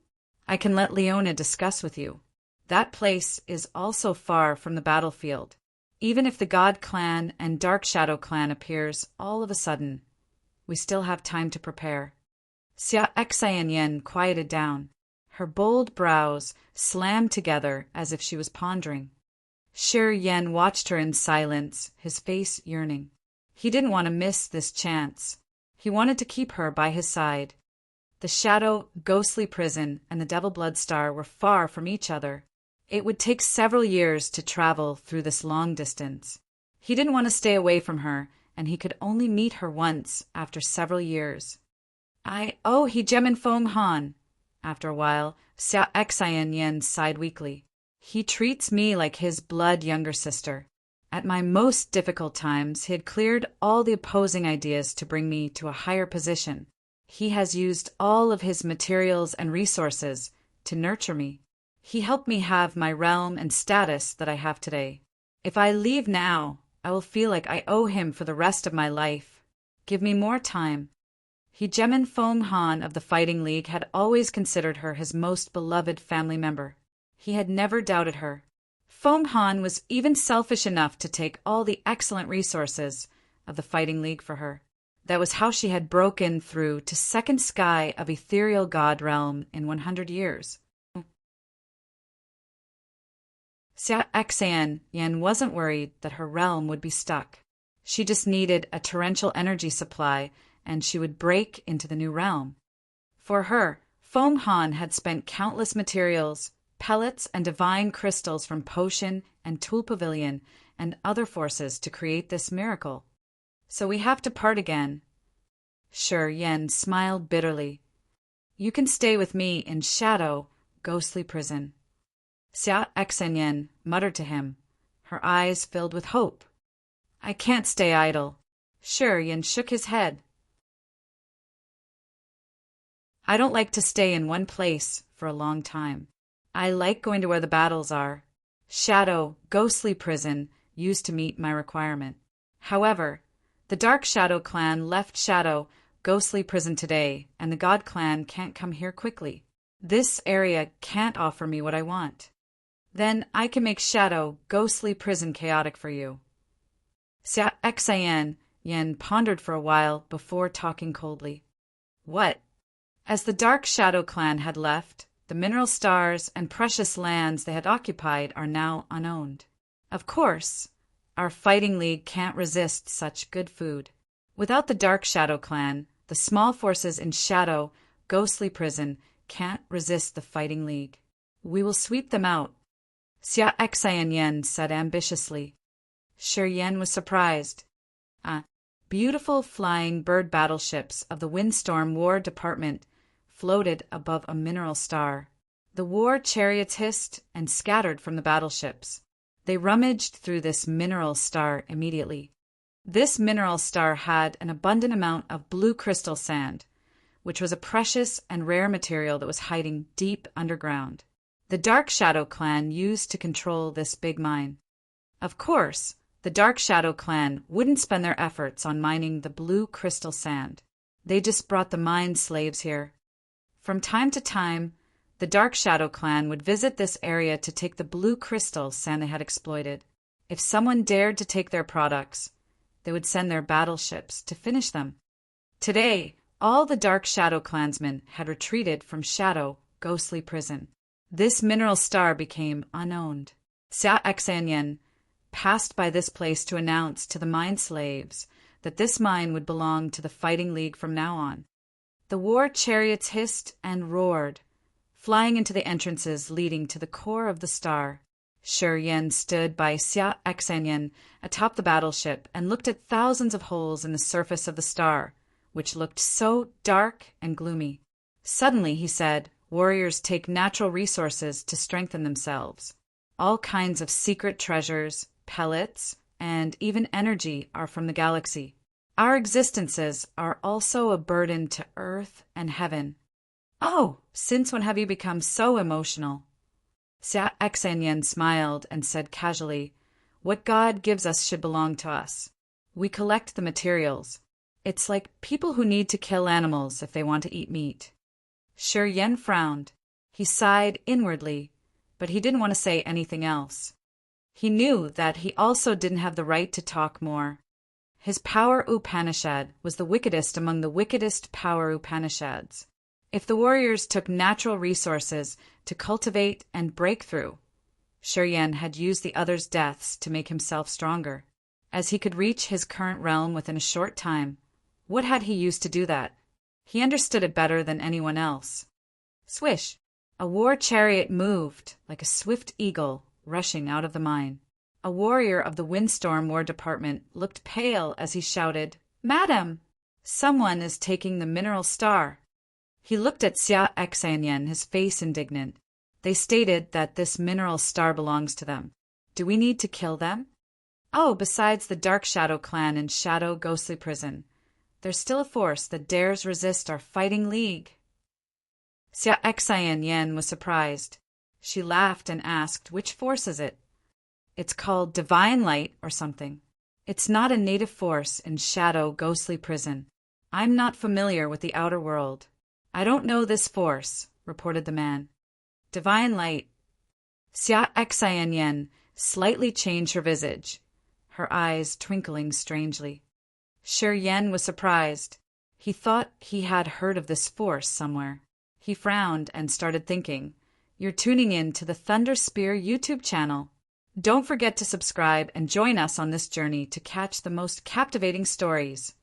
I can let Leona discuss with you. That place is also far from the battlefield. Even if the God Clan and Dark Shadow Clan appears all of a sudden, we still have time to prepare. Xia Exanyen quieted down. Her bold brows slammed together as if she was pondering. Shi Yan watched her in silence, his face yearning. He didn't want to miss this chance. He wanted to keep her by his side. The Shadow Ghostly Prison and the Devil Blood Star were far from each other. It would take several years to travel through this long distance. He didn't want to stay away from her, and he could only meet her once after several years. He Jemin Fong Han. After a while, Xia Exanyen sighed weakly. He treats me like his blood younger sister. At my most difficult times, he had cleared all the opposing ideas to bring me to a higher position. He has used all of his materials and resources to nurture me. He helped me have my realm and status that I have today. If I leave now, I will feel like I owe him for the rest of my life. Give me more time. He Jemin Fong Han of the Fighting League had always considered her his most beloved family member. He had never doubted her. Fong Han was even selfish enough to take all the excellent resources of the Fighting League for her. That was how she had broken through to second sky of ethereal god realm in 100 years. Xia Exanyen wasn't worried that her realm would be stuck. She just needed a torrential energy supply, and she would break into the new realm. For her, Fong Han had spent countless materials, pellets, and divine crystals from Potion and Tool Pavilion and other forces to create this miracle. So we have to part again. Shi Yan smiled bitterly. You can stay with me in Shadow, Ghostly Prison. Xia Exanyen muttered to him, her eyes filled with hope. I can't stay idle. Shi Yan shook his head. I don't like to stay in one place for a long time. I like going to where the battles are. Shadow, Ghostly Prison used to meet my requirement. However, the Dark Shadow Clan left Shadow, Ghostly Prison today, and the God Clan can't come here quickly. This area can't offer me what I want. Then I can make Shadow, Ghostly Prison chaotic for you. Xia Exanyen Yen pondered for a while before talking coldly. What? As the Dark Shadow clan had left, the mineral stars and precious lands they had occupied are now unowned. Of course, our fighting league can't resist such good food. Without the Dark Shadow clan, the small forces in Shadow, Ghostly Prison can't resist the fighting league. We will sweep them out, Xia Xian Yen said ambitiously. Shi Yen was surprised. Beautiful flying bird battleships of the Windstorm War Department floated above a mineral star. The war chariots hissed and scattered from the battleships. They rummaged through this mineral star immediately. This mineral star had an abundant amount of blue crystal sand, which was a precious and rare material that was hiding deep underground. The Dark Shadow clan used to control this big mine. Of course, the Dark Shadow clan wouldn't spend their efforts on mining the blue crystal sand. They just brought the mine slaves here. From time to time, the Dark Shadow clan would visit this area to take the blue crystal sand they had exploited. If someone dared to take their products, they would send their battleships to finish them. Today, all the Dark Shadow clansmen had retreated from Shadow, Ghostly Prison. This mineral star became unowned. Xia Xianyan passed by this place to announce to the mine slaves that this mine would belong to the Fighting League from now on. The war chariots hissed and roared, flying into the entrances leading to the core of the star. Shi Yen stood by Xia Xianyan atop the battleship and looked at thousands of holes in the surface of the star, which looked so dark and gloomy. Suddenly, he said, warriors take natural resources to strengthen themselves. All kinds of secret treasures, pellets, and even energy are from the galaxy. Our existences are also a burden to Earth and Heaven. Oh, since when have you become so emotional? Xia Xianyan smiled and said casually, what God gives us should belong to us. We collect the materials. It's like people who need to kill animals if they want to eat meat. Shi Yen frowned. He sighed inwardly, but he didn't want to say anything else. He knew that he also didn't have the right to talk more. His Power Upanishad was the wickedest among the wickedest Power Upanishads. If the warriors took natural resources to cultivate and break through, Shi Yen had used the others' deaths to make himself stronger. As he could reach his current realm within a short time, what had he used to do that? He understood it better than anyone else. Swish! A war chariot moved like a swift eagle rushing out of the mine. A warrior of the Windstorm War Department looked pale as he shouted, Madam! Someone is taking the mineral star. He looked at Xia Xianyan, his face indignant. They stated that this mineral star belongs to them. Do we need to kill them? Oh, besides the Dark Shadow clan and Shadow Ghostly Prison, there's still a force that dares resist our fighting league. Xia Xianyan was surprised. She laughed and asked, which force is it? It's called Divine Light or something. It's not a native force in Shadow Ghostly Prison. I'm not familiar with the outer world. I don't know this force, reported the man. Divine Light. Xia Xianyan slightly changed her visage, her eyes twinkling strangely. Shi Yen was surprised. He thought he had heard of this force somewhere. He frowned and started thinking, you're tuning in to the Thunder Spear YouTube channel. Don't forget to subscribe and join us on this journey to catch the most captivating stories.